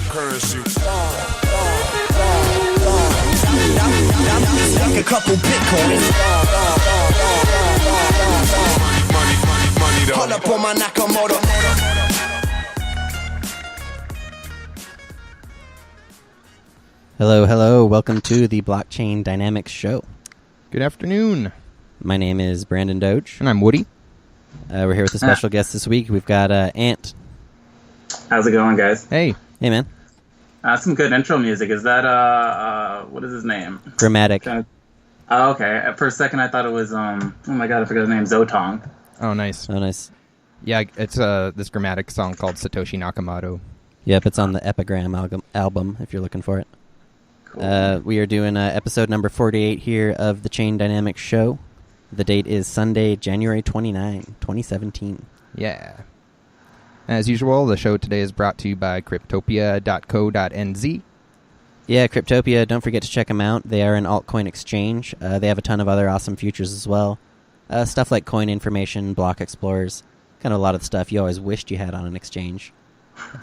Currency. Like a couple Bitcoins. Money, Pull up on my Nakamoto. Hello. Welcome to the Blockchain Dynamics Show. Good afternoon. My name is Brandon Doge. And I'm Woody. We're here with a special guest this week. We've got Ant. How's it going, guys? Hey, man. Some good intro music. Is that, what is his name? Grammatic. Oh, okay. For a second, I thought it was, oh my god, I forgot his name, Zotong. Oh, nice. Yeah, it's this Grammatic song called Satoshi Nakamoto. Yep, it's on the Epigram album, if you're looking for it. Cool. We are doing episode number 48 here of the Chain Dynamics Show. The date is Sunday, January 29, 2017. Yeah. As usual, the show today is brought to you by Cryptopia.co.nz. Yeah, Cryptopia, don't forget to check them out. They are an altcoin exchange. They have a ton of other awesome features as well. Stuff like coin information, block explorers, kind of a lot of stuff you always wished you had on an exchange.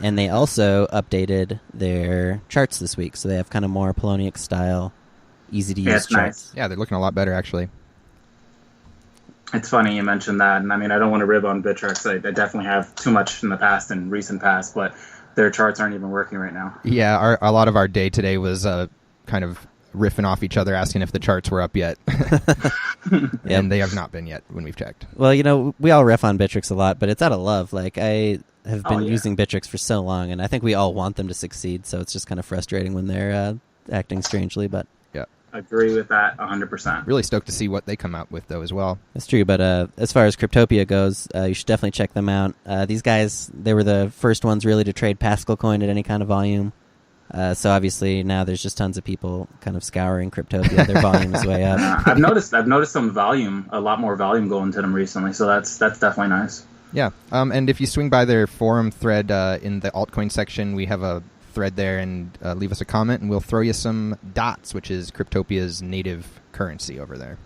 And they also updated their charts this week, so they have kind of more Poloniex style, easy-to-use charts. Nice. Yeah, they're looking a lot better, actually. It's funny you mentioned that, and I mean, I don't want to rib on Bittrex. I definitely have too much in the past and recent past, but their charts aren't even working right now. Yeah, a lot of our day today was kind of riffing off each other, asking if the charts were up yet. And they have not been yet when we've checked. Well, you know, we all riff on Bittrex a lot, but it's out of love. Like, I have been using Bittrex for so long, and I think we all want them to succeed, so it's just kind of frustrating when they're acting strangely, but... Agree with that 100%. Really stoked to see what they come out with, though, as well. That's true, but as far as Cryptopia goes, you should definitely check them out. These guys, they were the first ones really to trade Pascal coin at any kind of volume. So obviously now there's just tons of people kind of scouring Cryptopia. Their volume is way up. I've noticed some volume, a lot more volume going to them recently, so that's definitely nice. Yeah, and if you swing by their forum thread in the altcoin section, we have a thread there, and leave us a comment, and we'll throw you some dots, which is Cryptopia's native currency over there.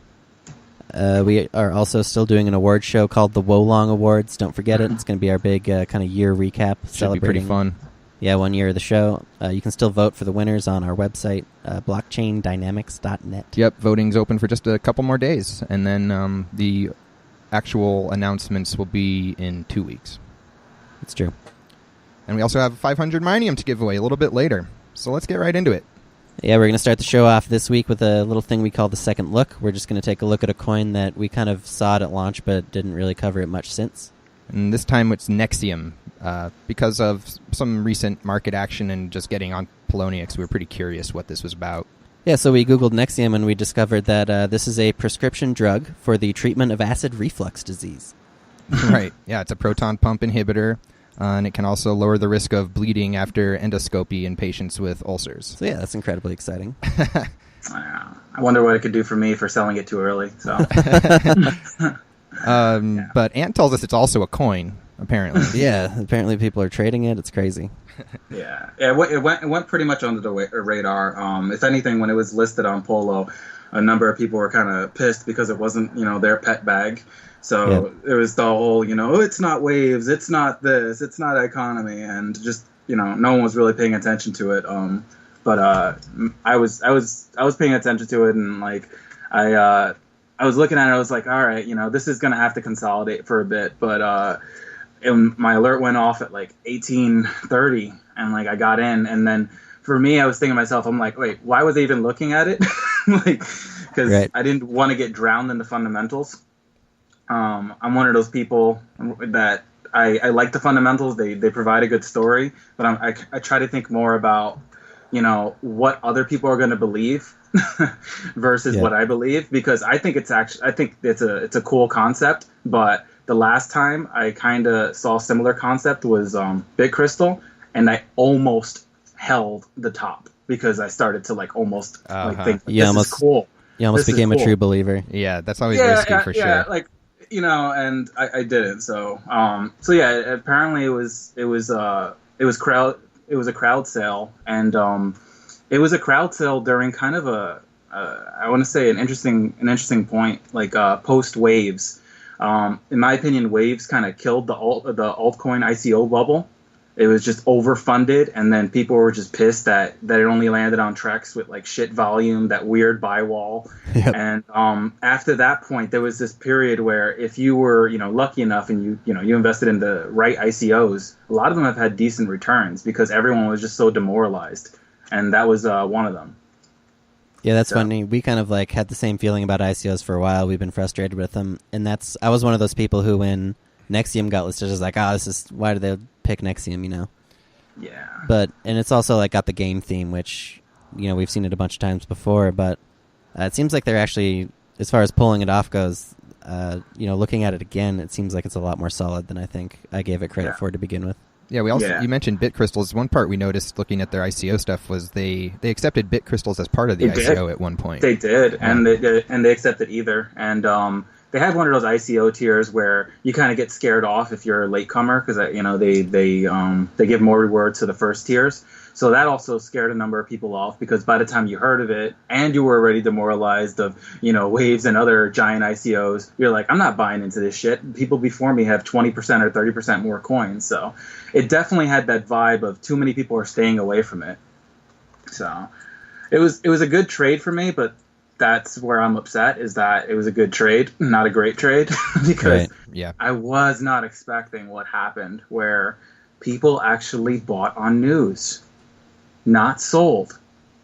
We are also still doing an award show called the Wolong Awards. Don't forget it. It's going to be our big kind of year recap. Should be pretty fun. Yeah, 1 year of the show. You can still vote for the winners on our website, blockchaindynamics.net. Yep, voting's open for just a couple more days, and then the actual announcements will be in 2 weeks. It's true. And we also have 500 Mineum to give away a little bit later. So let's get right into it. Yeah, we're going to start the show off this week with a little thing we call the second look. We're just going to take a look at a coin that we kind of saw it at launch but didn't really cover it much since. And this time it's Nexium. Because of some recent market action and just getting on Poloniex, we were pretty curious what this was about. Yeah, so we Googled Nexium and we discovered that this is a prescription drug for the treatment of acid reflux disease. Right. Yeah, it's a proton pump inhibitor. And it can also lower the risk of bleeding after endoscopy in patients with ulcers. So yeah, that's incredibly exciting. I wonder what it could do for me for selling it too early. So, But Ant tells us it's also a coin, apparently. Yeah, apparently people are trading it. It's crazy. Yeah, it went pretty much under the radar. If anything, when it was listed on Polo, a number of people were kind of pissed because it wasn't, their pet bag. So It was the whole, it's not waves, it's not this, it's not economy, and just, no one was really paying attention to it. But I was paying attention to it, and like I was looking at it, I was like, all right, this is gonna have to consolidate for a bit. But my alert went off at like 18:30, and like I got in, and then for me, I was thinking to myself, I'm like, wait, why was I even looking at it? Because I didn't want to get drowned in the fundamentals. I'm one of those people that I like the fundamentals. They provide a good story, but I try to think more about, what other people are going to believe versus what I believe, because I think it's a cool concept. But the last time I kind of saw a similar concept was Big Crystal, and I almost held the top because I started to almost think this is cool. You almost became a true believer. Yeah, that's always risky for sure. Yeah, and I didn't. So apparently it was a crowd sale, and it was a crowd sale during kind of I want to say an interesting point, post waves. In my opinion, waves kind of killed the altcoin ICO bubble. it was just overfunded, and then people were just pissed that it only landed on Trex with like shit volume, that weird buy wall. Yep. And after that point, there was this period where if you were, lucky enough and you invested in the right ICOs, a lot of them have had decent returns because everyone was just so demoralized, and that was one of them. Yeah, that's funny. We kind of like had the same feeling about ICOs for a while. We've been frustrated with them, and I was one of those people who, when Nexium got listed, was like, why did they pick Nexium, Yeah. And it's also like got the game theme, which, we've seen it a bunch of times before, but it seems like they're actually, as far as pulling it off goes, looking at it again, it seems like it's a lot more solid than I think I gave it credit for to begin with. Yeah, you mentioned bit crystals. One part we noticed looking at their ICO stuff was they accepted bit crystals as part of the ICO at one point. They did, and they accepted Ether, and they had one of those ICO tiers where you kind of get scared off if you're a latecomer because they give more rewards to the first tiers. So that also scared a number of people off because by the time you heard of it and you were already demoralized of waves and other giant ICOs, you're like, I'm not buying into this shit. People before me have 20% or 30% more coins. So it definitely had that vibe of too many people are staying away from it. So it was a good trade for me, but that's where I'm upset, is that it was a good trade, not a great trade, because I was not expecting what happened, where people actually bought on news, not sold.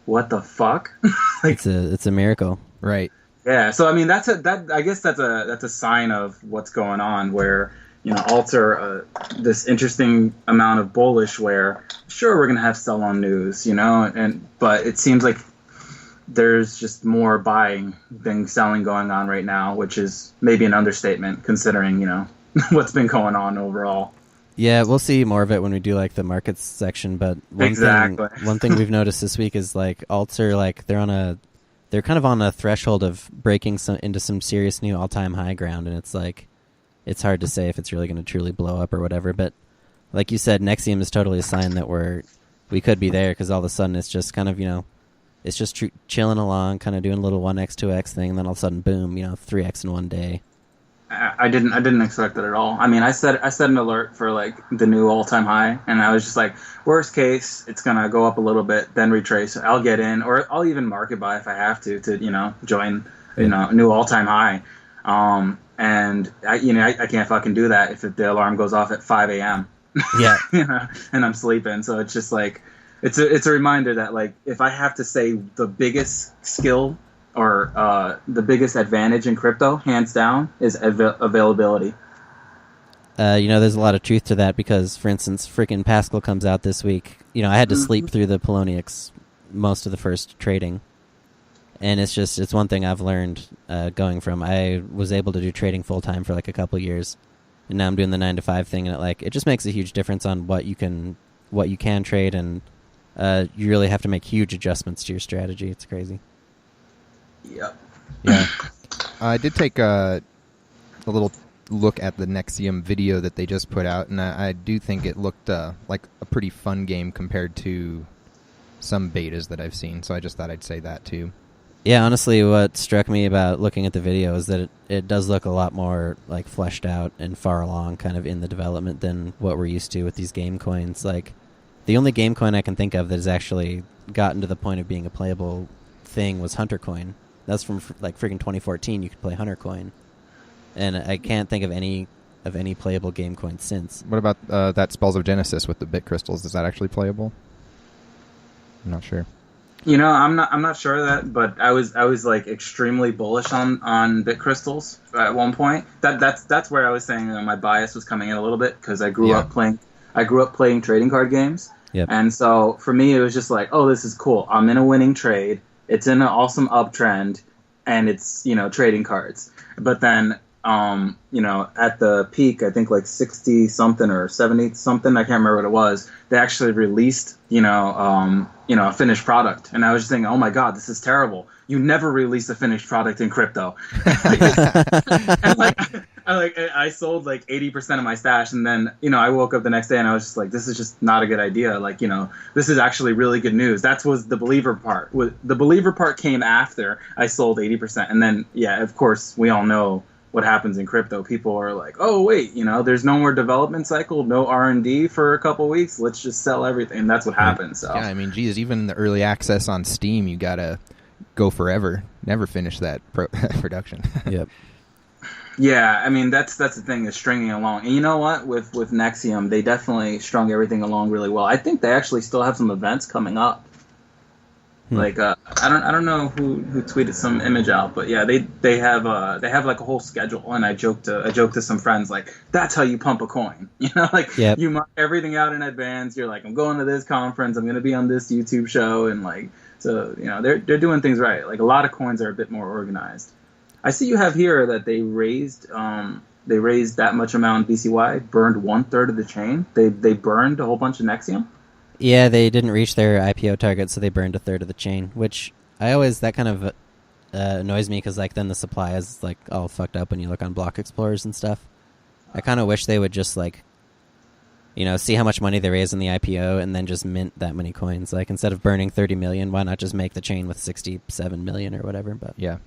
What the fuck? It's a miracle, right? Yeah. So I mean, I guess that's a sign of what's going on, where alts are this interesting amount of bullish, where sure we're gonna have sell on news, but it seems like there's just more buying than selling going on right now, which is maybe an understatement considering, what's been going on overall. Yeah, we'll see more of it when we do like the markets section, but one thing we've noticed this week is like alts are like they're kind of on a threshold of breaking into some serious new all-time high ground, and it's like it's hard to say if it's really going to truly blow up or whatever, but like you said, Nexium is totally a sign that we could be there, because all of a sudden it's just kind of, it's just chilling along, kind of doing a little 1x, 2x thing, and then all of a sudden, boom, 3x in one day. I didn't expect it at all. I mean, I set an alert for like the new all-time high, and I was just like, worst case, it's gonna go up a little bit, then retrace. I'll get in, or I'll even market buy if I have to join new all-time high. And I can't fucking do that if the alarm goes off at 5 a.m. Yeah, and I'm sleeping. So it's just like it's a reminder that like if I have to say the biggest skill or the biggest advantage in crypto, hands down, is availability. There's a lot of truth to that because, for instance, freaking Pascal comes out this week. I had to sleep through the Polonics most of the first trading. And it's one thing I've learned going from, I was able to do trading full time for like a couple years, and now I'm doing the 9 to 5 thing, and it just makes a huge difference on what you can trade, and you really have to make huge adjustments to your strategy. It's crazy. Yep. Yeah. I did take a little look at the Nexium video that they just put out, and I do think it looked like a pretty fun game compared to some betas that I've seen, so I just thought I'd say that too. Yeah, honestly, what struck me about looking at the video is that it does look a lot more like fleshed out and far along kind of in the development than what we're used to with these game coins. Like, the only game coin I can think of that has actually gotten to the point of being a playable thing was Hunter Coin. That's from like freaking 2014. You could play Hunter Coin, and I can't think of any playable game coin since. What about that Spells of Genesis with the bit crystals? Is that actually playable? I'm not sure. I'm not sure of that, but I was like extremely bullish on bit crystals at one point. That's where I was saying my bias was coming in a little bit, because I grew up playing trading card games. Yep. And so for me, it was just like, oh, this is cool. I'm in a winning trade. It's in an awesome uptrend, and it's, trading cards. But then, at the peak, I think like 60 something or 70 something, I can't remember what it was. They actually released, a finished product, and I was just thinking, oh my god, this is terrible. You never release a finished product in crypto. And I sold like 80% of my stash, and then I woke up the next day and I was just like, this is just not a good idea. Like, this is actually really good news. That was the believer part. The believer part came after I sold 80%, and then of course we all know what happens in crypto. People are like, oh wait, there's no more development cycle, no R&D for a couple weeks. Let's just sell everything. And that's what happens. So yeah, I mean, geez, even the early access on Steam, you gotta go forever, never finish that production. Yep. Yeah, I mean that's the thing, is stringing along. And you know what? With Nexium, they definitely strung everything along really well. I think they actually still have some events coming up. Like I don't know who tweeted some image out, but yeah, they have like a whole schedule. And I joked to some friends, like, that's how you pump a coin. Like, yep. You mark everything out in advance. You're like, I'm going to this conference, I'm going to be on this YouTube show, and like, so they're doing things right. Like, a lot of coins are a bit more organized. I see you have here that they raised that much amount in BCY, burned 1/3 of the chain. They burned a whole bunch of Nexium. Yeah, they didn't reach their IPO target, so they burned 1/3 of the chain, which that kind of annoys me, because like then the supply is like all fucked up when you look on block explorers and stuff. I kind of wish they would just like, see how much money they raise in the IPO and then just mint that many coins. Like, instead of burning 30 million, why not just make the chain with 67 million or whatever? But yeah.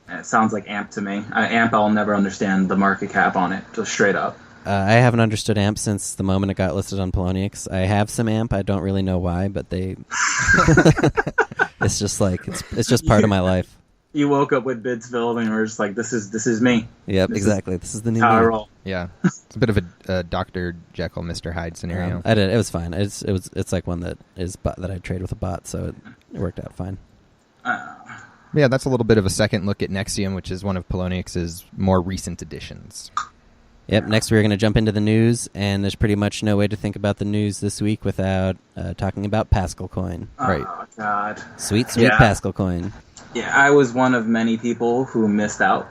It sounds like AMP to me. AMP, I'll never understand the market cap on it, just straight up. I haven't understood AMP since the moment it got listed on Poloniex. I have some AMP. I don't really know why, but they... it's just like, it's just part of my life. You woke up with bids filled and were just like, this is me. Yep, exactly. This is the new how I me. roll. Yeah. It's a bit of a Dr. Jekyll, Mr. Hyde scenario. I did. It was fine. It's like one that I trade with a bot, so it worked out fine. Yeah, that's a little bit of a second look at Nexium, which is one of Poloniex' more recent additions. Yep, next we're going to jump into the news, and there's pretty much no way to think about the news this week without talking about Pascal Coin. Right. Oh, God. Sweet Yeah. Pascal Coin. Yeah, I was one of many people who missed out.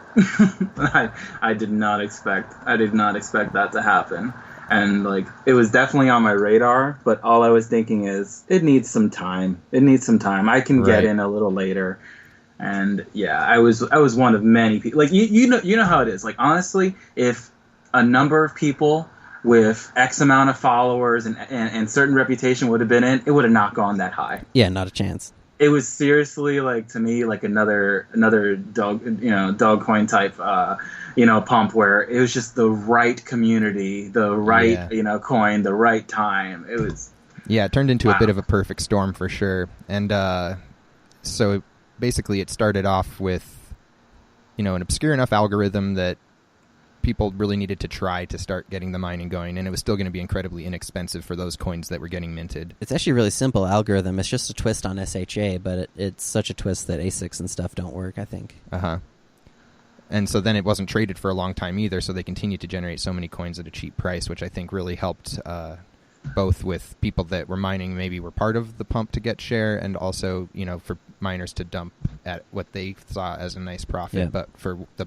I did not expect that to happen. And like, it was definitely on my radar, but all I was thinking is, it needs some time. I can get in a little later. And yeah, I was one of many people. Like, you know how it is. Like, honestly, if a number of people with X amount of followers and certain reputation would have been in, it would have not gone that high. Yeah, not a chance. It was seriously, like, to me, like another dog coin type pump, where it was just the right community, the right coin, the right time. It was it turned into a bit of a perfect storm for sure. And so basically it started off with an obscure enough algorithm that people really needed to try to start getting the mining going, and it was still going to be incredibly inexpensive for those coins that were getting minted. It's actually a really simple algorithm. It's just a twist on SHA, but it's such a twist that ASICs and stuff don't work, I think. And so then it wasn't traded for a long time either, so they continued to generate so many coins at a cheap price, which I think really helped both with people that were mining, maybe were part of the pump to get share, and also, for miners to dump at what they saw as a nice profit, but for the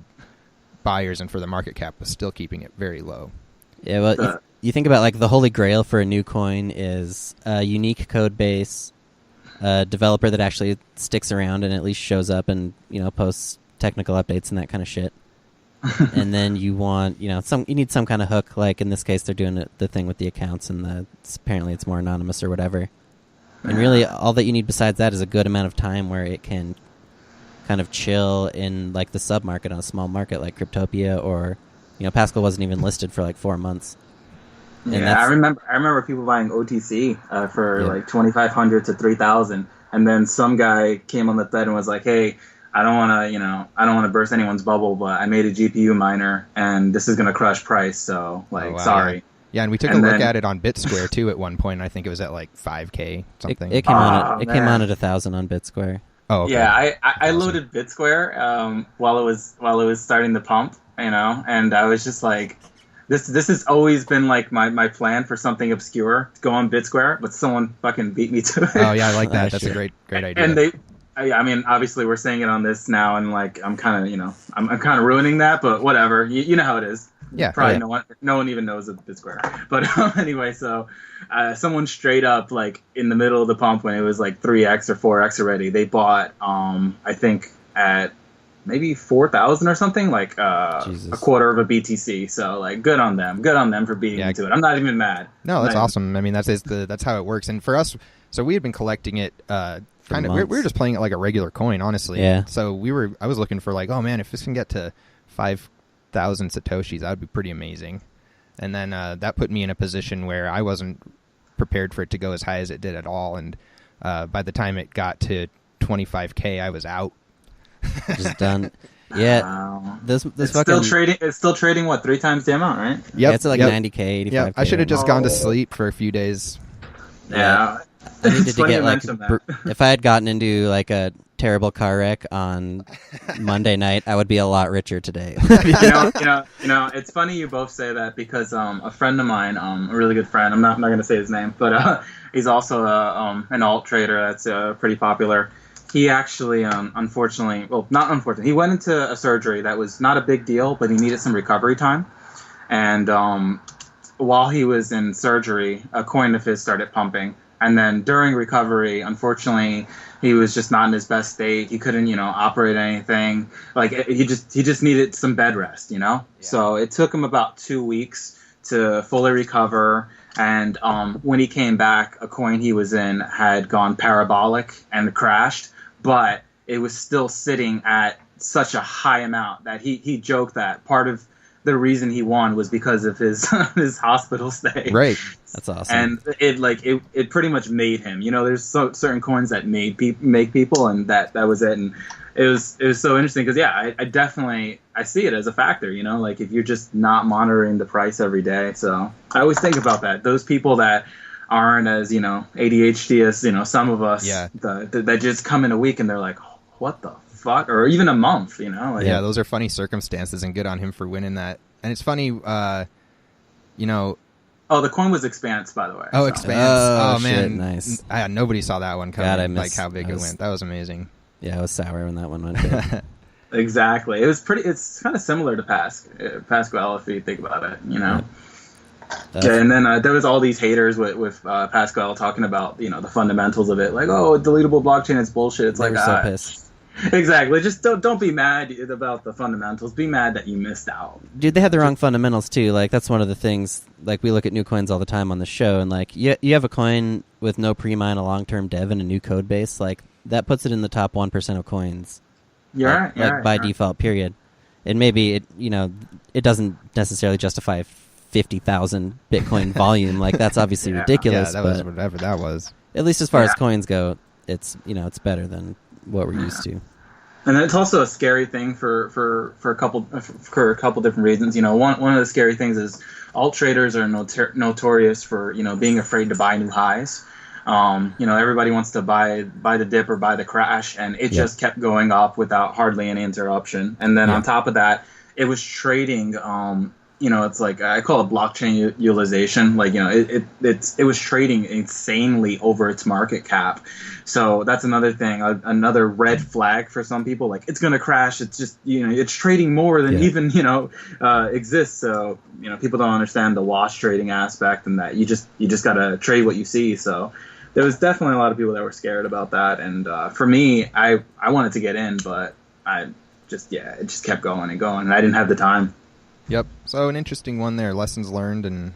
buyers and for the market cap was still keeping it very low. Yeah, well, you think about, like, the holy grail for a new coin is a unique code base, a developer that actually sticks around and at least shows up and, posts technical updates and that kind of shit. And then you want, you need some kind of hook, like in this case they're doing the thing with the accounts, and apparently it's more anonymous or whatever. And really all that you need besides that is a good amount of time where it can kind of chill in, like, the sub-market on a small market like Cryptopia, or Pascal wasn't even listed for like 4 months. And I remember people buying OTC for like 2,500 to 3,000, and then some guy came on the thread and was like, "Hey, I don't want to burst anyone's bubble, but I made a GPU miner, and this is gonna crush price. So sorry." Yeah, and we took a look at it on BitSquare too at one point. I think it was at like 5K something. It came on at 1,000 on BitSquare. Oh, okay. Yeah, I loaded BitSquare while it was starting the pump, and I was just like, this has always been like my plan for something obscure, to go on BitSquare, but someone fucking beat me to it. Oh yeah, I like that. That's a great idea. And I mean, obviously we're saying it on this now, and like I'm kind of ruining that, but whatever. You know how it is. Yeah, probably no one even knows of BitSquare. But anyway, so someone straight up, like in the middle of the pump when it was like 3x or 4x already, they bought I think at maybe 4,000 or something, like a quarter of a BTC. So like, good on them for beating me to it. I'm not even mad. No, that's awesome. I mean, that's how it works. And for us, so we had been collecting it. We were just playing it like a regular coin, honestly. Yeah. So I was looking for like, oh man, if this can get to 1,000 Satoshis. That would be pretty amazing. And then that put me in a position where I wasn't prepared for it to go as high as it did at all. And by the time it got to 25K, I was out. Just done. Yeah, Wow. this It's fucking still trading. It's still trading. What, 3 times the amount, right? yeah, it's like 90K, 85K. Yeah, I should have just right gone to Oh. sleep for a few days. Yeah. now. I needed It's to funny get you like mention that. if I had gotten into like a terrible car wreck on Monday night, I would be a lot richer today. It's funny you both say that because a friend of mine, a really good friend, I'm not going to say his name, but he's also an alt trader that's pretty popular. He actually, unfortunately, well, not unfortunately, he went into a surgery that was not a big deal, but he needed some recovery time. And while he was in surgery, a coin of his started pumping. And then during recovery, unfortunately, he was just not in his best state. He couldn't, operate anything. Like he just needed some bed rest, Yeah. So it took him about 2 weeks to fully recover. And when he came back, a coin he was in had gone parabolic and crashed, but it was still sitting at such a high amount that he joked that part of the reason he won was because of his his hospital stay. Right. That's awesome. And it pretty much made him. There's certain coins that make people, and that was it. And it was so interesting because I definitely see it as a factor. Like if you're just not monitoring the price every day. So I always think about that. Those people that aren't as ADHD as some of us. Yeah. That just come in a week and they're like, what the fuck, or even a month. Like, Yeah, those are funny circumstances, and good on him for winning that. And it's funny, Oh, the coin was Expanse, by the way. Oh, so. Expanse. Oh, Oh, man. shit, nice. Nobody saw that one coming. God, I like missed- how big I it was- went. That was amazing. Yeah, I was sour when that one went down. Exactly. It's kind of similar to Pascal, if you think about it. Yeah, and then there was all these haters with Pascal talking about the fundamentals of it, like, oh, deletable blockchain is bullshit. It's They like were so pissed. Exactly. Just don't be mad about the fundamentals. Be mad that you missed out. Dude, they had the wrong fundamentals too. Like that's one of the things. Like we look at new coins all the time on the show, and like you have a coin with no pre-mine, a long-term dev, and a new code base. Like that puts it in the top 1% of coins. You're right. Like by default, period. And maybe it doesn't necessarily justify 50,000 Bitcoin volume. Like that's obviously ridiculous. Yeah, that was whatever that was. At least as far as coins go, it's it's better than what we're used to. And it's also a scary thing for a couple different reasons. One of the scary things is alt traders are notorious for being afraid to buy new highs. Everybody wants to buy the dip or buy the crash, and it just kept going up without hardly any interruption. And then on top of that, it was trading. It's like I call it blockchain utilization. Like it was trading insanely over its market cap. So that's another thing, another red flag for some people. Like it's gonna crash. It's just it's trading more than even exists. So people don't understand the wash trading aspect, and that you just gotta trade what you see. So there was definitely a lot of people that were scared about that. And for me, I wanted to get in, but it just kept going and going, and I didn't have the time. Yep. So an interesting one there. Lessons learned and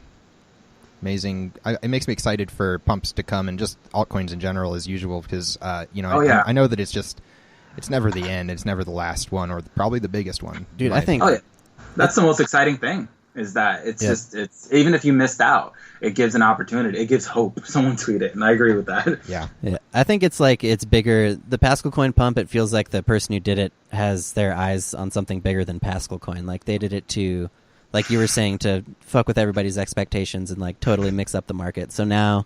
amazing. It makes me excited for pumps to come and just altcoins in general as usual because, I know that it's never the end. It's never the last one or probably the biggest one. Dude, I think... Oh, yeah. That's the most exciting thing is that it's even if you missed out, it gives an opportunity. It gives hope. Someone tweet it, and I agree with that. Yeah. I think it's bigger. The Pascal Coin pump, it feels like the person who did it has their eyes on something bigger than Pascal Coin. Like they did it to, like you were saying, to fuck with everybody's expectations and like totally mix up the market. So now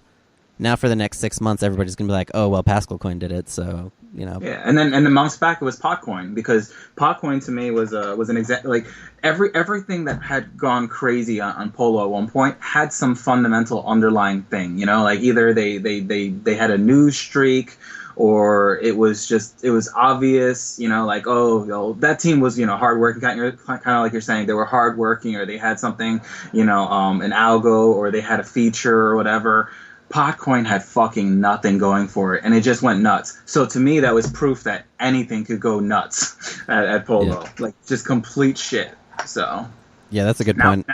for the next 6 months, everybody's gonna be like, oh well, Pascal Coin did it, so Yeah, and then months back it was Potcoin, because Potcoin to me was an example. Like everything that had gone crazy on Polo at one point had some fundamental underlying thing. Like either they had a news streak, or it was obvious. Like that team was hardworking, kind of like you're saying, they were hardworking, or they had something, an algo, or they had a feature or whatever. Potcoin had fucking nothing going for it, and it just went nuts. So to me, that was proof that anything could go nuts at Polo, like just complete shit. So yeah, that's a good point.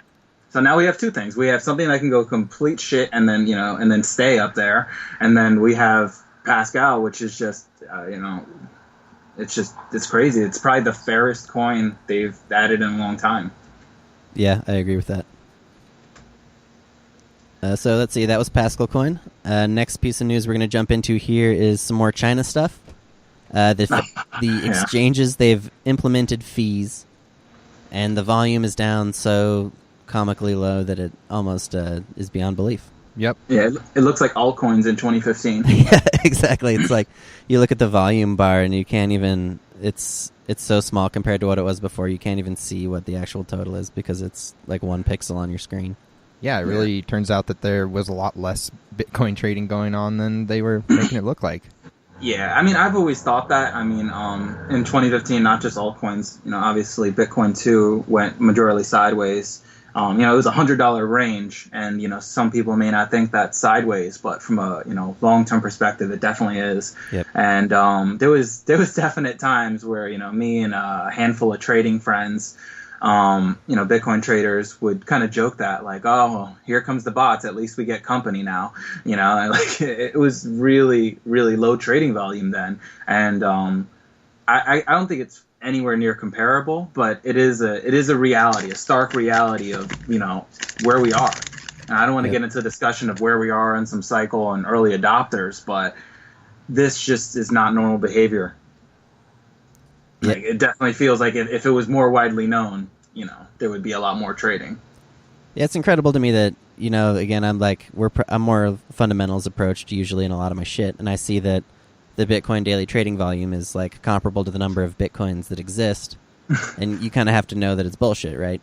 So now we have two things. We have something that can go complete shit and then and then stay up there, and then we have Pascal, which is just it's crazy. It's probably the fairest coin they've added in a long time. Yeah, I agree with that. So let's see, that was Pascal Coin. Next piece of news we're going to jump into here is some more China stuff. The exchanges, they've implemented fees, and the volume is down so comically low that it almost is beyond belief. Yep. Yeah, it looks like altcoins in 2015. Yeah, exactly. It's like you look at the volume bar and you can't even... It's so small compared to what it was before. You can't even see what the actual total is because it's like 1 pixel on your screen. Yeah, it really turns out that there was a lot less Bitcoin trading going on than they were making it look like. Yeah, I mean, I've always thought that. I mean, in 2015, not just altcoins, obviously Bitcoin too went majorly sideways. It was $100 range, and some people may not think that's sideways, but from a long-term perspective, it definitely is. Yep. And there was definite times where me and a handful of trading friends, Bitcoin traders would kind of joke that like, oh, well, here comes the bots. At least we get company now. And like it was really, really low trading volume then, and I don't think it's anywhere near comparable, but it is a reality, a stark reality of where we are. And I don't want to get into a discussion of where we are in some cycle and early adopters, but this just is not normal behavior. Like, it definitely feels like if it was more widely known, there would be a lot more trading. Yeah, it's incredible to me that again, I'm more fundamentals approached usually in a lot of my shit, and I see that the Bitcoin daily trading volume is like comparable to the number of Bitcoins that exist, and you kind of have to know that it's bullshit, right?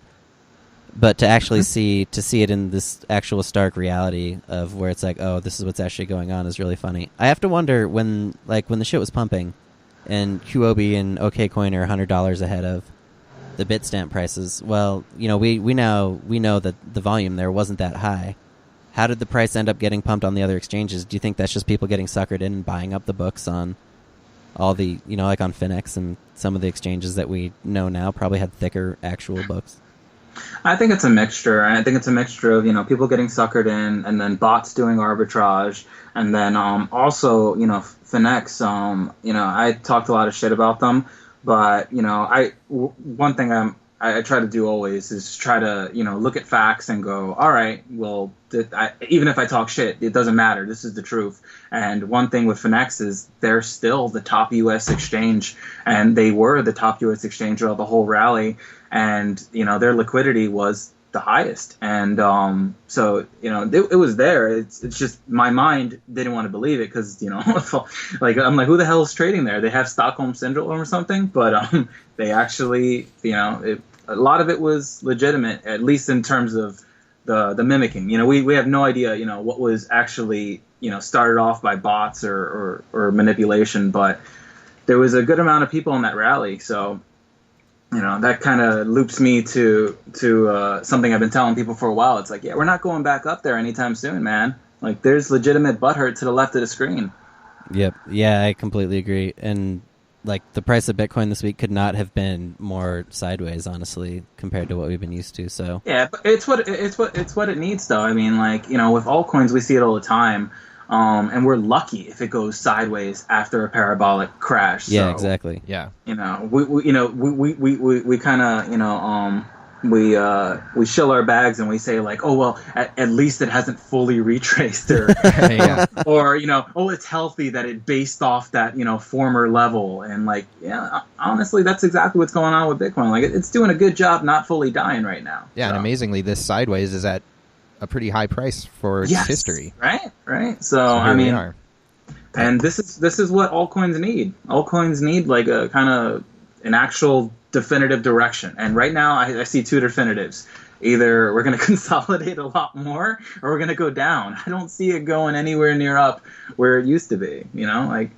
But to actually see it in this actual stark reality of where it's like, oh, this is what's actually going on is really funny. I have to wonder when the shit was pumping, and Huobi and OKCoin are $100 ahead of the Bitstamp prices. Well, we know that the volume there wasn't that high. How did the price end up getting pumped on the other exchanges? Do you think that's just people getting suckered in and buying up the books on all the, like on Finex and some of the exchanges that we know now probably had thicker actual books? I think it's a mixture. I think it's a mixture of, people getting suckered in and then bots doing arbitrage. And then also, Finex, I talked a lot of shit about them. But, one thing I try to do always is try to, look at facts and go, all right, well, even if I talk shit, it doesn't matter. This is the truth. And one thing with Finex is they're still the top U.S. exchange, and they were the top U.S. exchange throughout the whole rally. And, their liquidity was the highest. And so, it was there. It's just my mind didn't want to believe it because, like, I'm like, who the hell is trading there? They have Stockholm Syndrome or something. But they actually, a lot of it was legitimate, at least in terms of the mimicking. We have no idea, what was actually, started off by bots or manipulation. But there was a good amount of people in that rally. So, that kind of loops me to something I've been telling people for a while. It's like, yeah, we're not going back up there anytime soon, man. Like, there's legitimate butthurt to the left of the screen. Yep. Yeah, I completely agree. And like the price of Bitcoin this week could not have been more sideways, honestly, compared to what we've been used to. So yeah, but it's what it needs, though. I mean, like, with altcoins, we see it all the time. And we're lucky if it goes sideways after a parabolic crash. Yeah, so, exactly. Yeah. We kind of, we shill our bags and we say like, oh, well, at least it hasn't fully retraced or, Yeah. or, oh, it's healthy that it based off that, former level. And like, yeah, honestly, that's exactly what's going on with Bitcoin. Like, it's doing a good job not fully dying right now. Yeah. So. And amazingly, this sideways is at a pretty high price for its history. Right. So I mean, and this is what altcoins need. Altcoins need like a kind of an actual definitive direction. And right now, I see two definitives. Either we're going to consolidate a lot more, or we're going to go down. I don't see it going anywhere near up where it used to be. Like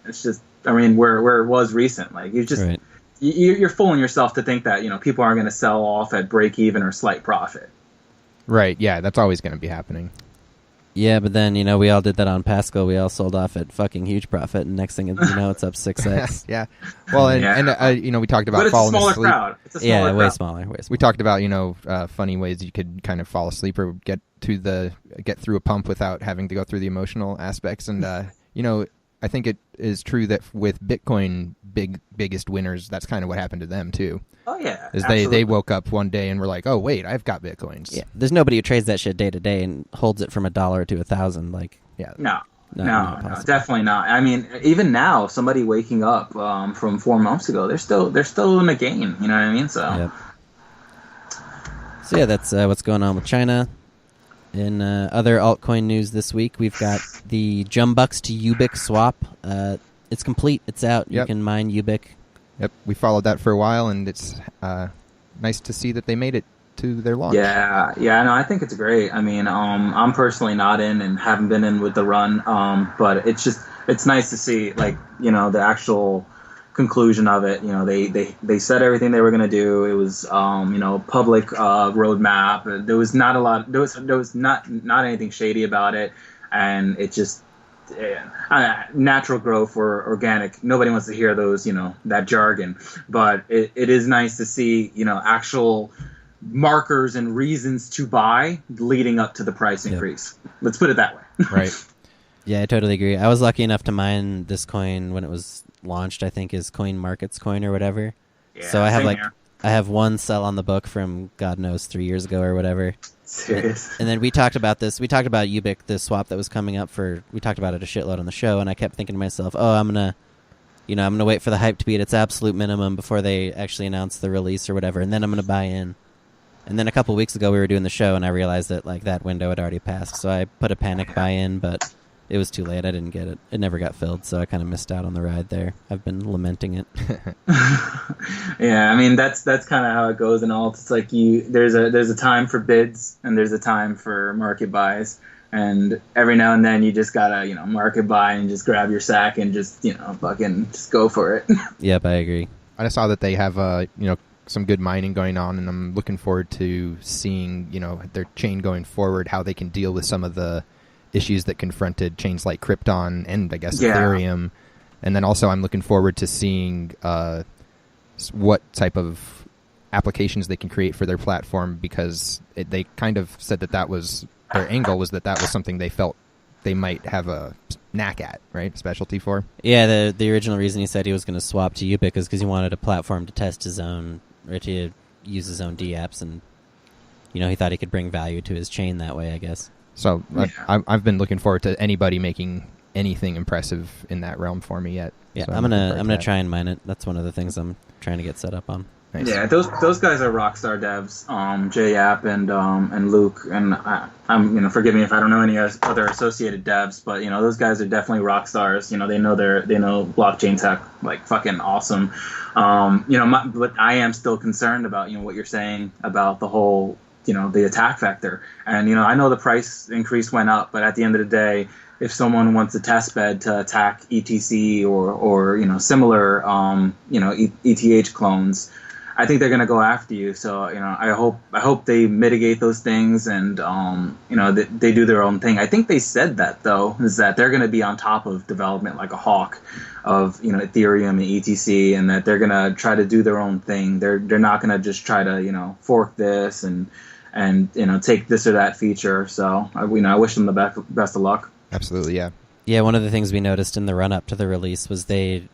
it's just, I mean, where it was recent. Like you just you're fooling yourself to think that people aren't going to sell off at break even or slight profit. Right, yeah, that's always going to be happening. Yeah, but then, we all did that on Pascal. We all sold off at fucking huge profit, and next thing you know, it's up 6x. Yeah. Well, and we talked about falling asleep. Crowd. It's a smaller crowd. Way smaller. We talked about, funny ways you could kind of fall asleep or get through a pump without having to go through the emotional aspects. And, I think it is true that with Bitcoin, biggest winners, that's kind of what happened to them too. Oh yeah, Is they woke up one day and were like, oh wait, I've got Bitcoins. Yeah, there's nobody who trades that shit day to day and holds it from $1 to 1,000. Like, Yeah. No, Not possible. definitely not. I mean, even now, somebody waking up from 4 months ago, they're still in the game. You know what I mean? So, Yep. So yeah, that's what's going on with China. In other altcoin news this week, we've got the Jumbucks to Ubiq swap. It's complete. It's out. Yep. You can mine Ubiq. Yep, we followed that for a while, and it's nice to see that they made it to their launch. yeah, no, I think it's great. I mean, I'm personally not in and haven't been in with the run, but it's nice to see, like, you know, the actual conclusion of it. You know, they said everything they were going to do. It was, you know, public roadmap. There was not a lot. There was not anything shady about it, and it just natural growth or organic. Nobody wants to hear those, you know, that jargon, but it is nice to see, you know, actual markers and reasons to buy leading up to the price increase. Let's put it that way. Right. Yeah, I totally agree. I was lucky enough to mine this coin when it was launched. I think is Coin Markets Coin or whatever. Yeah, so I have same here. I have one sell on the book from God knows 3 years ago or whatever. Serious. And then we talked about this. We talked about Ubiq, the swap that was coming up for. We talked about it a shitload on the show, and I kept thinking to myself, "Oh, I'm gonna wait for the hype to be at its absolute minimum before they actually announce the release or whatever, and then I'm gonna buy in." And then a couple weeks ago, we were doing the show, and I realized that like that window had already passed. So I put a panic buy in, but it was too late. I didn't get it. It never got filled, so I kind of missed out on the ride there. I've been lamenting it. Yeah, I mean that's kind of how it goes in alt. It's like there's a time for bids and there's a time for market buys, and every now and then you just gotta, you know, market buy and just grab your sack and just, you know, fucking just go for it. Yep, I agree. I saw that they have you know, some good mining going on, and I'm looking forward to seeing, you know, their chain going forward, how they can deal with some of the issues that confronted chains like Krypton and I guess Ethereum. And then also I'm looking forward to seeing what type of applications they can create for their platform, because they kind of said that was their angle, was that was something they felt they might have a knack at, right? Specialty for. Yeah, the original reason he said he was going to swap to Ubiq is because he wanted a platform to test his own, or to use his own DApps, and, you know, he thought he could bring value to his chain that way, I guess. So I've been looking forward to anybody making anything impressive in that realm for me yet. Yeah, so I'm gonna try and mine it. That's one of the things I'm trying to get set up on. Nice. Yeah, those guys are rockstar devs. JApp and Luke, and I'm, you know, forgive me if I don't know any other associated devs, but, you know, those guys are definitely rock stars. You know, they know blockchain tech like fucking awesome. You know, but I am still concerned about, you know, what you're saying about the whole, you know, the attack vector. And, you know, I know the price increase went up, but at the end of the day, if someone wants a test bed to attack ETC or you know, similar you know, ETH clones, I think they're going to go after you. So, you know, I hope they mitigate those things, and you know, they do their own thing. I think they said that, though, is that they're going to be on top of development like a hawk of, you know, Ethereum and ETC, and that they're going to try to do their own thing. They're not going to just try to, you know, fork this and you know, take this or that feature. So, you know, I wish them the best of luck. Absolutely, yeah. Yeah, one of the things we noticed in the run-up to the release was they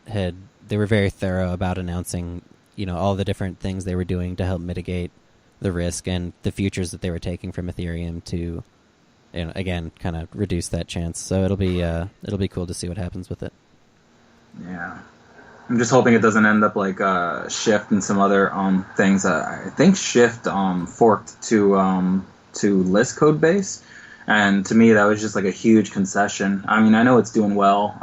were very thorough about announcing, you know, all the different things they were doing to help mitigate the risk and the futures that they were taking from Ethereum to, you know, again, kind of reduce that chance. So it'll be cool to see what happens with it. Yeah, I'm just hoping it doesn't end up like Shift and some other things. I think Shift forked to list code base. And to me, that was just like a huge concession. I mean, I know it's doing well.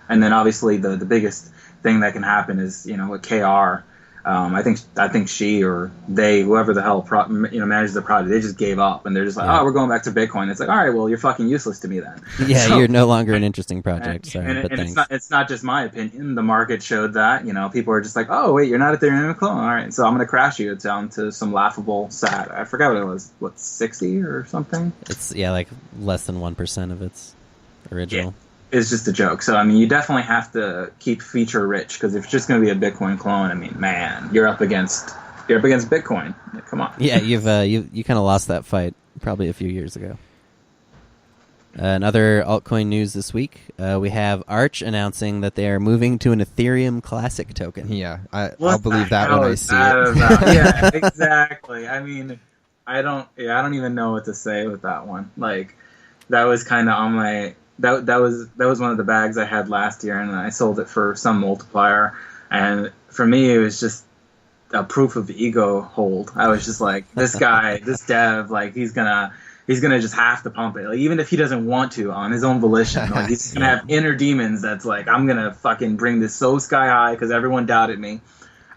And then obviously the biggest thing that can happen is, you know, with KR. I think she or they, whoever the hell manages the project, they just gave up, and they're just like, oh, we're going back to Bitcoin. It's like, all right, well, you're fucking useless to me then. Yeah, So, you're no longer an interesting project. Sorry, and but thanks. it's not just my opinion. The market showed that. You know, people are just like, oh wait, you're not Ethereum clone. All right, so I'm gonna crash you down to some laughable sat. I forgot what it was. What, 60 or something? It's like less than 1% of its original. Yeah. It's just a joke. So, I mean, you definitely have to keep feature rich, because if it's just going to be a Bitcoin clone, I mean, man, you're up against Bitcoin. Come on. Yeah, you kind of lost that fight probably a few years ago. Another altcoin news this week, we have Arch announcing that they are moving to an Ethereum Classic token. Yeah, I'll What believe the that hell when I is see that it. about? Yeah, exactly. I mean, I don't even know what to say with that one. Like, that was kind of on my that was one of the bags I had last year, and I sold it for some multiplier. And for me, it was just a proof of ego hold. I was just like, this guy, this dev, like he's gonna just have to pump it. Like, even if he doesn't want to on his own volition, like he's gonna have inner demons that's like, I'm gonna fucking bring this so sky high because everyone doubted me.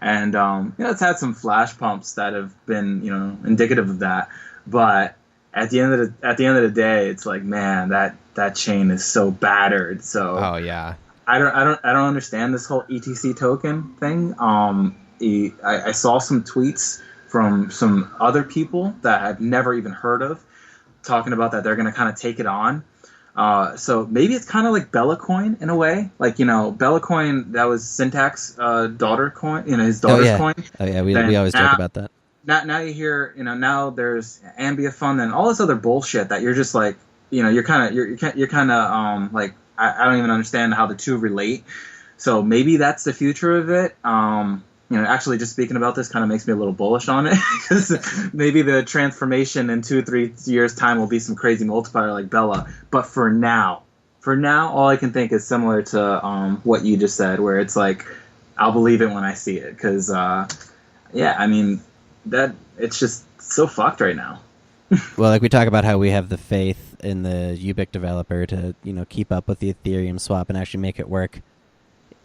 And it's had some flash pumps that have been, indicative of that. But at the end of the day, it's like, man, that chain is so battered. So Oh yeah. I don't understand this whole ETC token thing. I saw some tweets from some other people that I've never even heard of talking about that they're going to kind of take it on. So maybe it's kind of like Bellacoin in a way. Like, Bellacoin, that was Syntax daughter coin, his daughter's coin. Oh yeah, we always joke about that. Now you hear, now there's Ambia Fund and all this other bullshit that you're just like, you're kind of like, I don't even understand how the two relate. So maybe that's the future of it. Actually, just speaking about this kind of makes me a little bullish on it, because maybe the transformation in 2-3 years' time will be some crazy multiplier like Bella. But for now, all I can think is similar to what you just said, where it's like, I'll believe it when I see it, because that it's just so fucked right now. Well, like we talk about how we have the faith in the Ubiq developer to keep up with the Ethereum swap and actually make it work.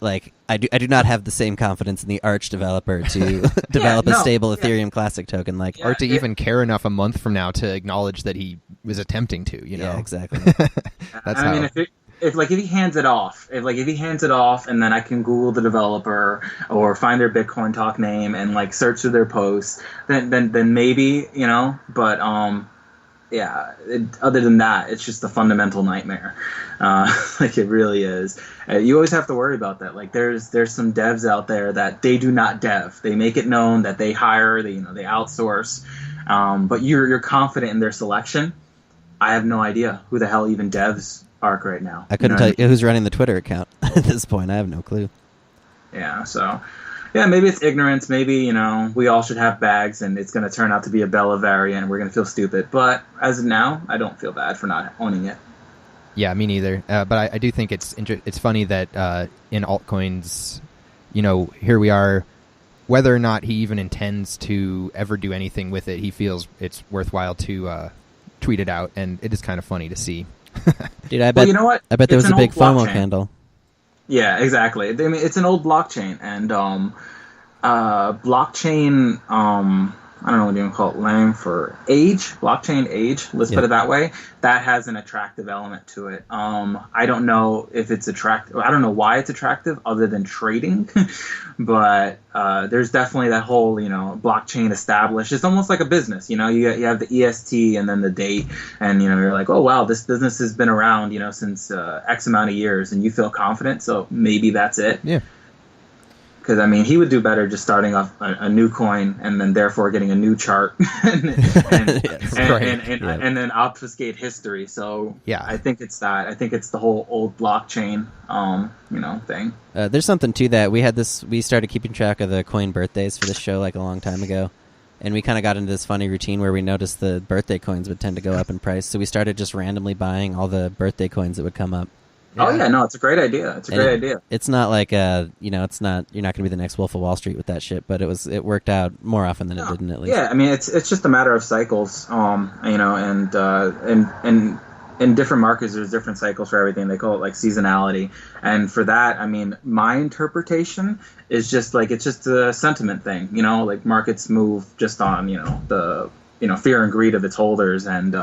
Like, I do not have the same confidence in the Arch developer to develop a stable Ethereum Classic token. Like, Or to even care enough a month from now to acknowledge that he was attempting to. Yeah, exactly. That's I mean, if he hands it off, and then I can Google the developer or find their Bitcoin talk name and like search through their posts, then maybe, but other than that, it's just a fundamental nightmare. Like, it really is. You always have to worry about that. Like, there's some devs out there that they do not dev. They make it known that they hire, they outsource, but you're confident in their selection. I have no idea who the hell even devs are right now. I couldn't tell you who's running the Twitter account at this point. I have no clue. Yeah, so maybe it's ignorance. Maybe, we all should have bags, and it's going to turn out to be a Bella variant, and we're going to feel stupid. But as of now, I don't feel bad for not owning it. Yeah, me neither. But I do think it's funny that in altcoins, here we are. Whether or not he even intends to ever do anything with it, he feels it's worthwhile to tweet it out, and it is kind of funny to see. Dude, I bet. Well, you know what? I bet there It's was a an big old FOMO blockchain. candle. Yeah, exactly. I mean, it's an old blockchain, and blockchain. I don't know what you call it, Lang for age, blockchain age. Let's put it that way. That has an attractive element to it. I don't know if it's attractive. I don't know why it's attractive, other than trading. But there's definitely that whole, blockchain established. It's almost like a business. You have the EST and then the date, and you're like, oh wow, this business has been around, since X amount of years, and you feel confident. So maybe that's it. Yeah. Because, I mean, he would do better just starting off a new coin and then therefore getting a new chart and then obfuscate history. So Yeah. I think it's that. I think it's the whole old blockchain, thing. There's something to that. We started keeping track of the coin birthdays for this show like a long time ago. And we kind of got into this funny routine where we noticed the birthday coins would tend to go up in price. So we started just randomly buying all the birthday coins that would come up. Oh yeah, no, it's a great idea. It's not like it's not, you're not going to be the next Wolf of Wall Street with that shit, but it worked out more often than it didn't, at least. Yeah, I mean, it's just a matter of cycles, and in different markets there's different cycles for everything. They call it like seasonality, and for that, I mean, my interpretation is just like it's just a sentiment thing. Like markets move just on the fear and greed of its holders, and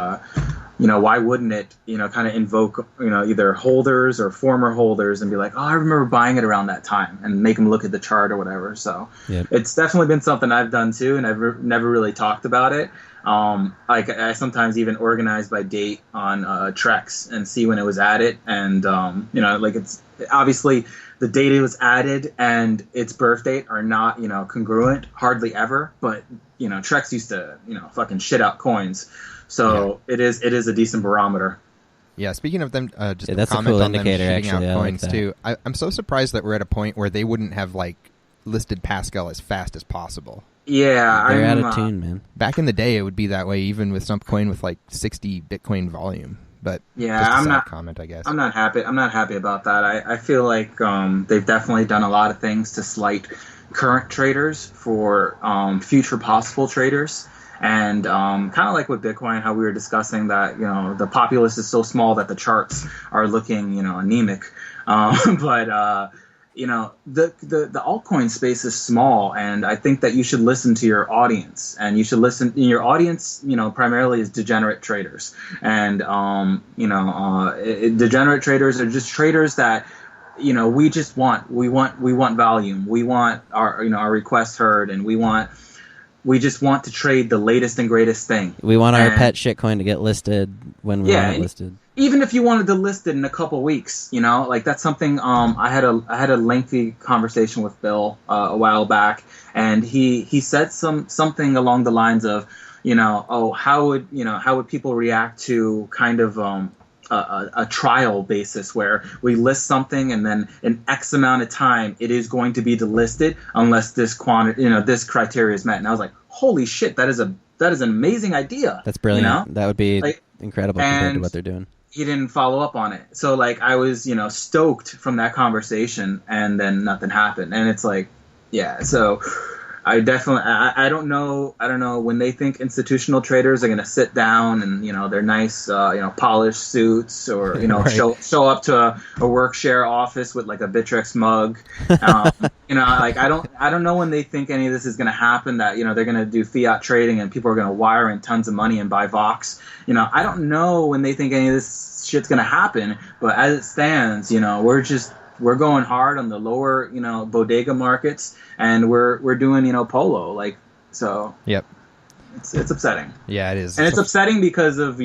why wouldn't it, kind of invoke, either holders or former holders and be like, oh, I remember buying it around that time, and make them look at the chart or whatever. So It's definitely been something I've done too, and I've never really talked about it. Like I sometimes even organize by date on Trex and see when it was added, and like it's obviously the date it was added and its birth date are not congruent hardly ever, but Trex used to fucking shit out coins. So it is a decent barometer. Yeah, speaking of them, just Yeah, a that's a comment cool on them indicator, shooting actually. I out like coins that. too. I'm so surprised that we're at a point where they wouldn't have like listed Pascal as fast as possible. Yeah, They're out I'm of tune, man. Back in the day, it would be that way, even with some coin with like 60 Bitcoin volume. But Yeah, just a I'm side not- comment, I guess. I'm not happy. I'm not happy about that. I feel like they've definitely done a lot of things to slight current traders for future possible traders. And kind of like with Bitcoin, how we were discussing that, the populace is so small that the charts are looking, anemic. But the altcoin space is small, and I think that you should listen to your audience, and you should listen. Your audience, primarily is degenerate traders, and degenerate traders are just traders that. We want volume. We want our requests heard, and we just want to trade the latest and greatest thing. We want our pet shitcoin to get listed when we want it listed. Even if you wanted to list it in a couple weeks, like that's something. I had a lengthy conversation with Bill a while back, and he said something along the lines of, how would people react to kind of a trial basis where we list something and then in X amount of time it is going to be delisted unless this this criteria is met. And I was like, holy shit, that is an amazing idea. That's brilliant. That would be incredible compared to and what they're doing. He didn't follow up on it. So I was, stoked from that conversation, and then nothing happened. And it's like, yeah, so I definitely, I don't know when they think institutional traders are going to sit down and, their nice, polished suits or, Right. show up to a workshare office with like a Bittrex mug. I don't know when they think any of this is going to happen, that, they're going to do fiat trading and people are going to wire in tons of money and buy Vox. I don't know when they think any of this shit's going to happen, but as it stands, we're going hard on the lower, bodega markets, and we're doing, polo, so. Yep. It's upsetting. Yeah, it is. And it's upsetting because of,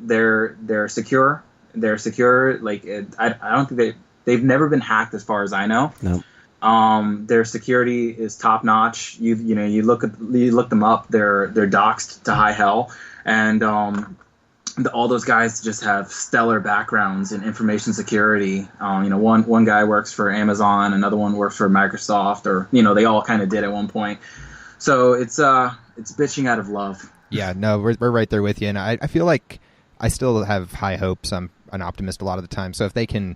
they're secure. They're secure. I don't think they've never been hacked as far as I know. No. Their security is top notch. You look them up. They're doxed to high hell, and all those guys just have stellar backgrounds in information security. One guy works for Amazon, another one works for Microsoft, or they all kind of did at one point. So it's bitching out of love. Yeah, no, we're right there with you, and I feel like I still have high hopes. I'm an optimist a lot of the time. So if they can,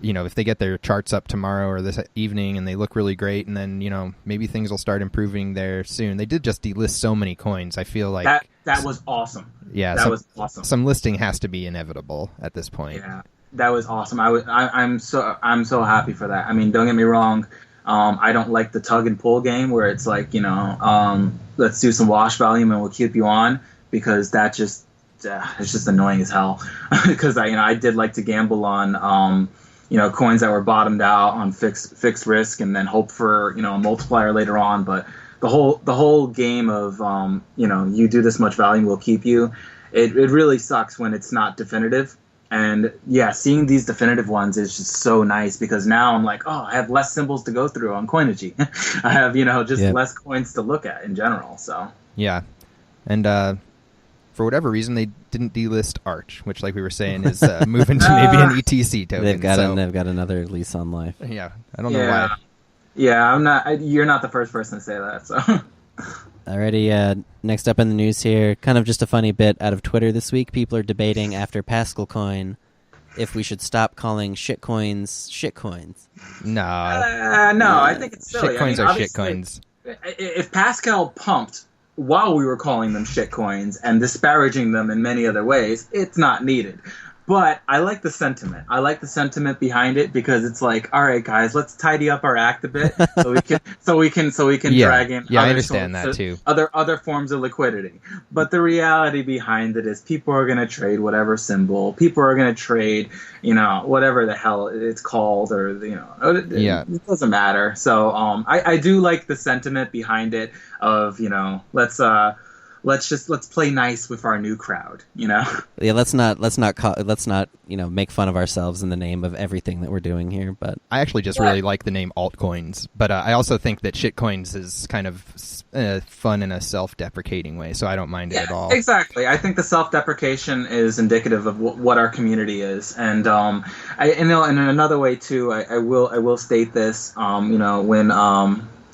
if they get their charts up tomorrow or this evening and they look really great, and then maybe things will start improving there soon. They did just delist so many coins. I feel like that was awesome. Yeah, that was awesome. Some listing has to be inevitable at this point. Yeah, that was awesome. I'm so happy for that. I mean, don't get me wrong. I don't like the tug and pull game where it's like, let's do some wash volume and we'll keep you on, because that just it's just annoying as hell. Because I did like to gamble on coins that were bottomed out on fixed risk and then hope for a multiplier later on. But the whole game of you do this much volume, we'll keep you. It really sucks when it's not definitive. And yeah, seeing these definitive ones is just so nice, because now I'm like, oh, I have less symbols to go through on Coinigy. I have less coins to look at in general. So yeah, and for whatever reason they didn't delist Arch, which, like we were saying, is moving to maybe an ETC token. They've got another lease on life. Yeah, I don't know why. Yeah, I'm not. You're not the first person to say that. So. Alrighty, next up in the news here, kind of just a funny bit out of Twitter this week. People are debating after Pascal Coin if we should stop calling shitcoins shitcoins. No, I think it's silly. Shitcoins are shitcoins. If Pascal pumped while we were calling them shitcoins and disparaging them in many other ways, it's not needed. But I like the sentiment. I like the sentiment behind it, because it's like, all right, guys, let's tidy up our act a bit so we can drag in. Yeah, I understand that too. Other forms of liquidity. But the reality behind it is people are going to trade whatever symbol. People are going to trade, whatever the hell it's called, or it doesn't matter. So I do like the sentiment behind it of let's let's play nice with our new crowd, you know. Yeah, let's not make fun of ourselves in the name of everything that we're doing here. But I actually just really like the name altcoins, but I also think that shitcoins is kind of fun in a self-deprecating way, so I don't mind it at all. Exactly. I think the self-deprecation is indicative of what our community is, and in another way too, I will state this.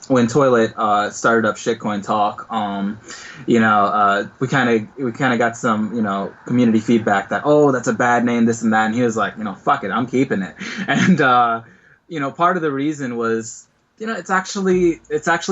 When Toilet started up Shitcoin Talk, we kind of got some community feedback that, oh, that's a bad name, this and that, and he was like, fuck it, I'm keeping it. And part of the reason was, it's actually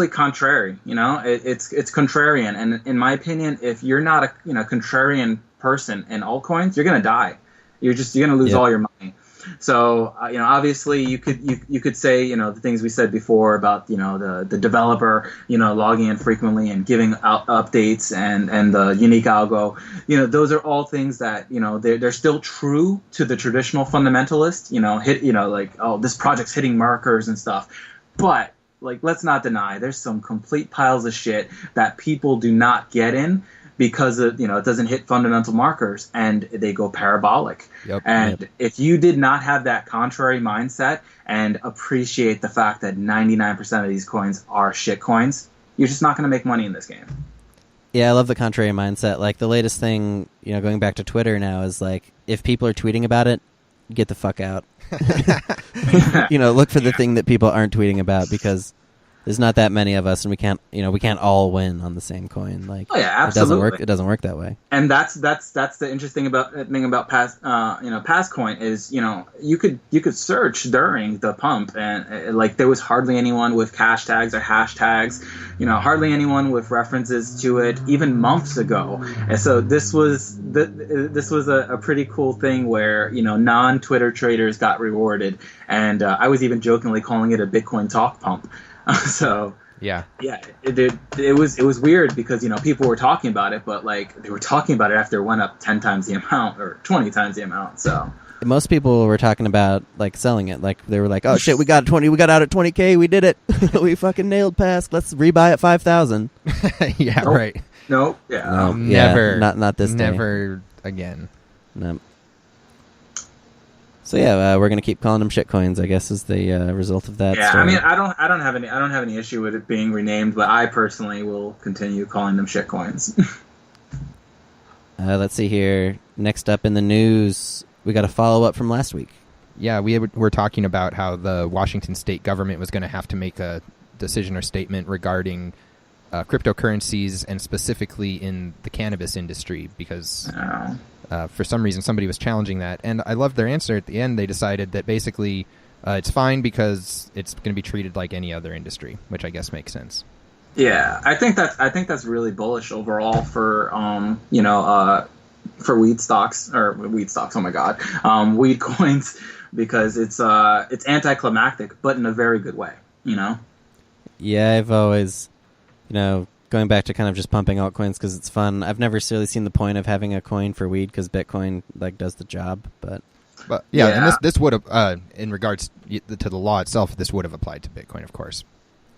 contrary. It's contrarian, and in my opinion, if you're not a contrarian person in altcoins, you're gonna die. You're gonna lose all your money. So obviously you could say the things we said before about the developer logging in frequently and giving out updates and the unique algo. Those are all things that they're still true to the traditional fundamentalist. This project's hitting markers and stuff. But let's not deny there's some complete piles of shit that people do not get in because it doesn't hit fundamental markers and they go parabolic. If you did not have that contrary mindset and appreciate the fact that 99% of these coins are shit coins, you're just not going to make money in this game. Yeah, I love the contrary mindset. Like the latest thing, going back to Twitter now is if people are tweeting about it, get the fuck out. Look for the thing that people aren't tweeting about, because there's not that many of us, and we can't all win on the same coin. Absolutely. It doesn't work that way. And that's the interesting thing about past coin is you could search during the pump, and there was hardly anyone with cash tags or hashtags, hardly anyone with references to it even months ago. And so this was a pretty cool thing where non-Twitter traders got rewarded, and I was even jokingly calling it a Bitcoin talk pump. It was weird because people were talking about it, but they were talking about it after it went up 10 times the amount or 20 times the amount. So most people were talking about selling it. They were like, "Oh shit, we got out at 20K, we did it, we fucking nailed Pascal. Let's rebuy at 5,000." Yeah, nope. right. Nope. Yeah. No, never. Not this day. Never again. No. So yeah, we're gonna keep calling them shitcoins, I guess, is the result of that. Yeah, story. I mean, I don't have any issue with it being renamed, but I personally will continue calling them shitcoins. Let's see here. Next up in the news, we got a follow up from last week. Yeah, we were talking about how the Washington state government was going to have to make a decision or statement regarding cryptocurrencies, and specifically in the cannabis industry, because for some reason somebody was challenging that. And I loved their answer. At the end, they decided that basically it's fine because it's going to be treated like any other industry, which I guess makes sense. Yeah, I think that's really bullish overall for weed stocks. Oh my god, weed coins, because it's anticlimactic, but in a very good way. Yeah, I've always, going back to kind of just pumping altcoins because it's fun. I've never really seen the point of having a coin for weed because Bitcoin does the job. But yeah, and this would have, in regards to the law itself, this would have applied to Bitcoin, of course,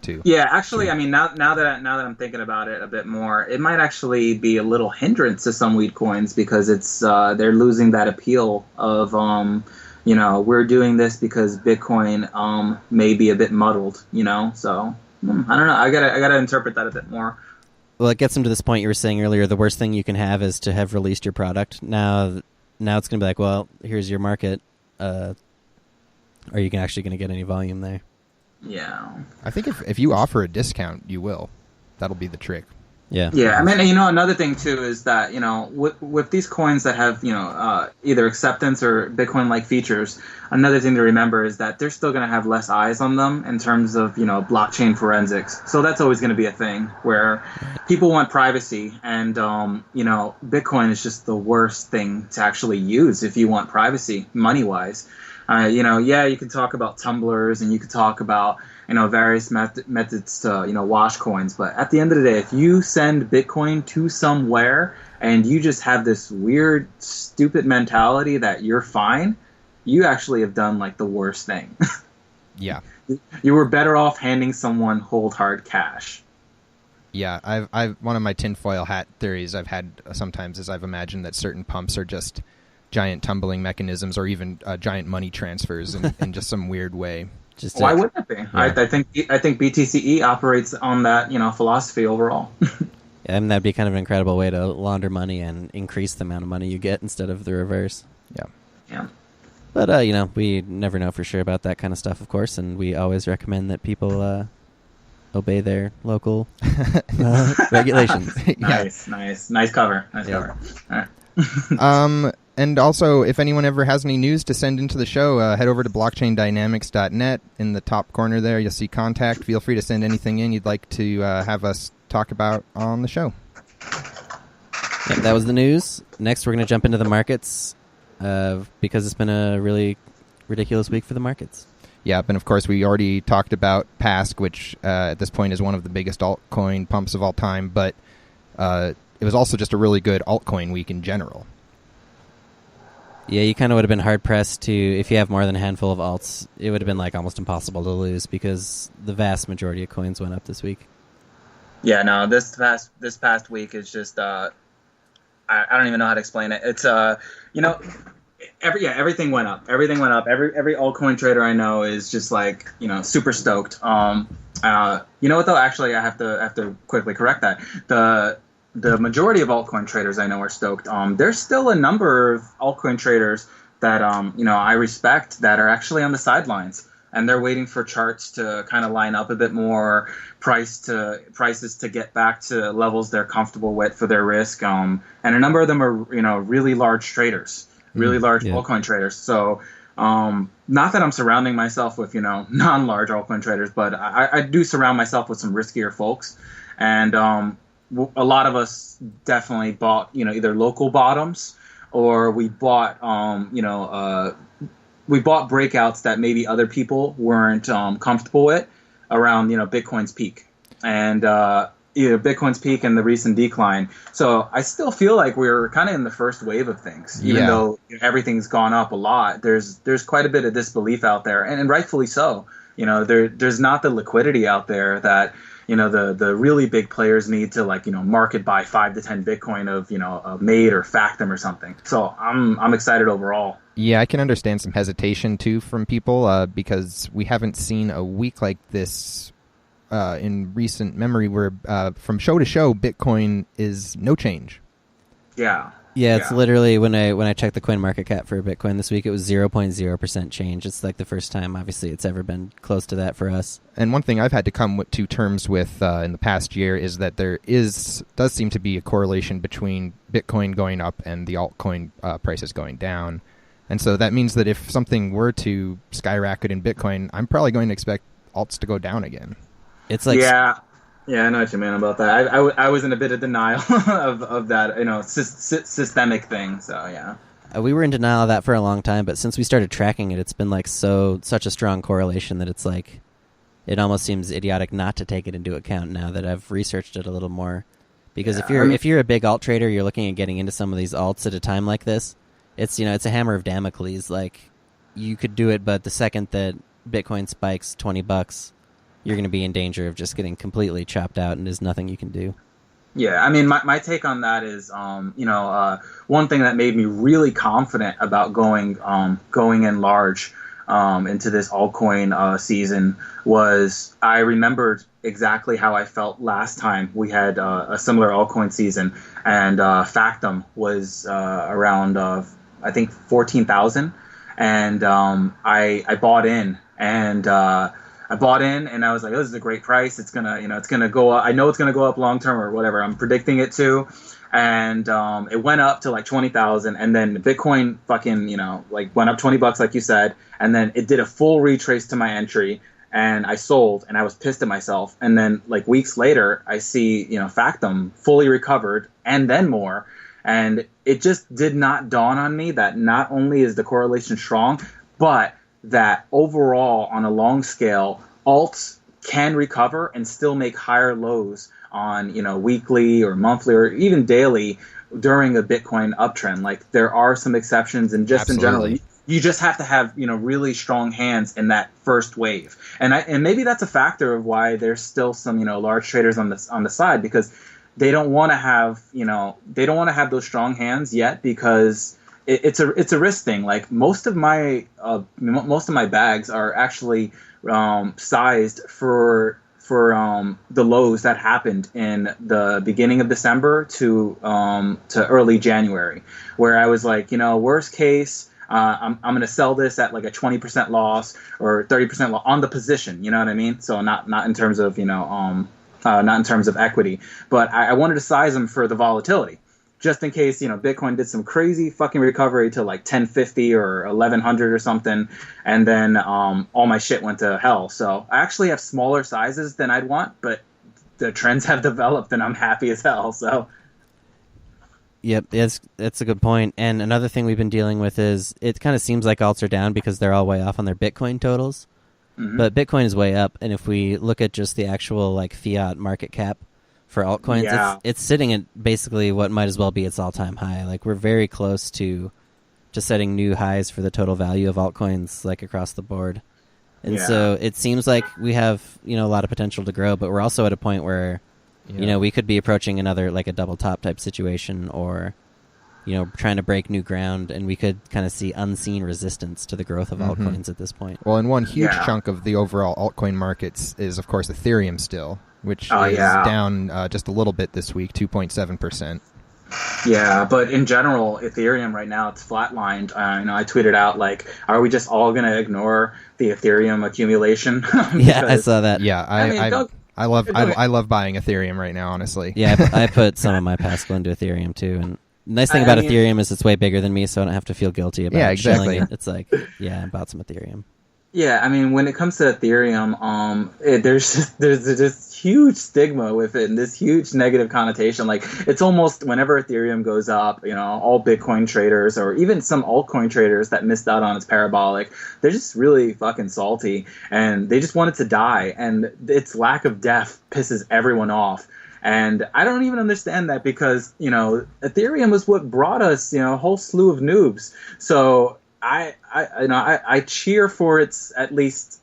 too. Yeah, actually, I mean, now that I'm thinking about it a bit more, it might actually be a little hindrance to some weed coins, because it's they're losing that appeal of we're doing this because Bitcoin may be a bit muddled, so. I don't know. I gotta interpret that a bit more. Well, it gets them to this point you were saying earlier. The worst thing you can have is to have released your product. Now it's going to be like, well, here's your market. Are you actually going to get any volume there? Yeah. I think if you offer a discount, you will. That'll be the trick. Yeah. Yeah. I mean, another thing too is that with these coins that have either acceptance or Bitcoin-like features, another thing to remember is that they're still going to have less eyes on them in terms of blockchain forensics. So that's always going to be a thing where people want privacy, and Bitcoin is just the worst thing to actually use if you want privacy money-wise. You can talk about tumblers and you can talk about various methods to wash coins, but at the end of the day, if you send Bitcoin to somewhere and you just have this weird, stupid mentality that you're fine, you actually have done the worst thing. Yeah, you were better off handing someone cold hard cash. Yeah, I've one of my tinfoil hat theories I've had sometimes is I've imagined that certain pumps are just giant tumbling mechanisms or even giant money transfers in just some weird way. Just Why wouldn't it be? Yeah. I think BTCE operates on that philosophy overall. Yeah, and that'd be kind of an incredible way to launder money and increase the amount of money you get instead of the reverse. Yeah. Yeah. But, we never know for sure about that kind of stuff, of course, and we always recommend that people obey their local regulations. Nice cover. Nice cover. All right. And also, if anyone ever has any news to send into the show, head over to blockchaindynamics.net. In the top corner there, you'll see contact. Feel free to send anything in you'd like to have us talk about on the show. Yep, that was the news. Next, we're going to jump into the markets because it's been a really ridiculous week for the markets. Yeah, and of course, we already talked about Pask, which at this point is one of the biggest altcoin pumps of all time, but it was also just a really good altcoin week in general. Yeah, you kind of would have been hard-pressed to, if you have more than a handful of alts, it would have been like almost impossible to lose because the vast majority of coins went up this week. Yeah, no, this past week is just I don't even know how to explain it. It's everything went up. Everything went up. Every altcoin trader I know is just like, super stoked. You know what though? Actually, I have to quickly correct that. The majority of altcoin traders I know are stoked. There's still a number of altcoin traders that I respect that are actually on the sidelines, and they're waiting for charts to kind of line up a bit more, prices to get back to levels they're comfortable with for their risk. And a number of them are really large traders, altcoin traders. So not that I'm surrounding myself with non-large altcoin traders, but I do surround myself with some riskier folks, and a lot of us definitely bought, either local bottoms or we bought, we bought breakouts that maybe other people weren't comfortable with around, Bitcoin's peak and Bitcoin's peak and the recent decline. So I still feel like we're kind of in the first wave of things, even though everything's gone up a lot. There's quite a bit of disbelief out there, and rightfully so. There's not the liquidity out there that the really big players need to market buy 5 to 10 Bitcoin of a Made or Factum or something. So I'm excited overall. Yeah, I can understand some hesitation too from people because we haven't seen a week like this in recent memory where from show to show Bitcoin is no change. Yeah, it's literally when I checked the coin market cap for Bitcoin this week, it was 0.0% change. It's like the first time, obviously, it's ever been close to that for us. And one thing I've had to come to terms with in the past year is that there does seem to be a correlation between Bitcoin going up and the altcoin prices going down. And so that means that if something were to skyrocket in Bitcoin, I'm probably going to expect alts to go down again. It's like Yeah, I know what you mean about that. I was in a bit of denial of that, systemic thing. So yeah, we were in denial of that for a long time, but since we started tracking it, it's been like such a strong correlation that it's like it almost seems idiotic not to take it into account now that I've researched it a little more. Because if you're a big alt trader, you're looking at getting into some of these alts at a time like this. It's it's a hammer of Damocles. Like you could do it, but the second that Bitcoin spikes $20. You're going to be in danger of just getting completely chopped out, and there's nothing you can do. Yeah, I mean, my take on that is, one thing that made me really confident about going in large into this altcoin season was I remembered exactly how I felt last time we had a similar altcoin season, and Factum was around I think 14,000, and I bought in and. I bought in and I was like, oh, this is a great price. It's gonna go up. I know it's gonna go up long term or whatever. I'm predicting it to, and it went up to like 20,000, and then Bitcoin fucking went up $20 like you said, and then it did a full retrace to my entry, and I sold, and I was pissed at myself. And then like weeks later, I see Factum fully recovered and then more, and it just did not dawn on me that not only is the correlation strong, but that overall, on a long scale, alts can recover and still make higher lows on weekly or monthly or even daily during a Bitcoin uptrend. Like there are some exceptions, and just Absolutely. in general, You just have to have, really strong hands in that first wave. And maybe that's a factor of why there's still some, large traders on the side, because they don't want to have, those strong hands yet, because it's a risk thing. Like most of my bags are actually sized for the lows that happened in the beginning of December to early January, where I was like, worst case, I'm going to sell this at like a 20% loss or 30% loss on the position. You know what I mean? So not in terms of, not in terms of equity, but I wanted to size them for the volatility, just in case, Bitcoin did some crazy fucking recovery to like 1050 or 1100 or something. And then all my shit went to hell. So I actually have smaller sizes than I'd want, but the trends have developed and I'm happy as hell. So. Yep, it's a good point. And another thing we've been dealing with is it kind of seems like alts are down because they're all way off on their Bitcoin totals. Mm-hmm. But Bitcoin is way up. And if we look at just the actual like fiat market cap for altcoins, it's sitting at basically what might as well be its all-time high. Like we're very close to just setting new highs for the total value of altcoins like across the board. And so it seems like we have, a lot of potential to grow, but we're also at a point where we could be approaching another, like a double top type situation, or, trying to break new ground, and we could kind of see unseen resistance to the growth of altcoins at this point. Well, and one huge chunk of the overall altcoin markets is, of course, Ethereum still, which is down just a little bit this week, 2.7%. Yeah, but in general, Ethereum right now, it's flatlined. I tweeted out, like, are we just all going to ignore the Ethereum accumulation? Yeah, I saw that. Yeah, I love buying Ethereum right now, honestly. Yeah, I put some of my Pascal into Ethereum too, and the nice thing about Ethereum is it's way bigger than me, so I don't have to feel guilty about shilling it. It's like, I bought some Ethereum. Yeah, when it comes to Ethereum, there's this huge stigma with it and this huge negative connotation. Like, it's almost whenever Ethereum goes up, all Bitcoin traders or even some altcoin traders that missed out on its parabolic, they're just really fucking salty and they just want it to die. And its lack of depth pisses everyone off. And I don't even understand that because, Ethereum was what brought us, a whole slew of noobs. So I cheer for its at least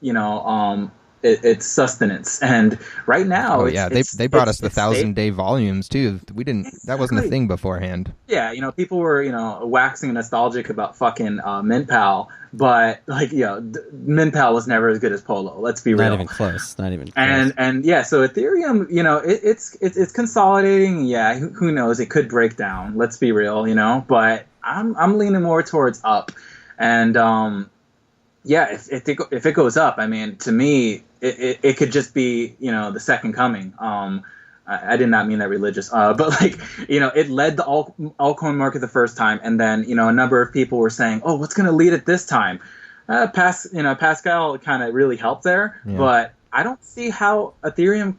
its sustenance, and right now they brought us the 1,000-day volumes too. We didn't that wasn't a thing beforehand. Yeah, people were waxing nostalgic about fucking MintPal, but MintPal was never as good as Polo. Let's be real. Not even close. Not even close. And so Ethereum, it's consolidating. Yeah, who knows? It could break down. Let's be real, but I'm leaning more towards up. And if it goes up, to me, it could just be the second coming. I did not mean that religious, but it led the altcoin market the first time, and then a number of people were saying, "Oh, what's going to lead it this time?" Pascal kind of really helped there, but I don't see how Ethereum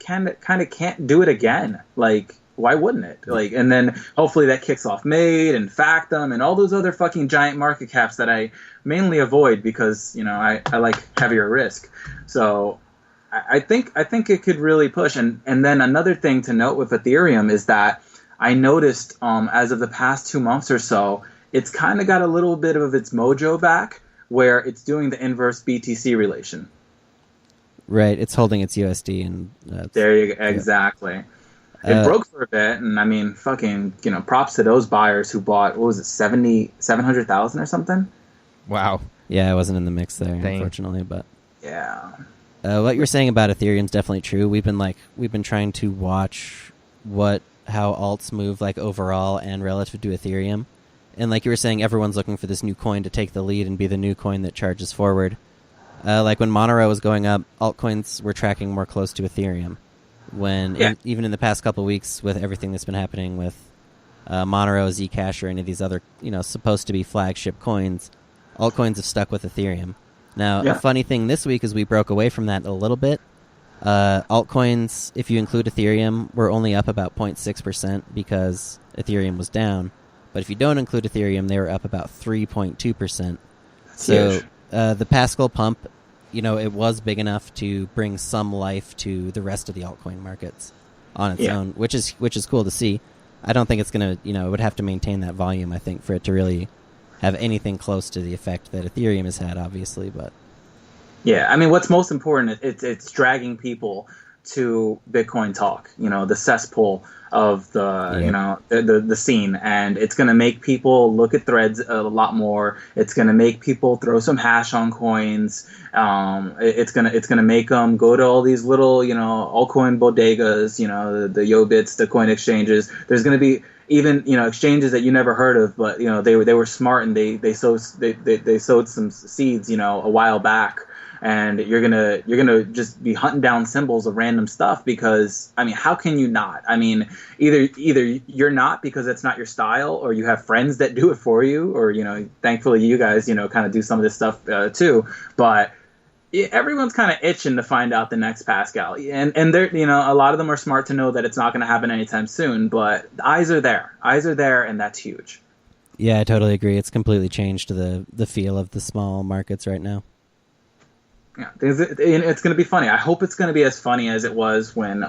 can't do it again. Like, why wouldn't it? And then hopefully that kicks off Made and Factum and all those other fucking giant market caps that I mainly avoid because, I like heavier risk. So I think it could really push. And then another thing to note with Ethereum is that I noticed as of the past 2 months or so, it's kind of got a little bit of its mojo back where it's doing the inverse BTC relation. Right. It's holding its USD. And there you go. Exactly. It broke for a bit, and fucking, props to those buyers who bought, what was it, 700,000 or something? Wow. Yeah, I wasn't in the mix there, unfortunately, but yeah. What you're saying about Ethereum is definitely true. We've been trying to watch how alts move overall and relative to Ethereum, and like you were saying, everyone's looking for this new coin to take the lead and be the new coin that charges forward. Like when Monero was going up, altcoins were tracking more close to Ethereum. Even in the past couple of weeks with everything that's been happening with Monero, Zcash, or any of these other, supposed to be flagship coins, altcoins have stuck with Ethereum. Now, a funny thing this week is we broke away from that a little bit. Altcoins, if you include Ethereum, were only up about 0.6% because Ethereum was down. But if you don't include Ethereum, they were up about 3.2%. So the Pascal pump, it was big enough to bring some life to the rest of the altcoin markets on its own, which is cool to see. I don't think it's going to, it would have to maintain that volume, I think, for it to really have anything close to the effect that Ethereum has had, obviously. But yeah, I mean, what's most important, it's dragging people to Bitcoin talk, the cesspool of the scene, and it's going to make people look at threads a lot more. It's going to make people throw some hash on coins. It's gonna make them go to all these little altcoin bodegas, the Yobits, the coin exchanges. There's going to be even exchanges that you never heard of, but they were smart, and they sowed some seeds a while back. And you're gonna just be hunting down symbols of random stuff, because I mean, how can you not? I mean, either you're not because it's not your style, or you have friends that do it for you, or thankfully you guys kind of do some of this stuff too. But everyone's kind of itching to find out the next Pascal, and they're a lot of them are smart to know that it's not going to happen anytime soon. But the eyes are there, and that's huge. yeah, I totally agree. It's completely changed the feel of the small markets right now. Yeah, it's going to be funny. I hope it's going to be as funny as it was when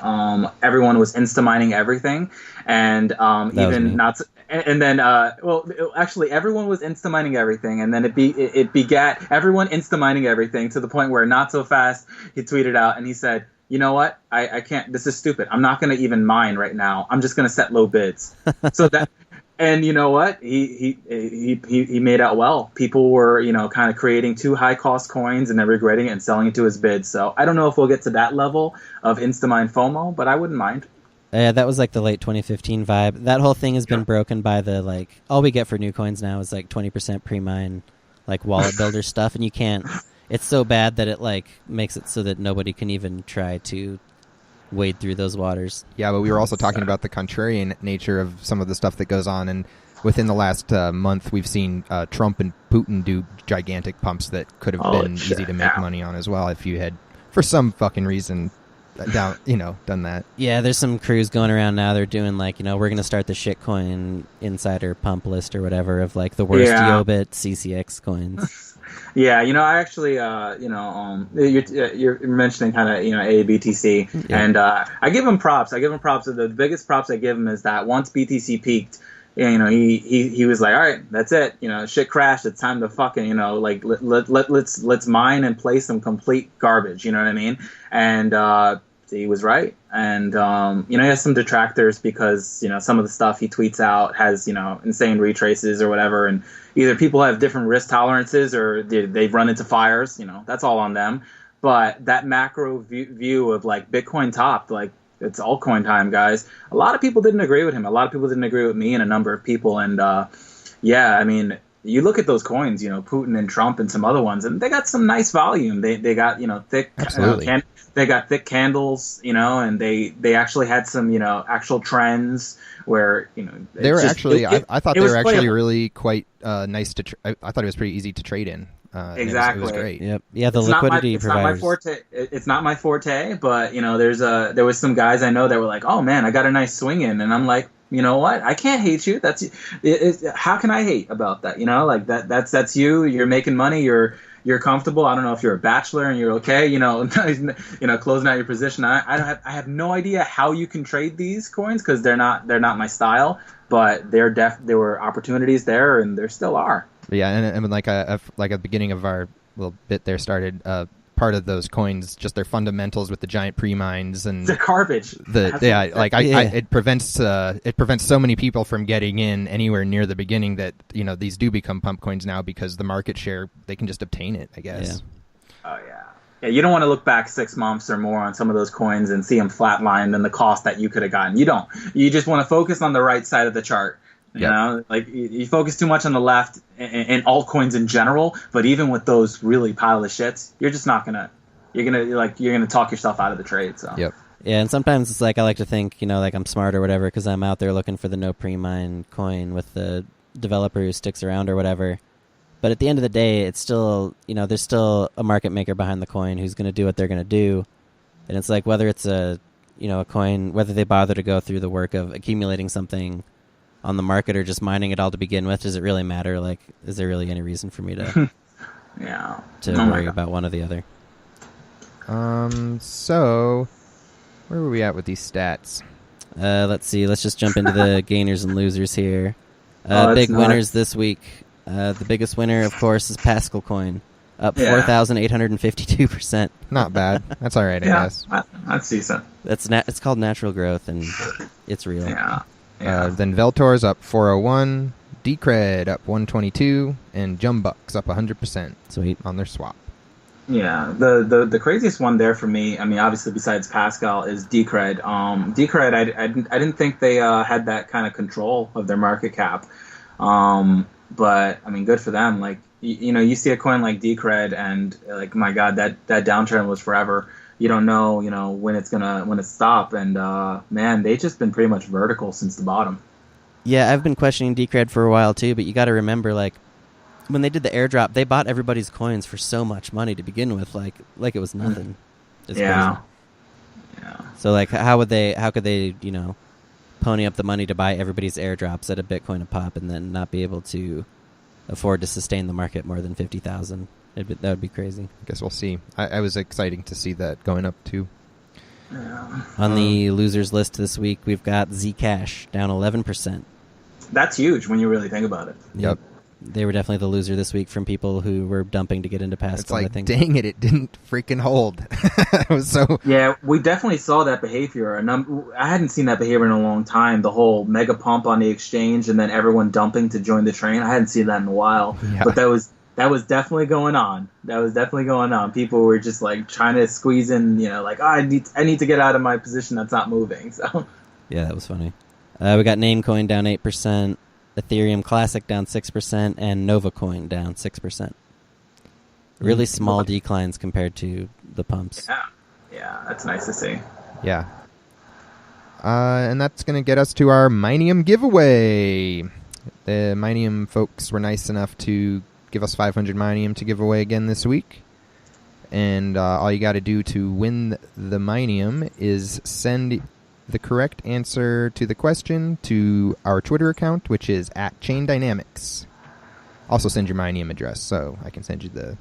everyone was insta-mining everything, and even not. And then, actually, everyone was insta-mining everything, and then it begat everyone insta-mining everything to the point where Not So Fast, he tweeted out and he said, "You know what? I can't. This is stupid. I'm not going to even mine right now. I'm just going to set low bids." So that. And you know what? He made out well. People were, kind of creating too high cost coins and then regretting it and selling it to his bid. So I don't know if we'll get to that level of Instamine FOMO, but I wouldn't mind. Yeah, that was like the late 2015 vibe. That whole thing has been broken by the all we get for new coins now is 20% pre-mine, wallet builder stuff, and you can't. It's so bad that it makes it so that nobody can even try to wade through those waters. Yeah, but we were also talking about the contrarian nature of some of the stuff that goes on, and within the last month, we've seen Trump and Putin do gigantic pumps that could have been easy to make money on as well if you had, for some fucking reason, done that. Yeah, there's some crews going around now. They're doing we're going to start the Shitcoin insider pump list or whatever of the worst Yobit C-Cex coins. Yeah, I actually, you're mentioning kind of, ABTC, and I give him props. The biggest props I give him is that once BTC peaked, he was like, all right, that's it. Shit crashed. It's time to fucking, let's mine and play some complete garbage. You know what I mean? And he was right. And he has some detractors because some of the stuff he tweets out has insane retraces or whatever, and either people have different risk tolerances or they've run into fires. That's all on them. But that macro view of Bitcoin topped, it's altcoin time, guys. A lot of people didn't agree with him. A lot of people didn't agree with me and a number of people. And I mean, you look at those coins, Putin and Trump and some other ones, and they got some nice volume. They got thick. Absolutely. They got thick candles, and they actually had some, actual trends where, they were actually. I thought they were actually playable. Really quite nice to. I thought it was pretty easy to trade in. Exactly. It was great. Yep. Yeah, the liquidity providers. It's not my forte, but there was some guys I know that were like, "Oh man, I got a nice swing in," and I'm like, you know what? I can't hate you. How can I hate about that? That's you. You're making money. You're comfortable. I don't know if you're a bachelor and you're okay. Closing out your position. I have no idea how you can trade these coins because they're not my style. But there were opportunities there, and there still are. Yeah, and at the beginning of our little bit there started. Part of those coins, just their fundamentals with the giant pre-mines and the garbage. It prevents so many people from getting in anywhere near the beginning that these do become pump coins now because the market share they can just obtain it. I guess. Yeah. Oh yeah. Yeah, you don't want to look back 6 months or more on some of those coins and see them flatlined and the cost that you could have gotten. You don't. You just want to focus on the right side of the chart. You focus too much on the left and altcoins in general, but even with those really pile of shits, you're just not gonna. You're gonna talk yourself out of the trade. So. Yep. Yeah, and sometimes it's I like to think I'm smart or whatever because I'm out there looking for the no pre-mine coin with the developer who sticks around or whatever. But at the end of the day, it's still there's still a market maker behind the coin who's going to do what they're going to do, and it's whether it's a coin, whether they bother to go through the work of accumulating something on the market or just mining it all to begin with, does it really matter? Is there really any reason for me to worry about one or the other? So where were we at with these stats? Let's see. Let's just jump into the gainers and losers here. Big winners this week. The biggest winner, of course, is Pascal Coin, up Yeah. 4,852%. Not bad. That's all right, I guess. That's decent. It's called natural growth, and it's real. Yeah. Then Veltor's up 401, Decred up 122, and Jumbucks up 100% Sweet. on their swap. Yeah, the craziest one there for me, I mean, obviously besides Pascal, is Decred. Decred, I didn't think they had that kind of control of their market cap. But I mean, good for them. Like, you see a coin like Decred, and like, my God, that downtrend was forever. You don't know, when it's stop. And man, they've just been pretty much vertical since the bottom. Yeah, I've been questioning Decred for a while too, but you got to remember, like, when they did the airdrop, they bought everybody's coins for so much money to begin with, like it was nothing. It's Yeah. crazy. Yeah. So like, how could they, pony up the money to buy everybody's airdrops at a Bitcoin a pop and then not be able to afford to sustain the market more than 50,000? That would be crazy. I guess we'll see. I was exciting to see that going up too. Yeah. On the losers list this week, we've got Zcash down 11%. That's huge when you really think about it. Yep. They were definitely the loser this week from people who were dumping to get into Pascal. It's like, I think. dang it didn't freaking hold. It was so... Yeah, we definitely saw that behavior. I hadn't seen that behavior in a long time. The whole mega pump on the exchange and then everyone dumping to join the train. I hadn't seen that in a while. Yeah. But that was definitely going on. People were just like trying to squeeze in, like, I need to get out of my position that's not moving. So Yeah, that was funny. We got Namecoin down 8%, Ethereum Classic down 6%, and NovaCoin down 6%. Really small declines compared to the pumps. yeah, that's nice to see. Yeah. And that's going to get us to our Mineum giveaway. The Mineum folks were nice enough to give us 500 Mineum to give away again this week. And all you got to do to win the Mineum is send the correct answer to the question to our Twitter account, which is @ChainDynamics. Also send your Mineum address so I can send you the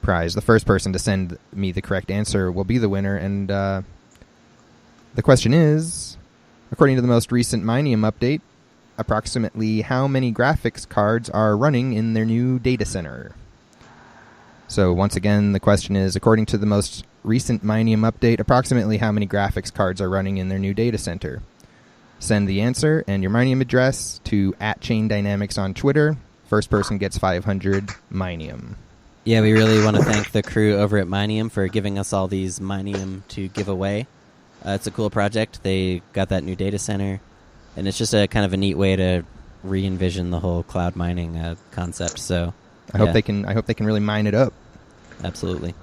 prize. The first person to send me the correct answer will be the winner. And the question is, according to the most recent Mineum update, approximately how many graphics cards are running in their new data center? So once again, the question is, according to the most recent Mineum update, approximately how many graphics cards are running in their new data center? Send the answer and your Mineum address to @ChainDynamics on Twitter. First person gets 500 Mineum. Yeah, we really want to thank the crew over at Mineum for giving us all these Mineum to give away. It's a cool project. They got that new data center, and it's just a kind of a neat way to re-envision the whole cloud mining concept. So I hope they can really mine it up. Absolutely.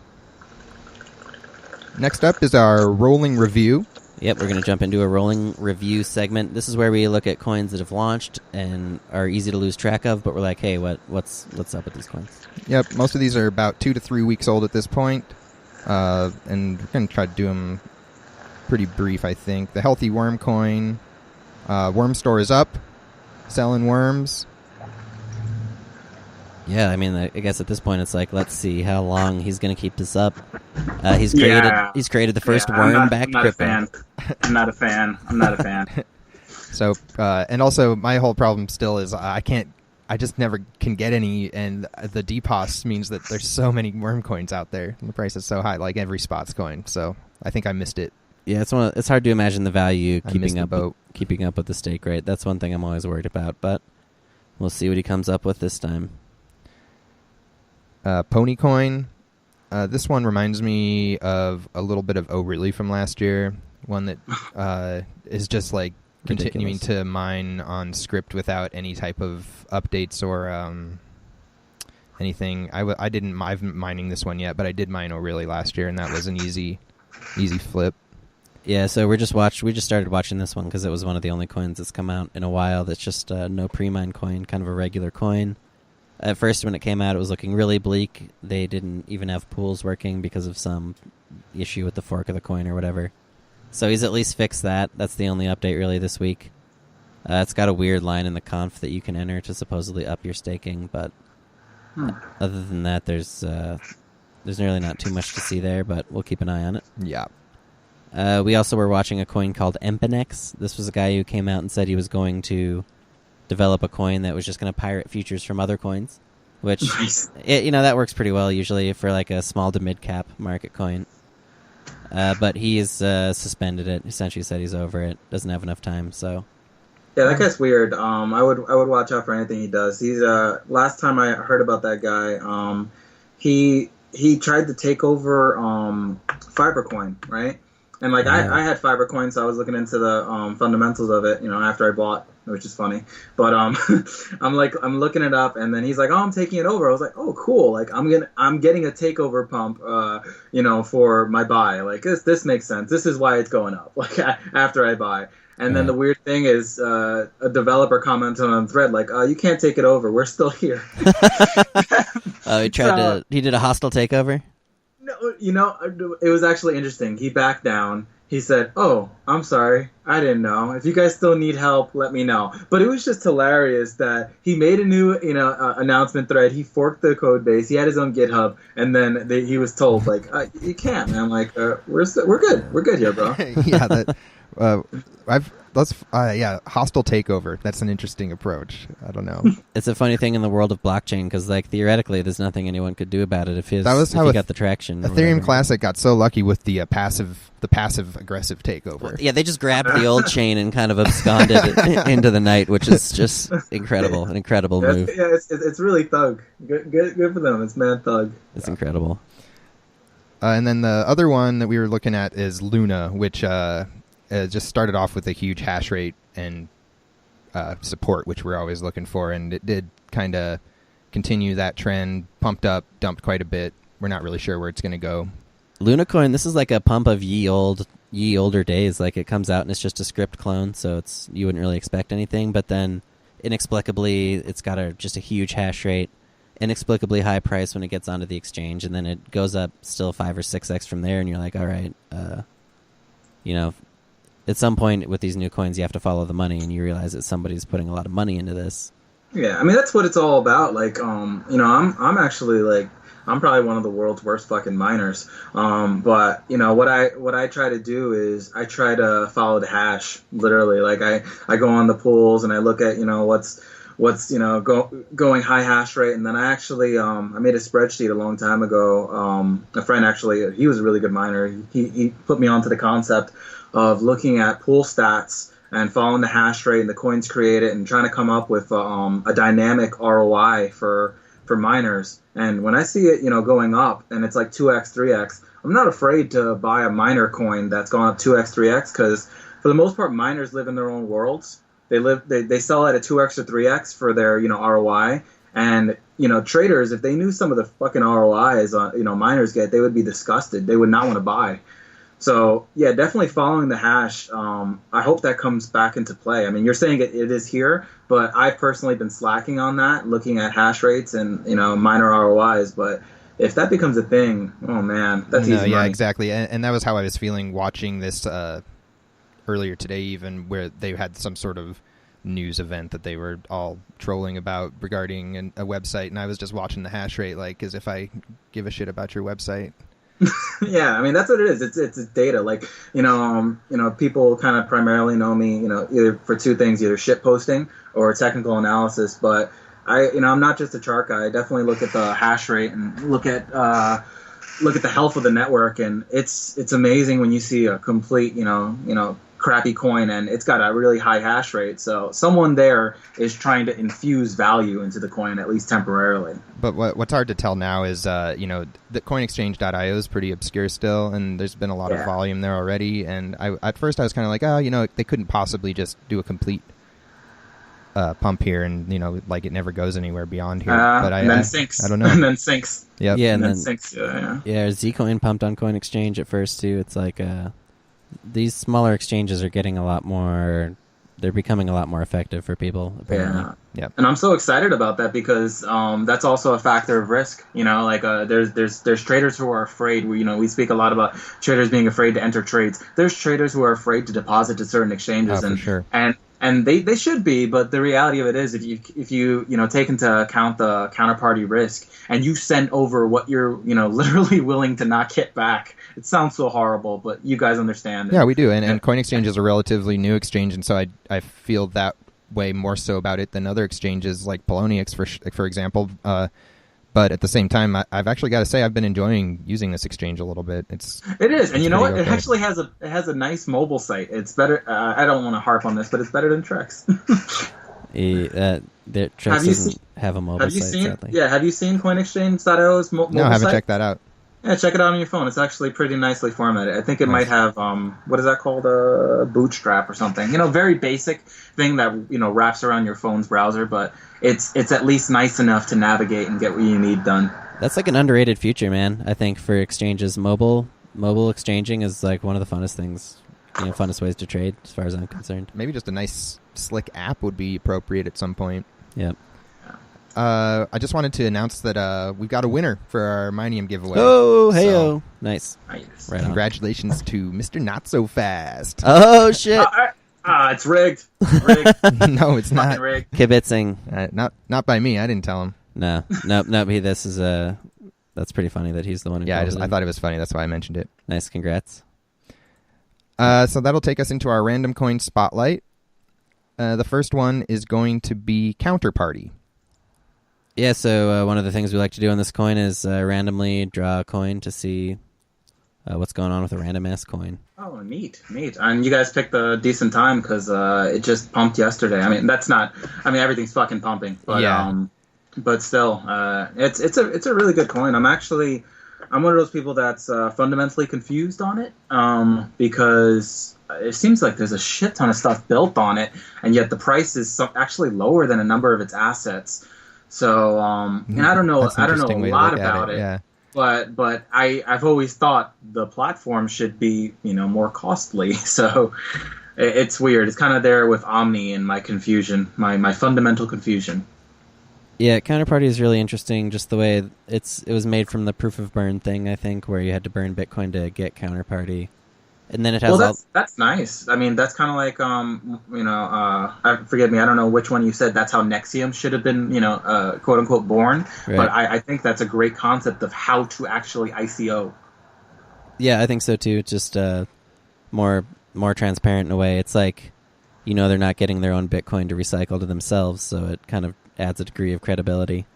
Next up is our rolling review. Yep, we're going to jump into a rolling review segment. This is where we look at coins that have launched and are easy to lose track of, but we're like, hey, what's up with these coins? Yep, most of these are about 2 to 3 weeks old at this point. And we're going to try to do them pretty brief, I think. The Healthy Worm Coin. Worm Store is up. Selling worms. Yeah, I mean, I guess at this point it's like, let's see how long he's going to keep this up. He's created the first worm-backed crypto. I'm not a fan. So, and also my whole problem still is I just never can get any, and the DPoS means that there's so many worm coins out there, and the price is so high, like every Spots coin. So I think I missed it. Yeah, it's hard to imagine the value keeping up with the stake rate. That's one thing I'm always worried about, but we'll see what he comes up with this time. Pony Coin. This one reminds me of a little bit of O'Reilly from last year. One that is just like continuing to mine on script without any type of updates or anything. I haven't mining this one yet, but I did mine O'Reilly last year, and that was an easy flip. Yeah, so we just started watching this one because it was one of the only coins that's come out in a while that's just no pre-mine coin, kind of a regular coin. At first, when it came out, it was looking really bleak. They didn't even have pools working because of some issue with the fork of the coin or whatever. So he's at least fixed that. That's the only update really this week. It's got a weird line in the conf that you can enter to supposedly up your staking, but other than that, there's really not too much to see there, but we'll keep an eye on it. Yeah. We also were watching a coin called Empinex. This was a guy who came out and said he was going to develop a coin that was just going to pirate futures from other coins, which Nice. that works pretty well usually for like a small to mid cap market coin. But he's suspended it. Essentially said he's over it. Doesn't have enough time. So Yeah, that guy's weird. I would watch out for anything he does. He's last time I heard about that guy, he tried to take over Fibercoin, right? And like I had Fibercoin, so I was looking into the fundamentals of it, after I bought, which is funny. But I'm looking it up, and then he's like, "Oh, I'm taking it over." I was like, "Oh, cool! Like I'm getting a takeover pump, for my buy. Like this makes sense. This is why it's going up. Like after I buy." And then the weird thing is, a developer commented on the thread like, "You can't take it over. We're still here." He did a hostile takeover. No, it was actually interesting. He backed down. He said, "Oh, I'm sorry. I didn't know. If you guys still need help, let me know." But it was just hilarious that he made a new, announcement thread. He forked the code base. He had his own GitHub, and then he was told, like, "You can't, man. Like, we're good. We're good here, bro." Yeah, that. Hostile takeover. That's an interesting approach. I don't know. It's a funny thing in the world of blockchain because, like, theoretically, there's nothing anyone could do about it if he got the traction. Ethereum Classic got so lucky with the passive aggressive takeover. Well, yeah, they just grabbed the old chain and kind of absconded it into the night, which is just incredible. An incredible move. Yeah, it's really thug. Good for them. It's mad thug. It's incredible. And then the other one that we were looking at is Luna, which just started off with a huge hash rate and support, which we're always looking for, and it did kind of continue that trend, pumped up, dumped quite a bit. We're not really sure where it's going to go. Lunacoin, this is like a pump of ye older days. Like, it comes out and it's just a script clone, so you wouldn't really expect anything, but then inexplicably it's got just a huge hash rate, inexplicably high price when it gets onto the exchange, and then it goes up still 5 or 6x from there, and you're like, all right, at some point with these new coins, you have to follow the money, and you realize that somebody's putting a lot of money into this. Yeah, I mean, that's what it's all about. Like, I'm actually like, I'm probably one of the world's worst fucking miners. But what I try to do is I try to follow the hash. Literally, like I go on the pools and I look at what's going high hash rate, and then I actually I made a spreadsheet a long time ago. A friend actually, he was a really good miner. He put me onto the concept of looking at pool stats and following the hash rate and the coins created and trying to come up with a dynamic ROI for miners. And when I see it, going up and it's like 2x, 3x, I'm not afraid to buy a miner coin that's gone up 2x, 3x, because for the most part, miners live in their own worlds. They sell at a 2x or 3x for their, ROI. And, traders, if they knew some of the fucking ROIs, miners get, they would be disgusted. They would not want to buy. So, yeah, definitely following the hash. I hope that comes back into play. I mean, you're saying it is here, but I've personally been slacking on that, looking at hash rates and, miner ROIs. But if that becomes a thing, oh, man, that's easy money. Yeah, exactly. And that was how I was feeling watching this earlier today, even, where they had some sort of news event that they were all trolling about regarding a website. And I was just watching the hash rate, like, as if I give a shit about your website. Yeah, I mean, that's what it is. It's data. Like, people kind of primarily know me, either for two things, either shit posting or technical analysis. But I'm not just a chart guy. I definitely look at the hash rate and look at the health of the network. And it's amazing when you see a complete, crappy coin and it's got a really high hash rate. So someone there is trying to infuse value into the coin, at least temporarily. But what's hard to tell now is, the coinexchange.io is pretty obscure still, and there's been a lot of volume there already. And at first I was kind of like, they couldn't possibly just do a complete pump here, and like it never goes anywhere beyond here. But then sinks. I don't know. And then sinks. Yep. Yeah, and then sinks. Yeah. Zcoin pumped on Coin Exchange at first too. It's like these smaller exchanges are getting a lot more. They're becoming a lot more effective for people, apparently. Yeah. And I'm so excited about that because that's also a factor of risk. There's traders who are afraid. We speak a lot about traders being afraid to enter trades. There's traders who are afraid to deposit to certain exchanges, for sure. And they should be, but the reality of it is, if you take into account the counterparty risk and you send over what you're literally willing to not get back, it sounds so horrible, but you guys understand. Yeah, we do. And Coin Exchange is a relatively new exchange, and so I feel that way more so about it than other exchanges like Poloniex, for example. But at the same time, I've actually got to say I've been enjoying using this exchange a little bit. It is, and you know what? okay. It actually has a nice mobile site. It's better. I don't want to harp on this, but it's better than Trex. Trex doesn't have a mobile site, sadly. Yeah, have you seen CoinExchange.io's mobile site? No, I haven't checked that out. Yeah, check it out on your phone. It's actually pretty nicely formatted. I think it might have what is that called? A bootstrap or something. Very basic thing that wraps around your phone's browser, but it's at least nice enough to navigate and get what you need done. That's like an underrated feature, man. I think for exchanges, mobile exchanging is like one of the funnest things, funnest ways to trade, as far as I'm concerned. Maybe just a nice, slick app would be appropriate at some point. Yep. I just wanted to announce that we've got a winner for our Mineum giveaway. Oh, hey-o. Nice. Right Congratulations to Mr. Not So Fast. Oh, shit. It's rigged. Rigged. No, it's not. Rigged. Kibitzing. Not by me. I didn't tell him. No. This is that's pretty funny that he's the one who Yeah, called I thought it was funny. That's why I mentioned it. Nice, congrats. So that'll take us into our random coin spotlight. The first one is going to be Counterparty. Yeah, so one of the things we like to do on this coin is randomly draw a coin to see what's going on with a random-ass coin. Oh, neat. And you guys picked a decent time because it just pumped yesterday. I mean, everything's fucking pumping. But, yeah. But still, it's a really good coin. I'm one of those people that's fundamentally confused on it because it seems like there's a shit ton of stuff built on it, and yet the price is actually lower than a number of its assets. So, and I don't know a lot about it. Yeah. But I've always thought the platform should be, more costly. So it's weird. It's kind of there with Omni and my confusion, my fundamental confusion. Yeah, Counterparty is really interesting. Just the way it was made from the proof of burn thing, I think, where you had to burn Bitcoin to get Counterparty. And then it has that's nice. I mean, that's kind of like forgive me, I don't know which one you said. That's how Nexium should have been, quote unquote born. Right. But I think that's a great concept of how to actually ICO. Yeah, I think so too. It's just more transparent in a way. It's like, they're not getting their own Bitcoin to recycle to themselves, so it kind of adds a degree of credibility.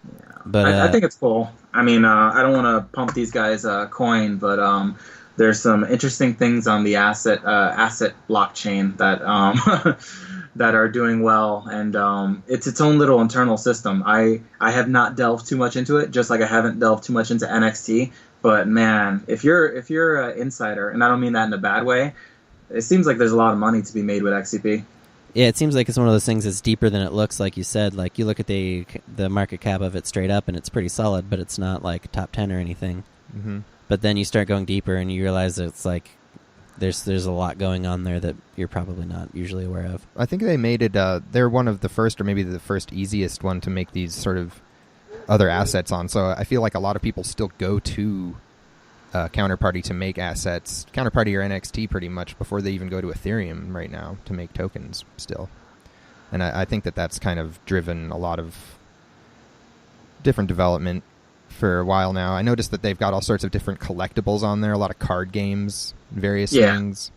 Yeah, but I think it's cool. I mean, I don't want to pump these guys coin, but there's some interesting things on the asset blockchain that that are doing well, and it's its own little internal system. I have not delved too much into it, just like I haven't delved too much into NXT. But man, if you're an insider, and I don't mean that in a bad way, it seems like there's a lot of money to be made with XCP. Yeah, it seems like it's one of those things that's deeper than it looks. Like you said, like you look at the market cap of it straight up, and it's pretty solid, but it's not like top 10 or anything. Mm-hmm. But then you start going deeper, and you realize that it's like there's a lot going on there that you're probably not usually aware of. I think they made it. They're one of the first, or maybe the first easiest one to make these sort of other assets on. So I feel like a lot of people still go to Counterparty to make assets, Counterparty or NXT, pretty much before they even go to Ethereum right now to make tokens still. And I think that's kind of driven a lot of different development for a while now. I noticed that they've got all sorts of different collectibles on there, a lot of card games, various things.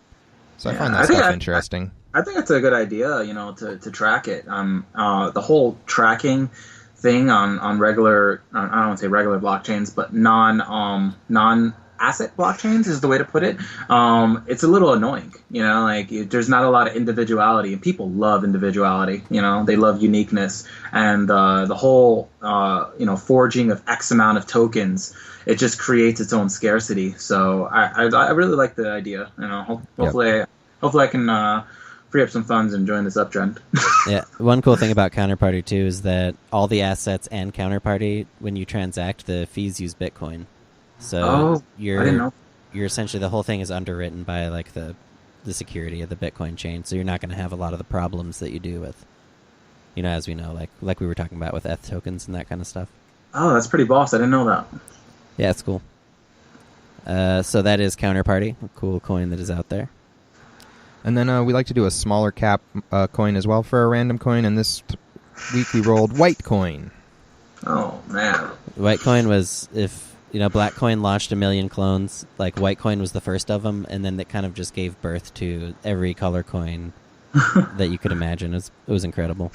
So I find that stuff interesting. I think it's a good idea, to track it. The whole tracking thing on regular, I don't want to say regular blockchains, but non-asset blockchains is the way to put it. It's a little annoying, there's not a lot of individuality, and people love individuality. They love uniqueness, and the whole forging of X amount of tokens, it just creates its own scarcity. So I really like the idea. Hopefully I can free up some funds and join this uptrend. Yeah, one cool thing about Counterparty too is that all the assets and Counterparty, when you transact, the fees use Bitcoin. So I didn't know. You're essentially, the whole thing is underwritten by like the security of the Bitcoin chain. So you're not going to have a lot of the problems that you do with, as we know, like we were talking about with ETH tokens and that kind of stuff. Oh, that's pretty boss. I didn't know that. Yeah, it's cool. So that is Counterparty, a cool coin that is out there. And then we like to do a smaller cap coin as well for a random coin, and this week we rolled Whitecoin. Oh, man. Whitecoin was, if, Blackcoin launched 1 million clones, like Whitecoin was the first of them, and then it kind of just gave birth to every color coin that you could imagine. It was incredible.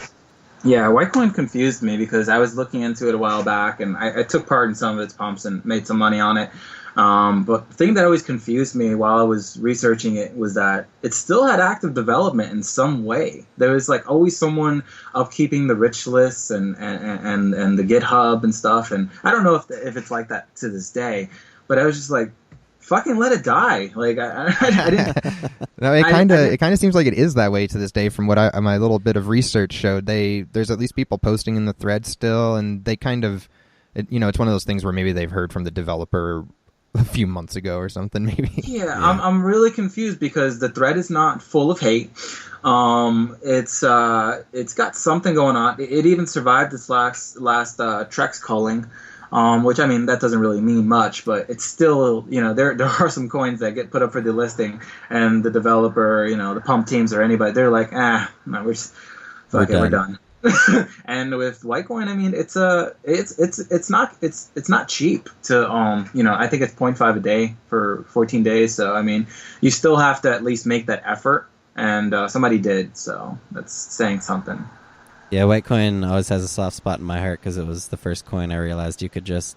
Yeah, Whitecoin confused me because I was looking into it a while back, and I took part in some of its pumps and made some money on it. But the thing that always confused me while I was researching it was that it still had active development in some way. There was like always someone upkeeping the rich lists and the GitHub and stuff. And I don't know if it's like that to this day, but I was just like, fucking let it die. Like I didn't. No, it kind of seems like it is that way to this day. From what my little bit of research showed, there's at least people posting in the thread still, and they kind of, it's one of those things where maybe they've heard from the developer a few months ago or something, maybe. Yeah. I'm really confused because the thread is not full of hate. It's got something going on. It even survived its last Trex culling. Which, I mean, that doesn't really mean much, but it's still, there are some coins that get put up for the listing, and the developer, the pump teams or anybody, they're like, no, we're done. And with Whitecoin, I mean, it's not cheap to, I think it's 0.5 a day for 14 days. So, I mean, you still have to at least make that effort, and somebody did, so that's saying something. Yeah, Whitecoin always has a soft spot in my heart because it was the first coin I realized you could just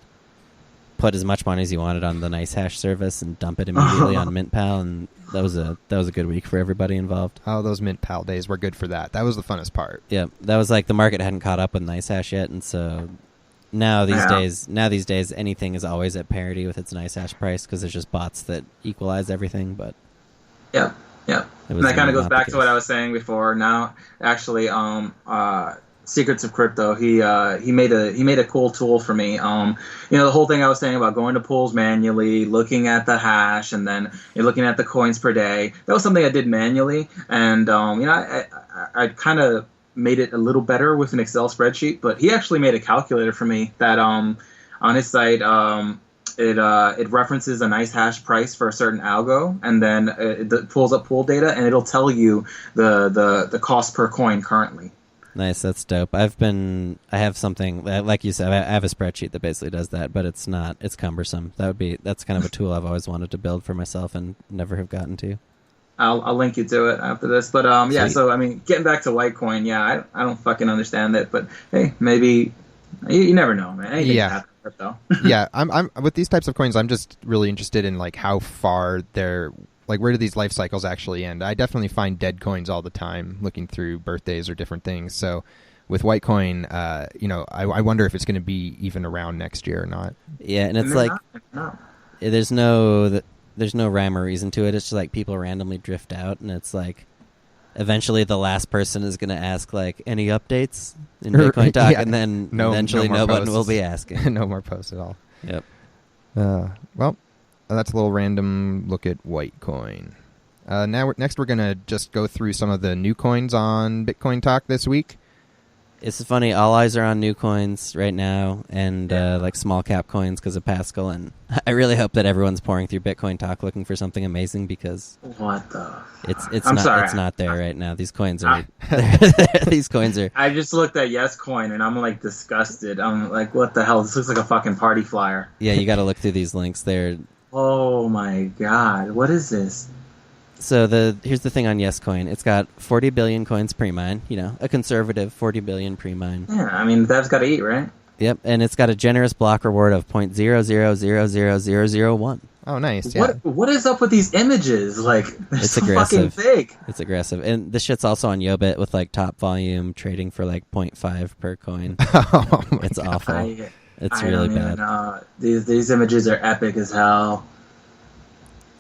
put as much money as you wanted on the NiceHash service and dump it immediately on MintPal, and that was a good week for everybody involved. Oh, those MintPal days were good for that. That was the funnest part. Yeah, that was like the market hadn't caught up with NiceHash yet, and so now these days anything is always at parity with its NiceHash price because there's just bots that equalize everything. But yeah. And that kind of goes back to what I was saying before. Now, actually, Secrets of Crypto, he made a cool tool for me. The whole thing I was saying about going to pools manually, looking at the hash, and then you're looking at the coins per day. That was something I did manually, and I kind of made it a little better with an Excel spreadsheet. But he actually made a calculator for me that on his site. It references a NiceHash price for a certain algo, and then it pulls up pool data, and it'll tell you the cost per coin currently. Nice, that's dope. I have something like you said. I have a spreadsheet that basically does that, but it's cumbersome. That's kind of a tool I've always wanted to build for myself and never have gotten to. I'll link you to it after this. But yeah. So I mean, getting back to Whitecoin, yeah, I don't fucking understand it, but hey, maybe you never know, man. Anything can happen. Yeah, I'm with these types of coins. I'm just really interested in like how far they're like. Where do these life cycles actually end? I definitely find dead coins all the time, looking through birthdays or different things. So, with Whitecoin, I wonder if it's going to be even around next year or not. Yeah, and it's like there's no rhyme or reason to it. It's just like people randomly drift out, and it's like eventually the last person is going to ask like any updates in Bitcoin Talk, and then eventually no one will be asking. No more posts at all. Yep. Well, that's a little random look at Whitecoin. Next we're going to just go through some of the new coins on Bitcoin Talk this week. It's funny, all eyes are on new coins right now, and like small cap coins because of Pascal, and I really hope that everyone's pouring through Bitcoin Talk looking for something amazing because it's not there right now. These coins are these coins are. I just looked at YesCoin and I'm like disgusted. I'm like, what the hell? This looks like a fucking party flyer. Yeah, you got to look through these links. They're oh my god, what is this? So here's the thing on YesCoin. It's got 40 billion coins pre-mine, a conservative 40 billion pre-mine. Yeah, I mean, that's got to eat, right? Yep, and it's got a generous block reward of 0.0000001. Oh, nice. Yeah. What is up with these images? Like, it's so aggressive. Fucking big. It's aggressive. And this shit's also on Yobit with like top volume trading for like 0.5 per coin. It's God. Awful. It's really bad. These images are epic as hell.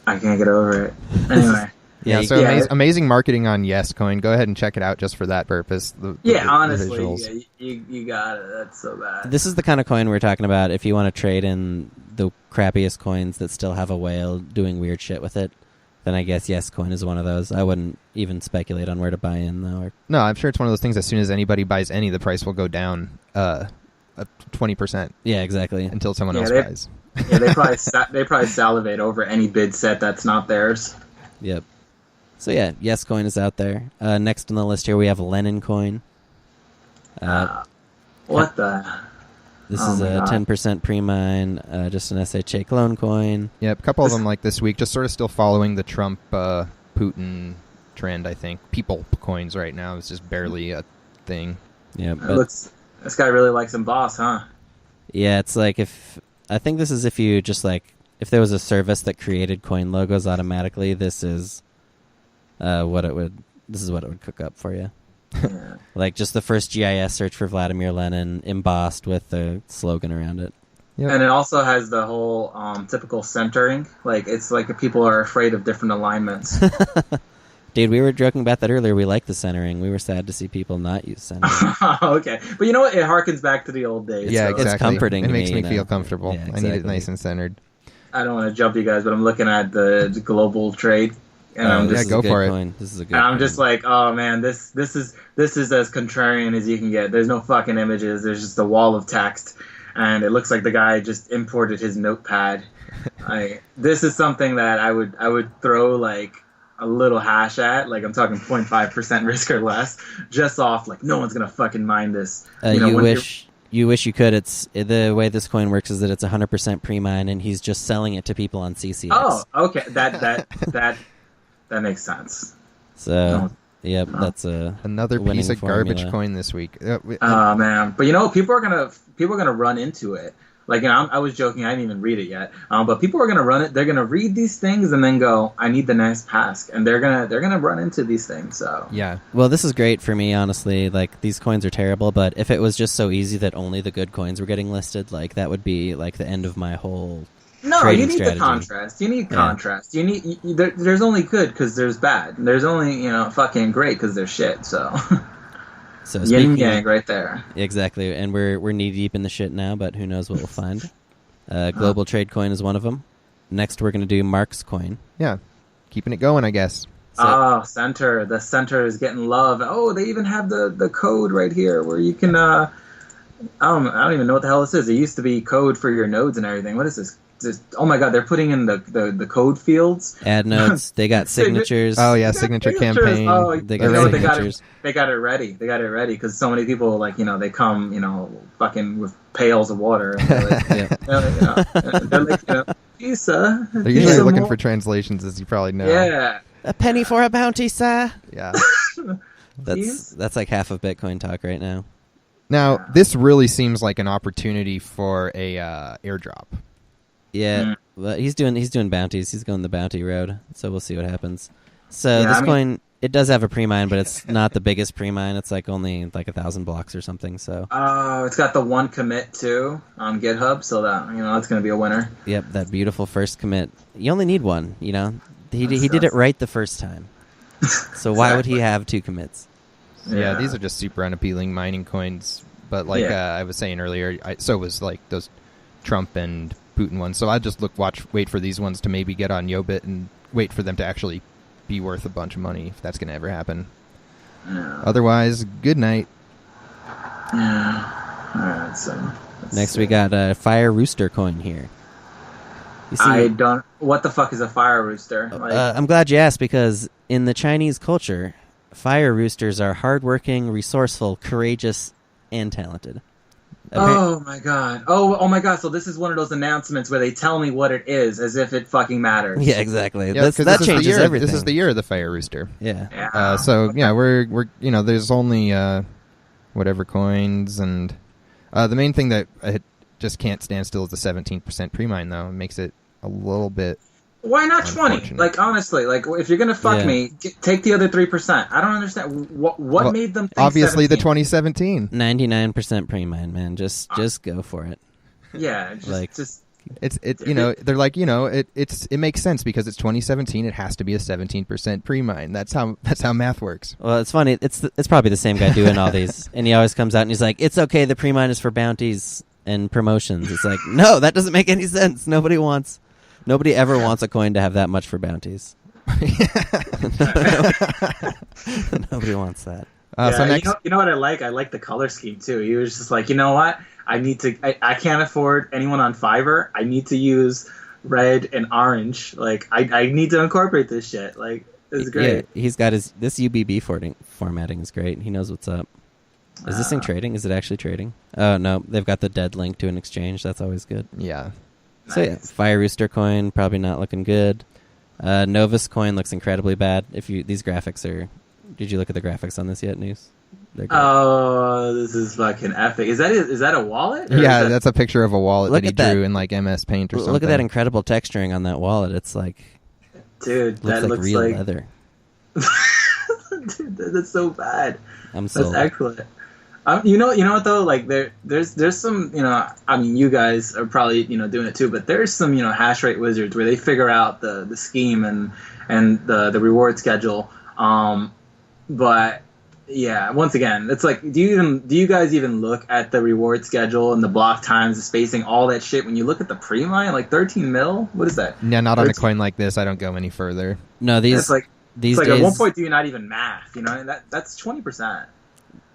I can't get over it. Anyway. Amazing marketing on YesCoin. Go ahead and check it out just for that purpose. Honestly, you got it. That's so bad. This is the kind of coin we're talking about if you want to trade in the crappiest coins that still have a whale doing weird shit with it. Then I guess YesCoin is one of those. I wouldn't even speculate on where to buy in, though. No, I'm sure it's one of those things as soon as anybody buys any, the price will go down 20%. Yeah, exactly. Until someone else buys. Yeah, they probably salivate over any bid set that's not theirs. Yep. So yeah, YesCoin is out there. Next on the list here we have Lenin Coin. What the? This is a 10% pre-mine, just an SHA clone coin. Yep, a couple of them like this week, just sort of still following the Trump, Putin trend. I think people coins right now is just barely a thing. Yeah, This guy really likes Emboss, huh? yeah, it's like I think this is if you just like if there was a service that created coin logos automatically, this is what it would cook up for you. Yeah. Like just the first GIS search for Vladimir Lenin embossed with the slogan around it. Yep. And it also has the whole typical centering. Like it's like if people are afraid of different alignments. Dude, we were joking about that earlier. We like the centering. We were sad to see people not use centering. Okay, but you know what? It harkens back to the old days. Yeah, so exactly. It's comforting It to makes me, me you know. feel comfortable. Yeah, I need it exactly. nice and centered. I don't want to jump you guys, but I'm looking at the global trade, and I'm This just is go a good for it. coin. This is a good and I'm coin. just like, oh man, this is as contrarian as you can get. There's no fucking images. There's just a wall of text, and it looks like the guy just imported his notepad. This is something that I would throw like a little hash at, like I'm talking 0.5% risk or less, just off like no one's gonna fucking mind this. You wish you could. It's the way this coin works is that it's 100% pre-mine, and he's just selling it to people on C-Cex. Oh, okay, that makes sense. So, yep, that's a Another winning piece of garbage formula. coin this week. Oh man, but you know, people are gonna run into it. Like, you know, I was joking, I didn't even read it yet. But people are gonna run it. They're gonna read these things and then go, "I need the next pass," and they're gonna run into these things. So Yeah. Well, this is great for me, honestly. Like, these coins are terrible, but if it was just so easy that only the good coins were getting listed, like, that would be, like, the end of my whole no, trading you need strategy. the contrast. You need contrast. You need there's only good because there's bad. There's only fucking great because there's shit. So So yin speaking yang right there. Exactly, and we're knee deep in the shit now, but who knows what we'll find. Global Trade Coin is one of them. Next, we're going to do Marx Coin. Yeah. Keeping it going, I guess. Oh, center. The center is getting love. Oh, they even have the code right here where you can. I don't even know what the hell this is. It used to be code for your nodes and everything. What is this? Oh my god, they're putting in the code fields. Add nodes. They got signatures. Oh, yeah, signature campaign. Oh, They you got know, signatures. they got it ready. They got it ready because so many people, like, they come, fucking with pails of water. And they're like, they're like, Pizza. They're usually looking for translations, as you probably know. Yeah. A penny for a bounty, sir. Yeah. That's like half of Bitcoin talk right now. Now, this really seems like an opportunity for a airdrop. Yeah, but he's doing bounties. He's going the bounty road, so we'll see what happens. So Yeah, this coin, it does have a pre-mine, but it's not the biggest pre-mine. It's like only like 1,000 blocks or something. So It's got the one commit too on GitHub, so that that's going to be a winner. yep, that beautiful first commit. You only need one. He did it right the first time. So why would he have two commits? Yeah, these are just super unappealing mining coins. But like I was saying earlier, so was like those Trump and Putin ones. So I just wait for these ones to maybe get on Yobit and wait for them to actually be worth a bunch of money, if that's going to ever happen. Yeah. Otherwise, good night. Yeah. All right. So Next we got a Fire Rooster coin here. You see, What the fuck is a fire rooster? I'm glad you asked because in the Chinese culture, fire roosters are hardworking, resourceful, courageous, and talented. Oh my god! Oh my god! So this is one of those announcements where they tell me what it is, as if it fucking matters. Yeah, exactly. Yeah, That changes everything. This is the year of the Fire Rooster. Yeah. So yeah, we're there's only whatever coins, and the main thing that I just can't stand still is the 17% pre-mine, though. It makes it a little bit. Why not 20? Unfortunate. Like, honestly, like, if you're gonna fuck me, take the other 3%. I don't understand what made them think Obviously, 17? the 2017. 99% pre-mine, man. Just go for it. Yeah, They're like, it makes sense because it's 2017. It has to be a 17% pre-mine. That's how math works. Well, it's funny. It's probably the same guy doing all these, and he always comes out and he's like, "It's okay. The pre-mine is for bounties and promotions." It's like, no, that doesn't make any sense. Nobody ever wants a coin to have that much for bounties. Nobody wants that. So next, you know what I like? I like the color scheme too. He was just like, you know what? I can't afford anyone on Fiverr. I need to use red and orange. Like, I need to incorporate this shit. Like, it's great. Yeah, he's got this UBB formatting is great. He knows what's up. Is this thing trading? Is it actually trading? Oh, no. They've got the dead link to an exchange. That's always good. yeah. So, yeah, Fire Rooster coin, probably not looking good. Novus coin looks incredibly bad. These graphics are... Did you look at the graphics on this yet, News? Oh, this is fucking epic. Is that a wallet? Yeah, that's a picture of a wallet Look that he at that. drew in like MS Paint or something. Look at that incredible texturing on that wallet. It's like... Dude, looks that like looks real like leather. Dude, that's so bad. I'm That's sold. excellent. You know what though? Like there's some, I mean, you guys are probably doing it too, but there's some hash rate wizards where they figure out the scheme and the reward schedule. But yeah, once again, it's like, do you guys even look at the reward schedule and the block times, the spacing, all that shit? When you look at the pre-mine, like 13 mil, what is that? Yeah, not on a 13 coin like this. I don't go any further. No, It's like these at days... one point, do you not even math? That's 20%.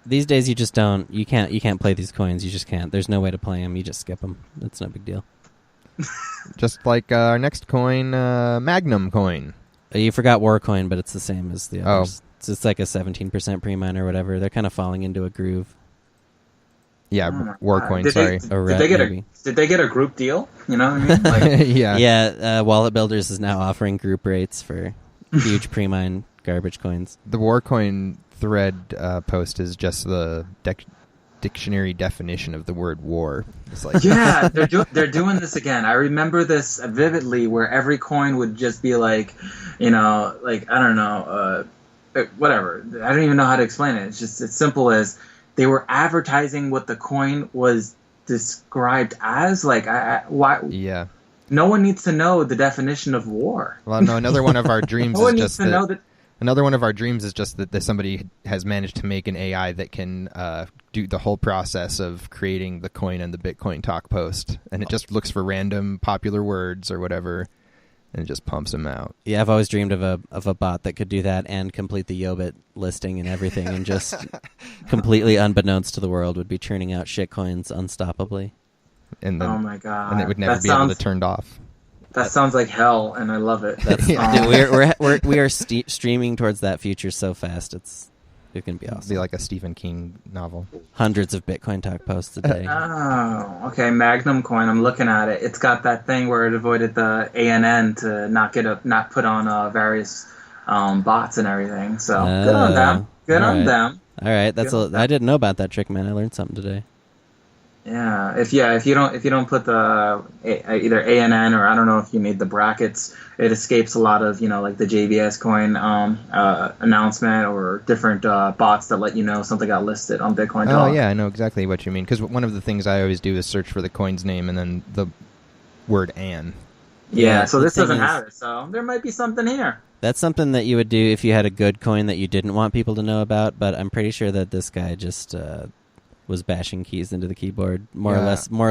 These days, you just don't. You can't play these coins. You just can't. There's no way to play them. You just skip them. It's no big deal. Just like our next coin, Magnum Coin. You forgot War Coin, but it's the same as the Oh. others. It's like a 17% pre-mine or whatever. They're kind of falling into a groove. Yeah, Oh my War God. Coin. Did Sorry. Maybe. they get a group deal? You know what I mean? Like, Yeah. Yeah, Wallet Builders is now offering group rates for huge pre-mine garbage coins. The War Coin thread post is just the dictionary definition of the word war. It's like yeah, they're doing this again. I remember this vividly, where every coin would just be like, like I don't know, whatever. I don't even know how to explain it. It's just as simple as they were advertising what the coin was described as. Like, why? yeah. No one needs to know the definition of war. Well, no. Another one of our dreams No one is needs just to know that. that. Another one of our dreams is just that somebody has managed to make an AI that can do the whole process of creating the coin and the Bitcoin talk post, and it just looks for random popular words or whatever, and it just pumps them out. Yeah, I've always dreamed of a bot that could do that and complete the Yobit listing and everything, and just completely unbeknownst to the world would be churning out shitcoins unstoppably. And then, Oh my god! and it would never That be able sounds- to turn off. That sounds like hell, and I love it. That's, dude, we are streaming towards that future so fast. It's going to be It'd awesome. be like a Stephen King novel. Hundreds of Bitcoin talk posts a day. Oh, okay. Magnum Coin. I'm looking at it. It's got that thing where it avoided the ANN to not put on various bots and everything. So good on them. Good on alright. them. All right, I didn't know about that trick, man. I learned something today. Yeah. If you don't put the either ANN, or I don't know if you made the brackets, it escapes a lot of like the JBS coin announcement or different bots that let you know something got listed on Bitcoin Oh Talk. yeah, I know exactly what you mean. Because one of the things I always do is search for the coin's name and then the word "an." Yeah. So the this thing doesn't is- have it. So there might be something here. That's something that you would do if you had a good coin that you didn't want people to know about, but I'm pretty sure that this guy just was bashing keys into the keyboard more or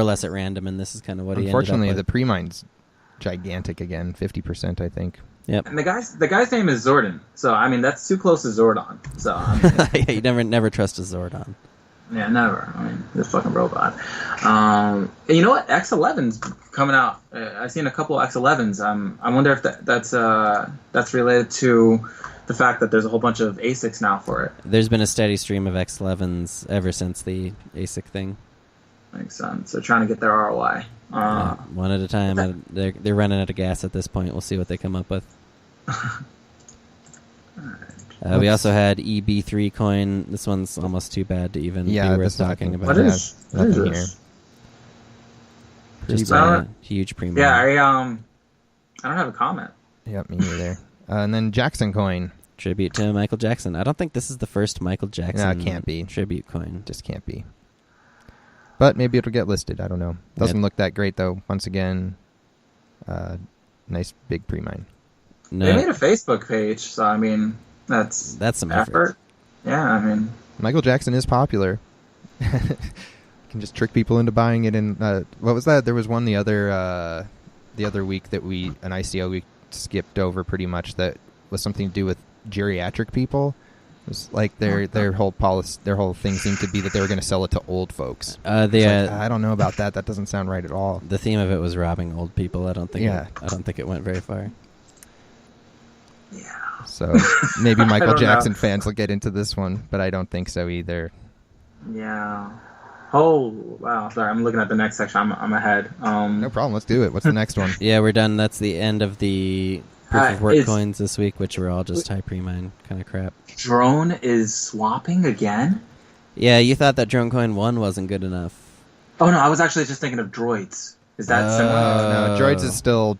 less at random, and this is kind of what Unfortunately, he the ended pre-mine's gigantic again, 50%, I think. up with. And the guy's name is Zordon. So I mean that's too close to Zordon. So I mean, Yeah, you never trust a Zordon. yeah, never. I mean, this fucking robot. And you know what? X11's coming out. I've seen a couple of X11s. I wonder if that's related to the fact that there's a whole bunch of ASICs now for it. There's been a steady stream of X11s ever since the ASIC thing. Makes sense. They're trying to get their ROI. One at a time. They're running out of gas at this point. We'll see what they come up with. We also had EB3 Coin. This one's almost too bad to even be worth this talking about. What is nothing this? Just bad. a huge premium. Yeah, I don't have a comment. Yep, me neither. And then Jackson Coin. Tribute to Michael Jackson. I don't think this is the first Michael Jackson No, it can't be. tribute coin. Just can't be. But maybe it'll get listed. I don't know. Doesn't Yep. look that great, though. Once again, nice big pre-mine. No, They made a Facebook page, so I mean that's some effort. Yeah, I mean Michael Jackson is popular. Can just trick people into buying it. And what was that? There was one the other week that an ICO we skipped over pretty much that was something to do with geriatric people. It was like their whole policy, their whole thing seemed to be that they were going to sell it to old folks. It's like, I don't know about that. That doesn't sound right at all. The theme of it was robbing old people. I don't think. Yeah. I don't think it went very far. yeah. So maybe Michael don't know. Jackson fans will get into this one, but I don't think so either. Yeah. Oh wow! Sorry, I'm looking at the next section. I'm ahead. No problem. Let's do it. What's the next one? Yeah, we're done. That's the end of the proof of work It's- coins this week, which were all just high pre-mine kind of crap. Drone is swapping again? Yeah, you thought that Drone Coin 1 wasn't good enough. Oh no, I was actually just thinking of droids. Is that similar? No, Droids is still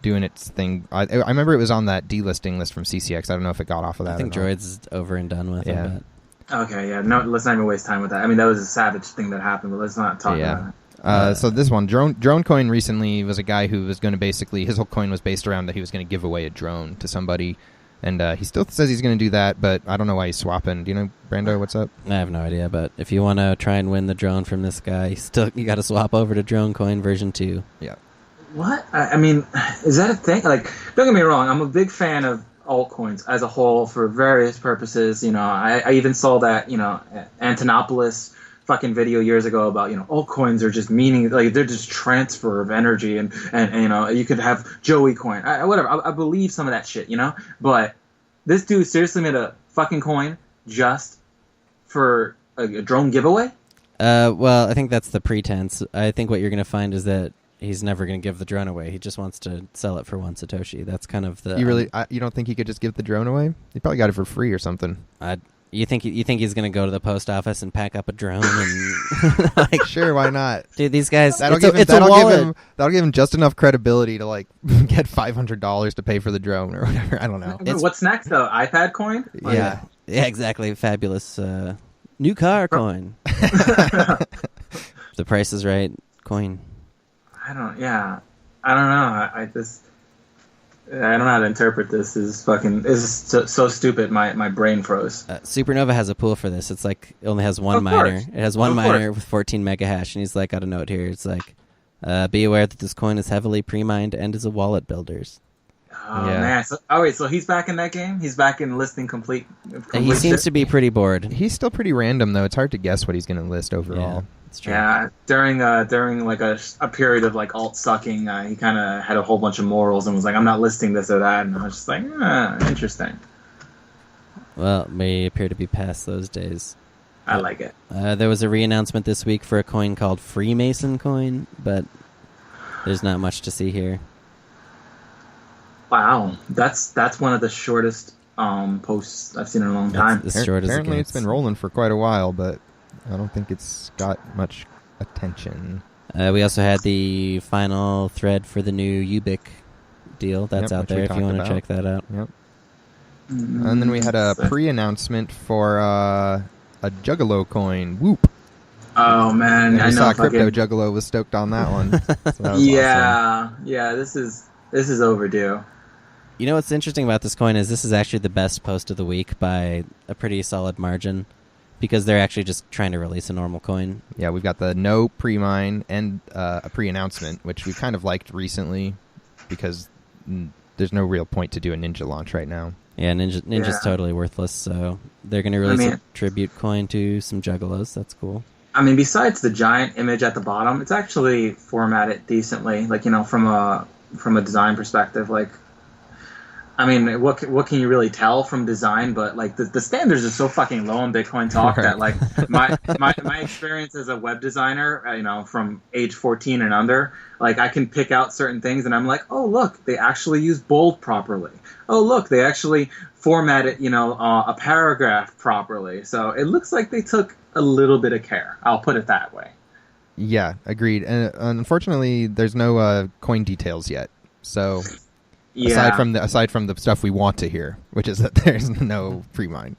doing its thing. I remember it was on that delisting list from C-Cex. I don't know if it got off of that. I think or not. Droids is over and done with. Yeah. I bet. Okay, yeah. No, let's not even waste time with that. I mean, that was a savage thing that happened, but let's not talk about it. So this one, Drone Coin recently was a guy who was going to basically, his whole coin was based around that he was going to give away a drone to somebody. And he still says he's going to do that, but I don't know why he's swapping. Do you know, Brando, what's up? I have no idea, but if you want to try and win the drone from this guy, you got to swap over to Drone Coin version 2. Yeah. What? I mean, is that a thing? Like, don't get me wrong. I'm a big fan of altcoins as a whole for various purposes. You know, I even saw that, you know, Antonopoulos fucking video years ago about, you know, altcoins are just like they're just transfer of energy and you know, you could have Joey coin. Whatever. I believe some of that shit, you know? But this dude seriously made a fucking coin just for a drone giveaway? Well, I think that's the pretense. I think what you're going to find is that he's never going to give the drone away. He just wants to sell it for 1 Satoshi. That's kind of the... You don't think he could just give the drone away? He probably got it for free or something. You think he's going to go to the post office and pack up a drone and like, Sure, why not? dude, these guys, That'll it's a give wallet. him just enough credibility to like get $500 to pay for the drone or whatever. I don't know. What's next, though? iPad coin? Yeah, exactly. Fabulous new car coin. The price is right. Coin. I don't know. I don't know how to interpret this. This is so stupid. My brain froze. SuprNova has a pool for this. It's like it only has one Of miner. course. It has one Of miner course. with 14 mega hash, and he's like, got a note here. It's like, be aware that this coin is heavily pre-mined and is a wallet builder's. Oh Yeah. man! So he's back in that game. He's back in listing complete. He seems to be pretty bored. He's still pretty random though. It's hard to guess what he's going to list overall. It's true. Yeah, during like a period of like alt sucking, he kind of had a whole bunch of morals and was like, "I'm not listing this or that," and I was just like, interesting. Well, may appear to be past those days. I like it. There was a re-announcement this week for a coin called Freemason Coin, but there's not much to see here. Wow, that's one of the shortest posts I've seen in a long time. It's as short as it Apparently, gets. it's been rolling for quite a while, but I don't think it's got much attention. We also had the final thread for the new Ubiq deal. That's Yep, out which we there if you talked want to about. check that out. Yep. And then we had a pre-announcement for a Juggalo coin. Whoop! Oh man, And I I know. saw Crypto fucking- Juggalo was stoked on that one. So that was awesome. Yeah. This is overdue. You know what's interesting about this coin is this is actually the best post of the week by a pretty solid margin, because they're actually just trying to release a normal coin. Yeah, we've got the no pre-mine and a pre-announcement, which we kind of liked recently because there's no real point to do a Ninja launch right now. Yeah, Ninja's Yeah. totally worthless, so they're going to release mean- a tribute coin to some Juggalos. That's cool. I mean, besides the giant image at the bottom, it's actually formatted decently. Like, you know, from a design perspective, like, I mean, what can you really tell from design? But like the standards are so fucking low on Bitcoin Talk that like my experience as a web designer, you know, from age 14 and under, like I can pick out certain things and I'm like, oh look, they actually use bold properly. Oh look, they actually formatted, you know, a paragraph properly. So it looks like they took a little bit of care. I'll put it that way. Yeah, agreed. And unfortunately, there's no coin details yet. So Yeah. aside from the stuff we want to hear, which is that there's no pre-mine.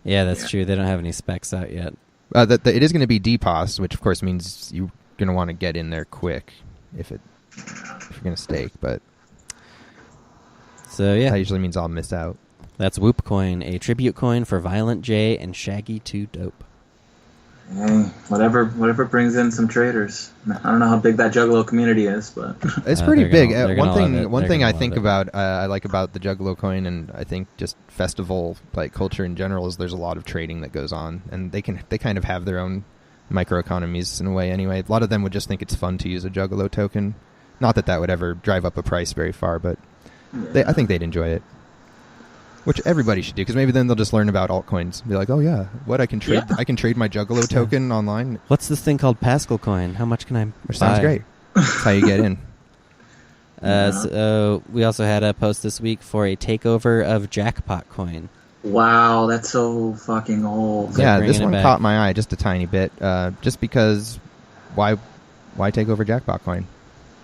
Yeah, that's true. They don't have any specs out yet. It is going to be DPoS, which of course means you're going to want to get in there quick if you're going to stake. But So yeah, that usually means I'll miss out. that's Whoop Coin, a tribute coin for Violent J and Shaggy 2 Dope. Hey, whatever brings in some traders. I don't know how big that Juggalo community is, but It's pretty they're big. gonna love it. One They're thing gonna I love think it. about, I like about the Juggalo coin, and I think just festival like culture in general, is there's a lot of trading that goes on, and they kind of have their own microeconomies in a way. Anyway, a lot of them would just think it's fun to use a Juggalo token. Not that would ever drive up a price very far, but I think they'd enjoy it. Which everybody should do, because maybe then they'll just learn about altcoins. Be like, oh yeah, I can trade. Yeah. I can trade my Juggalo token online, What's this thing called Pascal Coin? How much can I which sounds buy? great. That's how you get in. So we also had a post this week for a takeover of Jackpot Coin. Wow, that's so fucking old. So Yeah, bringing this it one back. caught my eye just a tiny bit. Just because, why take over Jackpot Coin?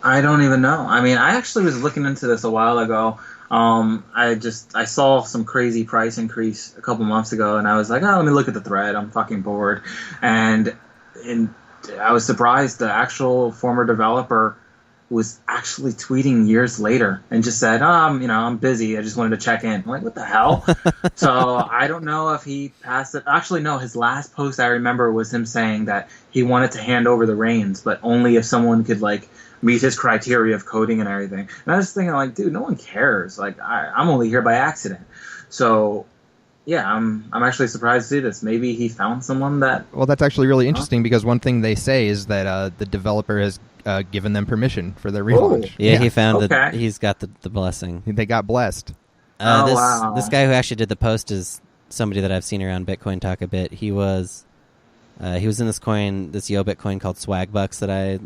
I don't even know. I mean, I actually was looking into this a while ago. I saw some crazy price increase a couple months ago, and I was like, oh, let me look at the thread. I'm fucking bored. And I was surprised the actual former developer was actually tweeting years later and just said, I'm busy. I just wanted to check in. I'm like, what the hell? So I don't know if he passed it. Actually, no, his last post I remember was him saying that he wanted to hand over the reins, but only if someone could, like, meet his criteria of coding and everything. And I was thinking, like, dude, no one cares. Like, I'm only here by accident. So, yeah, I'm actually surprised to see this. Maybe he found someone that... Well, that's actually really interesting because one thing they say is that the developer has given them permission for their relaunch. Yeah, he found Okay. that he's got the blessing. They got blessed. Wow. This guy who actually did the post is somebody that I've seen around Bitcoin Talk a bit. He was in this Ubiq coin called Swagbucks that I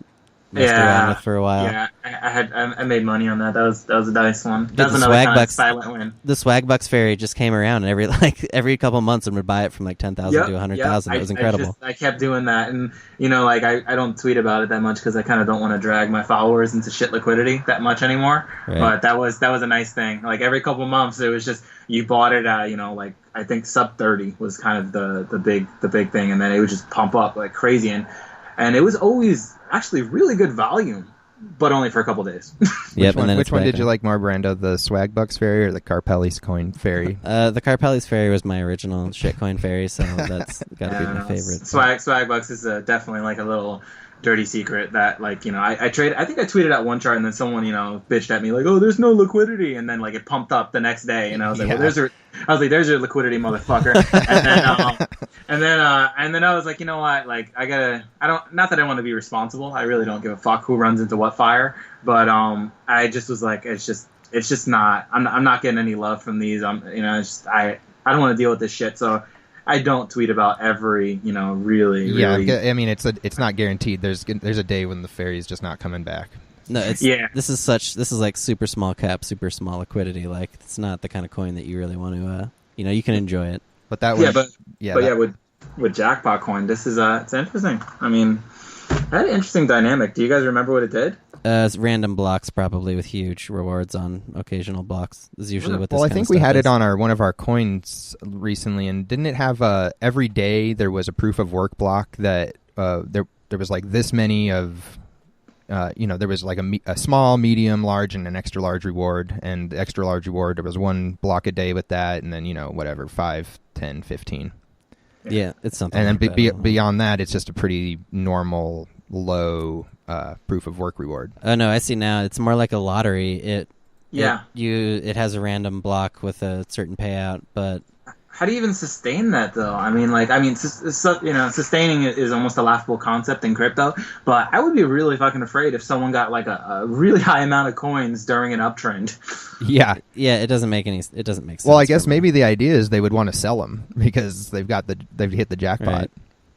messed around with for a while. Yeah, I made money on that. That was a nice one. Dude, That was the another kind of Swagbucks- silent win. The Swagbucks fairy just came around, and every couple months, and would buy it from like 10,000 to 100,000. It was incredible. I kept doing that, and like I don't tweet about it that much because I kind of don't want to drag my followers into shit liquidity that much anymore. Right. But that was a nice thing. Like every couple months, it was just you bought it at like I think sub 30 was kind of the big thing, and then it would just pump up like crazy, and it was always actually really good volume. But only for a couple days. Yep, Which one did you like more, Brando? The Swagbucks fairy or the Carpelli's coin fairy? The Carpelli's fairy was my original shitcoin fairy, so that's got to be my favorite. Swagbucks is definitely like a little dirty secret that I think I tweeted out one chart and then someone bitched at me like, oh, there's no liquidity, and then like it pumped up the next day and I was like, well, there's your liquidity, motherfucker. and then I was like, you know what, like not that I want to be responsible, I really don't give a fuck who runs into what fire, but I just was like, it's just not, I'm not getting any love from these. I don't want to deal with this shit, so I don't tweet about every, really. Yeah, I mean, it's not guaranteed. There's a day when the fairy's just not coming back. No, this is like super small cap, super small liquidity. Like it's not the kind of coin that you really want to, you can enjoy it. But that was, with Jackpot Coin, this is it's interesting. I mean, it had an interesting dynamic. Do you guys remember what it did? It's random blocks, probably with huge rewards on occasional blocks. Is usually what this. Well, I kind think of we stuff had is. it on one of our coins recently, and didn't it have every day there was a proof of work block that there was like this many of. There was like a small, medium, large, and an extra large reward. And the extra large reward, there was one block a day with that, and then, whatever, 5, 10, 15. Yeah, it's something. And then like that. beyond that, it's just a pretty normal, low proof of work reward. Oh no, I see now. It's more like a lottery. It has a random block with a certain payout, but. How do you even sustain that, though? Sustaining it is almost a laughable concept in crypto, but I would be really fucking afraid if someone got like a really high amount of coins during an uptrend. Yeah. Yeah, it doesn't make sense. Well, I guess maybe the idea is they would want to sell them because they've hit the jackpot. Right.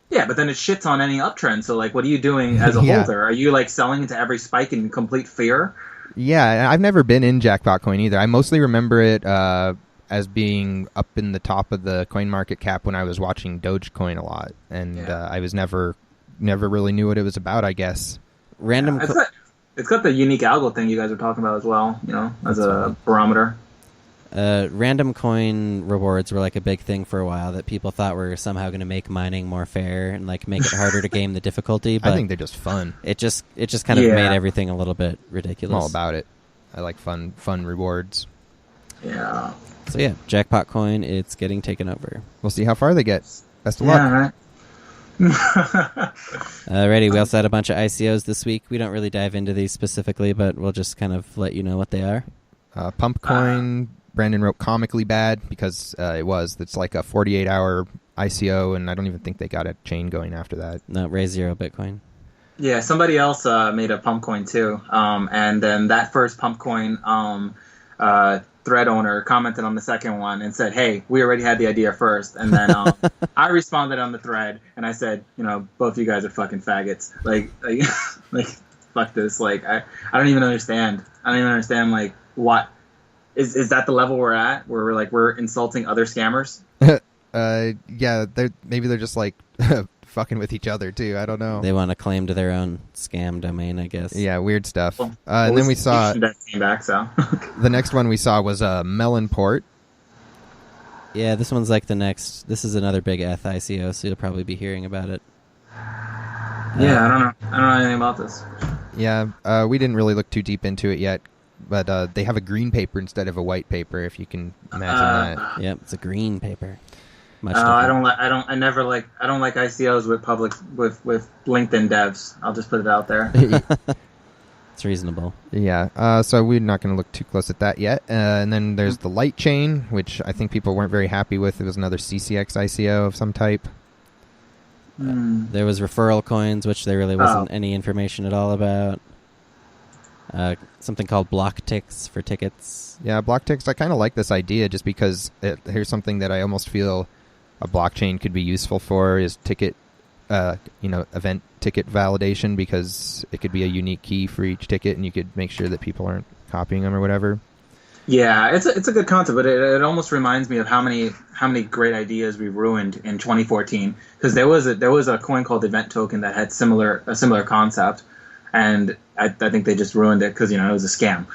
Yeah, but then it shits on any uptrend. So, like, what are you doing as a holder? Are you like selling into every spike in complete fear? Yeah, I've never been in Jackpot Coin either. I mostly remember it as being up in the top of the coin market cap when I was watching Dogecoin a lot, and I was never really knew what it was about, I guess. It's got the unique algo thing you guys were talking about as well, as a barometer. Random coin rewards were like a big thing for a while that people thought were somehow going to make mining more fair and like make it harder to game the difficulty. But I think they're just fun. It just kind of made everything a little bit ridiculous. I'm all about it. I like fun rewards. Yeah. So yeah, Jackpot Coin, it's getting taken over. We'll see how far they get. Best of luck. Right. Alrighty, we also had a bunch of ICOs this week. We don't really dive into these specifically, but we'll just kind of let you know what they are. Pump Coin, Brandon wrote comically bad because it's like a 48-hour ICO, and I don't even think they got a chain going after that. No, raise 0 Bitcoin. Yeah, somebody else made a pump coin too, and then that first pump coin thread owner commented on the second one and said, "Hey, we already had the idea first." And then I responded on the thread and I said, both you guys are fucking faggots. Like fuck this. Like I don't even understand. I don't even understand like what is that the level we're at where we're insulting other scammers? Yeah, maybe they're just like fucking with each other too. I don't know. They want to claim to their own scam domain, I guess. Yeah, weird stuff. Well, And then we saw that came back. So the next one we saw was Melon port. Yeah, this one's like the next. This is another big ETH ICO, so you'll probably be hearing about it. yeah, I don't know anything about this. Yeah, we didn't really look too deep into it yet, but they have a green paper instead of a white paper. If you can imagine that. Yep, it's a green paper. Much I different. I don't like ICOs with with LinkedIn devs. I'll just put it out there. It's reasonable. Yeah, so we're not going to look too close at that yet. And then there's the Litechain, which I think people weren't very happy with. It was another C-Cex ICO of some type. There was referral coins, which there really wasn't any information at all about. Something called Blocktix for tickets. Yeah, Blocktix, I kind of like this idea just because here's something that I almost feel a blockchain could be useful for is ticket, event ticket validation, because it could be a unique key for each ticket and you could make sure that people aren't copying them or whatever. Yeah, it's a good concept, but it almost reminds me of how many great ideas we ruined in 2014. Because there was a coin called Event Token that had a similar concept, and I think they just ruined it because it was a scam.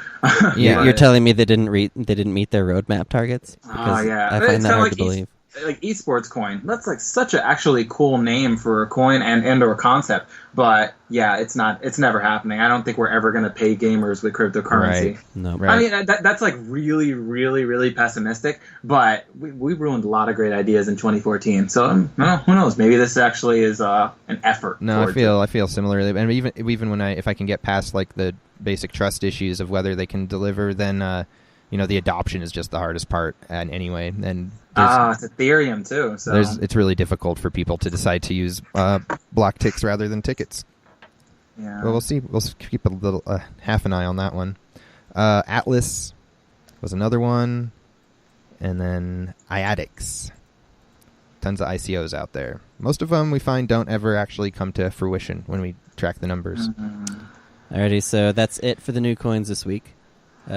Yeah, you're telling me they didn't meet their roadmap targets? Because yeah, I find it's that kinda hard to believe. Like esports coin, that's like such a actually cool name for a coin and or concept, but yeah, it's never happening. I don't think we're ever going to pay gamers with cryptocurrency. Right. No, Right. I mean that's like really really really pessimistic, but we ruined a lot of great ideas in 2014. So who knows, maybe this actually is an effort. No, I feel similarly, and even when if I can get past like the basic trust issues of whether they can deliver, then the adoption is just the hardest part. And anyway, and it's Ethereum too. So it's really difficult for people to decide to use Blocktix rather than tickets. yeah. Well, we'll see. We'll keep a little half an eye on that one. Atlas was another one, and then Iadix. Tons of ICOs out there. Most of them we find don't ever actually come to fruition when we track the numbers. Alrighty, so that's it for the new coins this week.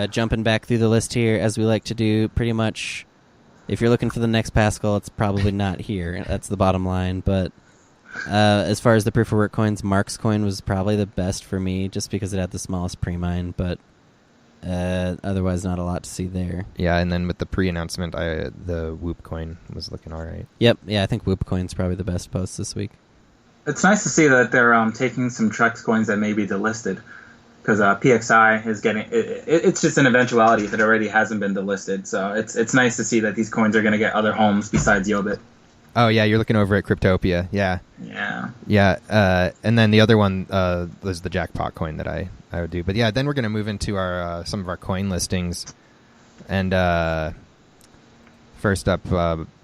Jumping back through the list here, as we like to do, pretty much, if you're looking for the next Pascal, it's probably not here. That's the bottom line. But as far as the proof-of-work coins, Marx Coin was probably the best for me, just because it had the smallest pre-mine, but otherwise not a lot to see there. Yeah, and then with the pre-announcement, the Whoop coin was looking all right. Yep, yeah, I think Whoop Coin's probably the best post this week. It's nice to see that they're taking some Trex coins that may be delisted, because PXI is getting it's just an eventuality if it already hasn't been delisted. So it's nice to see that these coins are going to get other homes besides Ubiq. Oh yeah, you're looking over at Cryptopia. Yeah. And then the other one was the Jackpot coin that I would do. But yeah, then we're going to move into our some of our coin listings. And first up,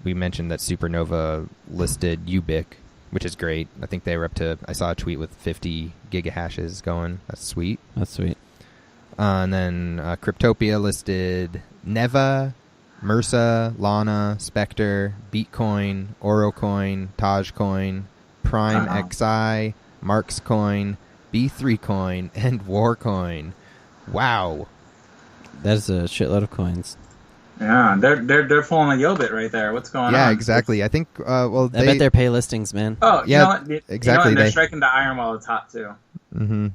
we mentioned that SuprNova listed Ubiq, which is great. I think they were up to, I saw a tweet with 50 gigahashes going. That's sweet. That's sweet. And then Cryptopia listed Neva, Mrsa, Lana, Spectre, Beatcoin, NovaCoin, Coin, Prime XI, Marx Coin, EB3 Coin, and Warcoin. Wow. That is a shitload of coins. Yeah, they're pulling a Yobit right there. What's going on? Yeah, exactly. I think, I bet they're pay listings, man. Oh, yeah, you know what? exactly. And they're striking the iron while it's hot, too. Mm-hmm.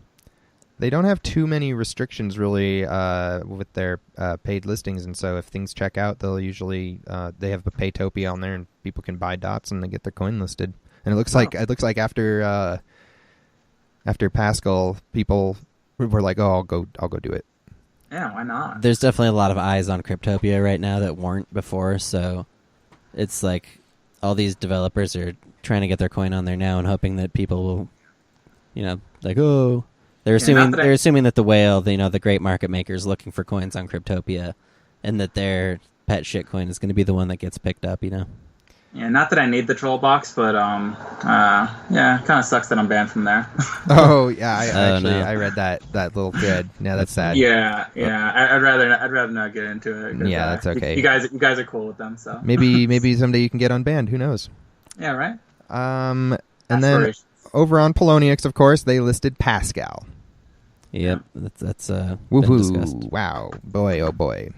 They don't have too many restrictions, really, with their paid listings, and so if things check out, they'll usually they have a Paytopia on there, and people can buy dots and they get their coin listed. And it looks like after Pascal, people were like, "Oh, I'll go do it." Yeah, why not? There's definitely a lot of eyes on Cryptopia right now that weren't before, so it's like all these developers are trying to get their coin on there now and hoping that people will, they're assuming that the whale, the great market maker, is looking for coins on Cryptopia, and that their pet shitcoin is going to be the one that gets picked up. Yeah, not that I need the troll box, but yeah, it kind of sucks that I'm banned from there. Oh yeah, I read that little thread. Yeah, that's sad. Yeah. I'd rather not get into it. Yeah, that's okay. You guys are cool with them, so maybe someday you can get unbanned. Who knows? Yeah, right. And then over on Polonius, of course, they listed Pascal. Yep, that's been discussed. Woohoo! Wow, boy, oh boy.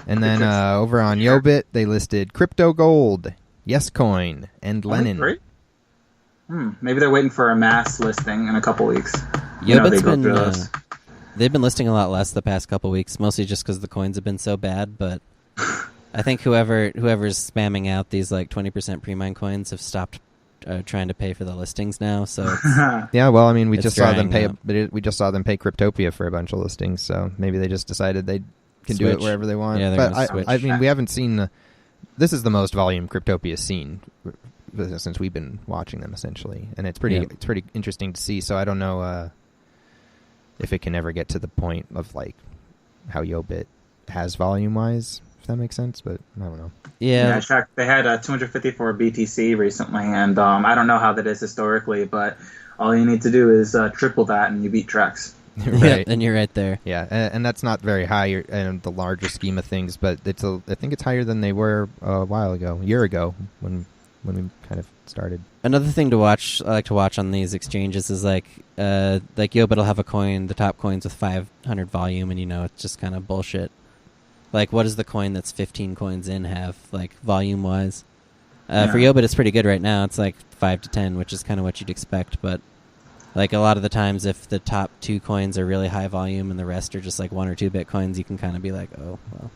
And then over on Yobit, they listed Crypto Gold, YesCoin, and Lenin. Great. Maybe they're waiting for a mass listing in a couple weeks. They've been listing a lot less the past couple weeks, mostly just because the coins have been so bad. But I think whoever's spamming out these like 20% pre-mine coins have stopped trying to pay for the listings now. So yeah, well, I mean, we it's just saw them drying pay. out. We just saw them pay Cryptopia for a bunch of listings. So maybe they just decided they can do it Switch. wherever they want. Yeah, they're but gonna switch. I mean, we haven't seen. This is the most volume Cryptopia's seen since we've been watching them, essentially, and it's pretty. Yeah. It's pretty interesting to see. So I don't know if it can ever get to the point of like how Yobit has volume wise. If that makes sense, but I don't know. Yeah, I checked. They had 254 BTC recently, and I don't know how that is historically, but all you need to do is triple that, and you beat Trex. Right. and you're right there. Yeah, and that's not very high in the larger scheme of things, but I think it's higher than they were a while ago, a year ago, when we kind of started. Another thing to watch, I like to watch on these exchanges is like Yobit will have a coin, the top coins with 500 volume, and it's just kind of bullshit. Like, what does the coin that's 15 coins in have, like, volume-wise? For Yobit, it's pretty good right now. It's like 5 to 10, which is kind of what you'd expect. But, like, a lot of the times, if the top 2 coins are really high volume and the rest are just, like, 1 or 2 Bitcoins, you can kind of be like, oh, well.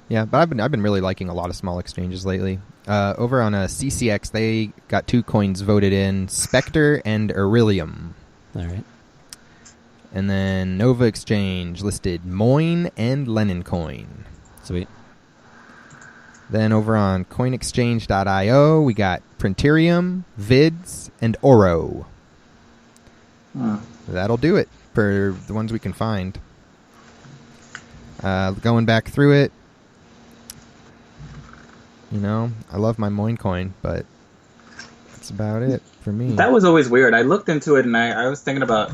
Yeah, but I've been really liking a lot of small exchanges lately. Over on C-Cex, they got 2 coins voted in, Spectre and Ethereum. All right. And then Nova Exchange listed Moin and Lenin Coin. Sweet. Then over on coinexchange.io, we got Printerium, Vids, and Oro. That'll do it for the ones we can find. Going back through it, I love my Moin coin, but that's about it for me. That was always weird. I looked into it, and I was thinking about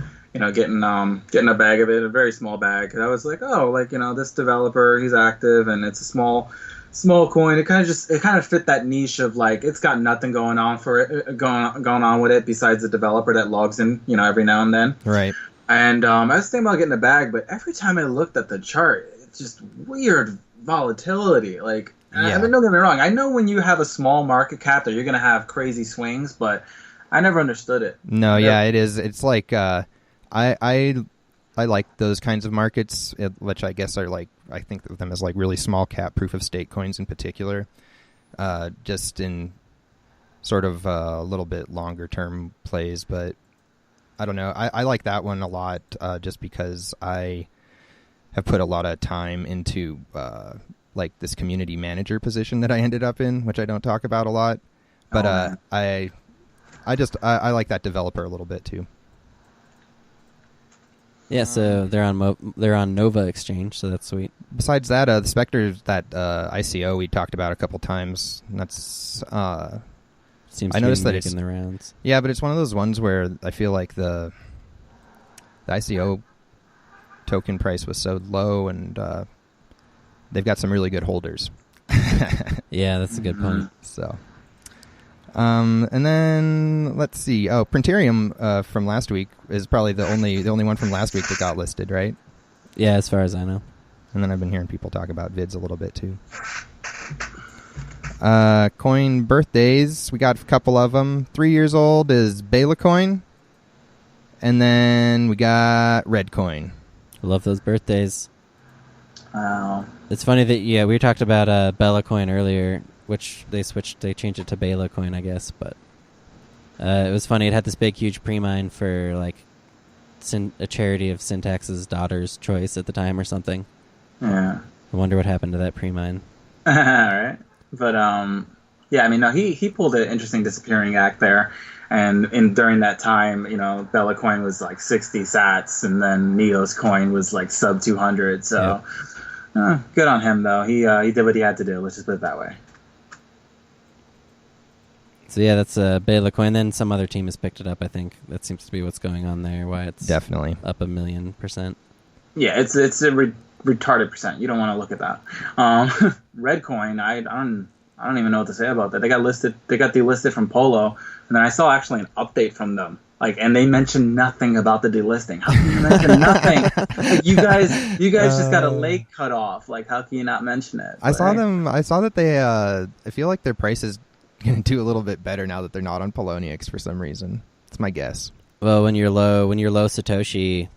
getting a bag of it, a very small bag. And I was like, this developer, he's active, and it's a small coin. It kind of fit that niche of like it's got nothing going on for it, going on with it besides the developer that logs in, every now and then. Right. And I was thinking about getting a bag, but every time I looked at the chart, it's just weird volatility. Like, I mean, don't get me wrong. I know when you have a small market cap that you're going to have crazy swings, but I never understood it. No, yeah, it is. It's like I like those kinds of markets, which I guess are like, I think of them as like really small cap proof of stake coins in particular, just in sort of a little bit longer term plays. But I don't know. I like that one a lot just because I have put a lot of time into like this community manager position that I ended up in, which I don't talk about a lot. But I like that developer a little bit too. Yeah, so they're on Nova Exchange, so that's sweet. Besides that, the Spectre, that ICO we talked about a couple times. That's Seems I to noticed be that making it's the rounds. Yeah, but it's one of those ones where I feel like the ICO token price was so low, and they've got some really good holders. Yeah, that's a good point. So, and then let's see. Oh, Printerium from last week is probably the only one from last week that got listed, right? Yeah, as far as I know. And then I've been hearing people talk about vids a little bit too. Coin birthdays, we got a couple of them. 3 years old is Coin, and then we got Redcoin. I love those birthdays. Wow. It's funny that we talked about Coin earlier, which they changed it to Coin, I guess. But it was funny. It had this big, huge pre-mine for like a charity of Syntax's daughter's choice at the time or something. Yeah. I wonder what happened to that pre-mine. All right. But yeah, I mean, no, he pulled an interesting disappearing act there, and during that time, Coin was like 60 sats, and then Neo's coin was like sub 200. So good on him though. He did what he had to do. Let's just put it that way. So yeah, that's Coin. Then some other team has picked it up. I think that seems to be what's going on there. Why it's definitely up 1,000,000%. Yeah, it's a retarded percent. You don't want to look at that. Redcoin, I don't even know what to say about that. They got delisted from Polo, and then I saw actually an update from them Like, and they mentioned nothing about the delisting. How can you mention nothing? Like, you guys just got a leg cut off. Like, how can you not mention it? I saw that they. I feel like their price is going to do a little bit better now that they're not on Poloniex for some reason. It's my guess. Well, when you're low Satoshi,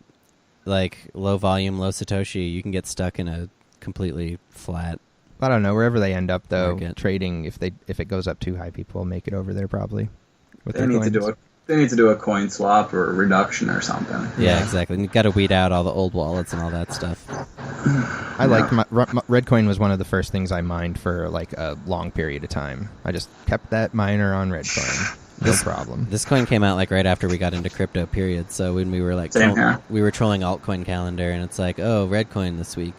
like low volume, low Satoshi, you can get stuck in a completely flat. I don't know. Wherever they end up, though, market. Trading, if it goes up too high, people will make it over there probably. They need to do a coin swap or a reduction or something. Yeah, exactly. You've got to weed out all the old wallets and all that stuff. I liked Redcoin was one of the first things I mined for like a long period of time. I just kept that miner on Redcoin. No problem. This coin came out like right after we got into crypto, period. So when we were like we were trolling altcoin calendar, and it's like, oh, Redcoin this week.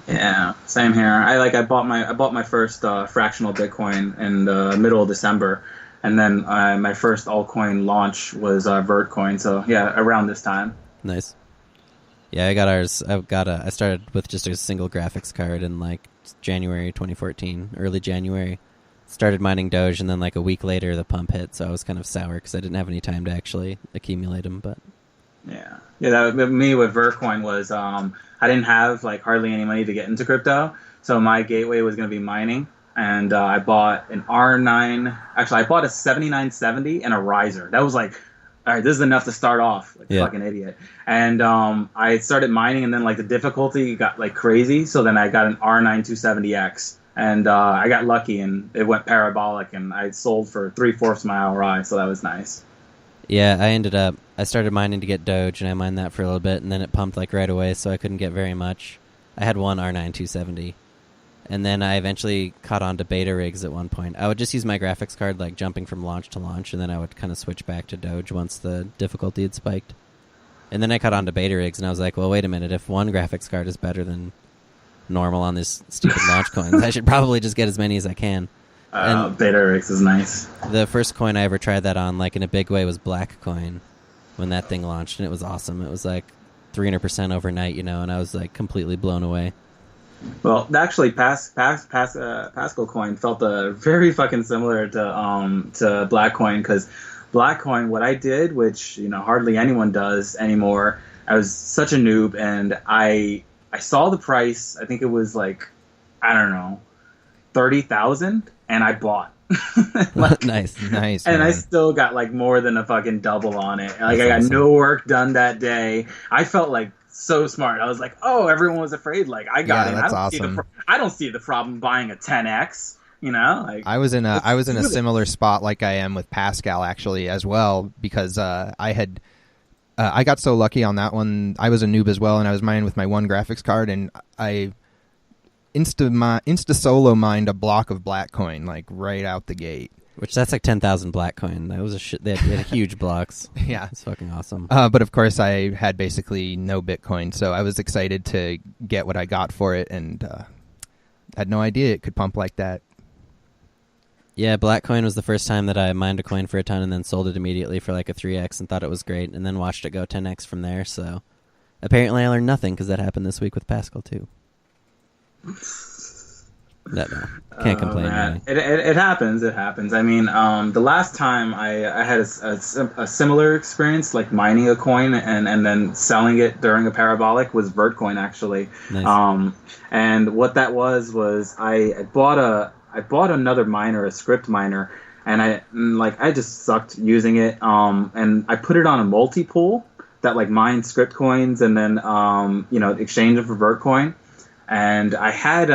Yeah, same here. I bought my first fractional Bitcoin in the middle of December, and then my first altcoin launch was Vertcoin. So yeah, around this time. Nice. Yeah, I got ours. I started with just a single graphics card in like January 2014, early January. Started mining Doge, and then like a week later the pump hit, so I was kind of sour because I didn't have any time to actually accumulate them. But that me with Vertcoin was I didn't have like hardly any money to get into crypto, so my gateway was going to be mining, and I bought an R9. Actually, I bought a 7970 and a riser. That was like, all right, this is enough to start off, like fucking idiot. And I started mining, and then like the difficulty got like crazy, so then I got an R9 270X. And I got lucky, and it went parabolic, and I sold for 3/4 my ROI, so that was nice. Yeah, I started mining to get Doge, and I mined that for a little bit, and then it pumped like right away, so I couldn't get very much. I had one R9 270, and then I eventually caught on to beta rigs at one point. I would just use my graphics card, like jumping from launch to launch, and then I would kind of switch back to Doge once the difficulty had spiked. And then I caught on to beta rigs, and I was like, well, wait a minute, if one graphics card is better than normal on this stupid launch coins, I should probably just get as many as I can. Beta rigs is nice. The first coin I ever tried that on, like in a big way, was Blackcoin when that thing launched, and it was awesome. It was like 300% overnight, and I was like completely blown away. Well, actually, Pascal coin felt very fucking similar to Blackcoin, because Blackcoin, what I did, which hardly anyone does anymore, I was such a noob, and I saw the price. I think it was like, I don't know, 30,000, and I bought. Nice. And man. I still got like more than a fucking double on it. Like, That's I got awesome. no work done that day. I felt like so smart. I was like, oh, everyone was afraid. Like, I got it. That's awesome. I don't see the problem buying a 10x. Like, I was in a similar spot like I am with Pascal actually as well, because I got so lucky on that one. I was a noob as well, and I was mining with my one graphics card, and I insta solo mined a block of Blackcoin like right out the gate. Which that's like 10,000 Blackcoin. That was a shit. They had huge blocks. Yeah, it's fucking awesome. But of course, I had basically no Bitcoin, so I was excited to get what I got for it, and had no idea it could pump like that. Yeah, Blackcoin was the first time that I mined a coin for a ton and then sold it immediately for like a 3x and thought it was great, and then watched it go 10x from there. So apparently I learned nothing, because that happened this week with Pascal too. No, can't complain. Man. Really. It happens. It happens. I mean, the last time I had a similar experience, like mining a coin and then selling it during a parabolic, was Vertcoin actually. Nice. And what that was I bought another miner, a script miner, and I just sucked using it. And I put it on a multi-pool that like mined script coins and then exchange them for Vertcoin. And I had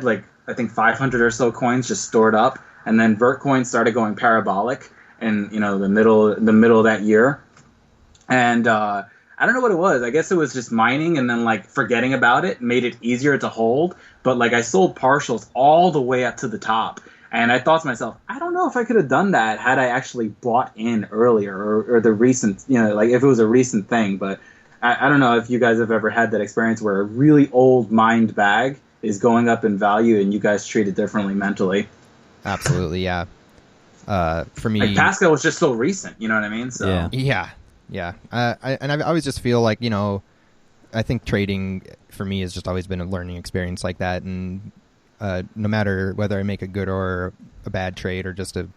like, I think 500 or so coins just stored up, and then Vertcoin started going parabolic in the middle of that year. And I don't know what it was. I guess it was just mining and then like forgetting about it made it easier to hold. But like I sold partials all the way up to the top, and I thought to myself, I don't know if I could have done that had I actually bought in earlier or the recent, like if it was a recent thing. But I don't know if you guys have ever had that experience where a really old mined bag is going up in value and you guys treat it differently mentally. Absolutely, yeah. For me, like Pascal was just so recent, you know what I mean? So yeah. I always just feel like, I think trading for me has just always been a learning experience like that, and no matter whether I make a good or a bad trade or just a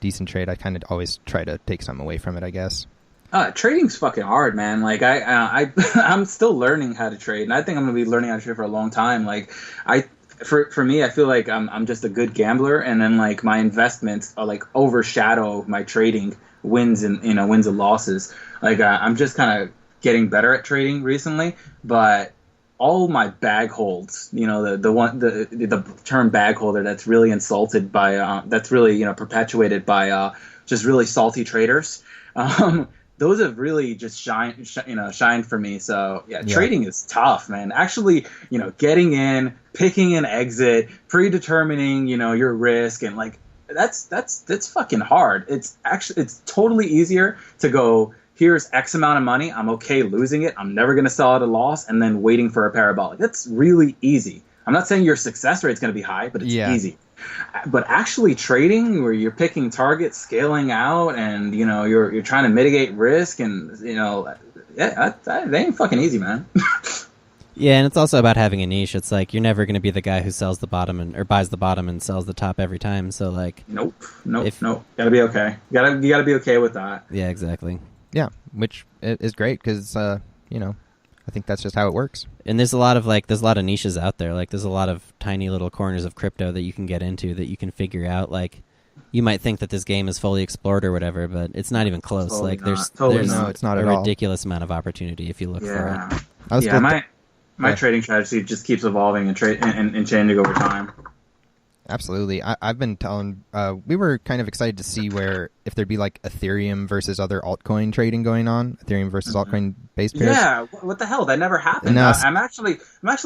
decent trade, I kind of always try to take something away from it, I guess. Trading's fucking hard, man. Like I'm still learning how to trade, and I think I'm gonna be learning how to trade for a long time. Like for me, I feel like I'm just a good gambler, and then like my investments are like overshadow my trading wins and wins and losses. Like I'm just kind of getting better at trading recently, but all my bag holds, the term bag holder that's really insulted by that's really perpetuated by just really salty traders. Those have really just shined for me. So yeah, trading is tough, man. Actually, getting in, picking an exit, predetermining, your risk, and like that's fucking hard. It's totally easier to go, here's X amount of money, I'm okay losing it, I'm never gonna sell at a loss, and then waiting for a parabolic. That's really easy. I'm not saying your success rate's gonna be high, but it's easy. But actually trading, where you're picking targets, scaling out, and you're trying to mitigate risk, and that ain't fucking easy, man. Yeah, and it's also about having a niche. It's like you're never going to be the guy who sells the bottom or buys the bottom and sells the top every time. So like, nope. Gotta be okay. You gotta be okay with that. Yeah, exactly. Yeah, which is great because I think that's just how it works. And there's a lot of niches out there. Like there's a lot of tiny little corners of crypto that you can get into that you can figure out. Like you might think that this game is fully explored or whatever, but it's not even close. Totally like not. there's it's not a at all. ridiculous amount of opportunity if you look for Yeah. My trading strategy just keeps evolving and changing over time. Absolutely. I've been telling, we were kind of excited to see if there'd be like Ethereum versus other altcoin trading going on, Ethereum versus altcoin base pairs. Yeah, what the hell? That never happened. No. I'm actually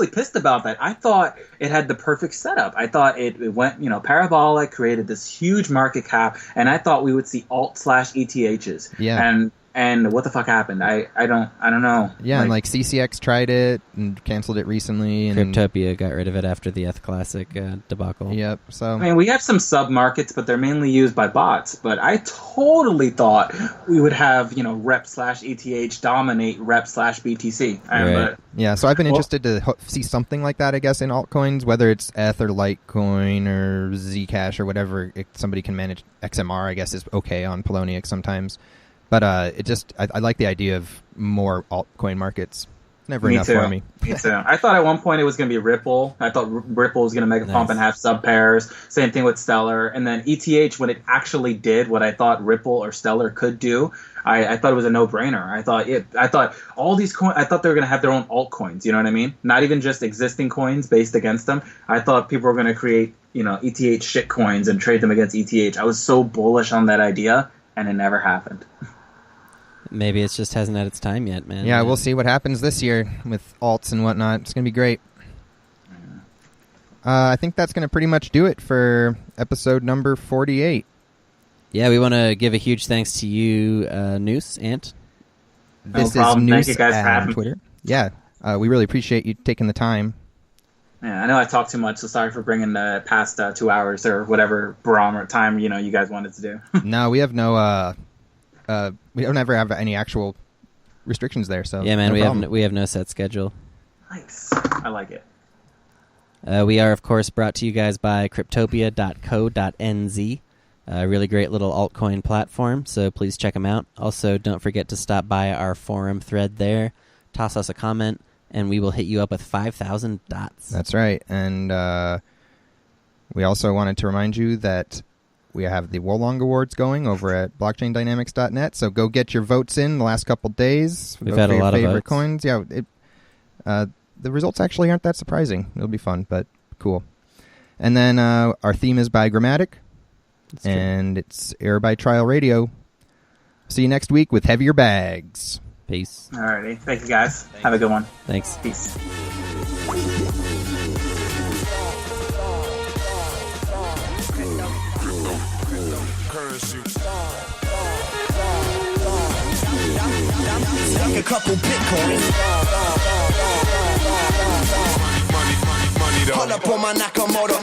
pissed about that. I thought it had the perfect setup. I thought it went, parabolic, created this huge market cap, and I thought we would see alt/ETHs. Yeah. And what the fuck happened? I don't know. Yeah, and C-Cex tried it and canceled it recently. And Cryptopia got rid of it after the ETH Classic debacle. Yep. So I mean, we have some sub markets, but they're mainly used by bots. But I totally thought we would have rep/ETH dominate rep/BTC. Right. Yeah, so I've been interested to see something like that, I guess, in altcoins, whether it's ETH or Litecoin or Zcash or whatever. Somebody can manage XMR, I guess, is okay on Poloniex sometimes. But I like the idea of more altcoin markets. Never enough for me. Me too. I thought at one point it was going to be Ripple. I thought Ripple was going to make a pump and have sub pairs. Same thing with Stellar. And then ETH, when it actually did what I thought Ripple or Stellar could do, I thought it was a no-brainer. I thought all these coins, I thought they were going to have their own altcoins. You know what I mean? Not even just existing coins based against them. I thought people were going to create, ETH shitcoins and trade them against ETH. I was so bullish on that idea, and it never happened. Maybe it just hasn't had its time yet, man. Yeah, we'll see what happens this year with alts and whatnot. It's going to be great. I think that's going to pretty much do it for episode number 48. Yeah, we want to give a huge thanks to you, Noose, Ant. This No problem. is Noose Thank you guys for having on me. Twitter. Yeah, we really appreciate you taking the time. Yeah, I know I talked too much, so sorry for bringing the past 2 hours or whatever barometer time you guys wanted to do. No, we have no... we don't ever have any actual restrictions there, so Yeah, man, no we have no set schedule. Nice. I like it. We are, of course, brought to you guys by Cryptopia.co.nz, a really great little altcoin platform, so please check them out. Also, don't forget to stop by our forum thread there, toss us a comment, and we will hit you up with 5,000 dots. That's right, and we also wanted to remind you that we have the Wolong Awards going over at blockchaindynamics.net, so go get your votes in the last couple days. We've Vote had for a your lot of favorite votes. coins. Yeah, the results actually aren't that surprising. It'll be fun, but cool. And then our theme is by Grammatic, and it's Error by Trial Radio. See you next week with Heavier Bags. Peace. Alrighty. Thank you, guys. Have a good one. Thanks. Peace. Currency. Like a couple Bitcoins. Money, Pull up on my Nakamoto.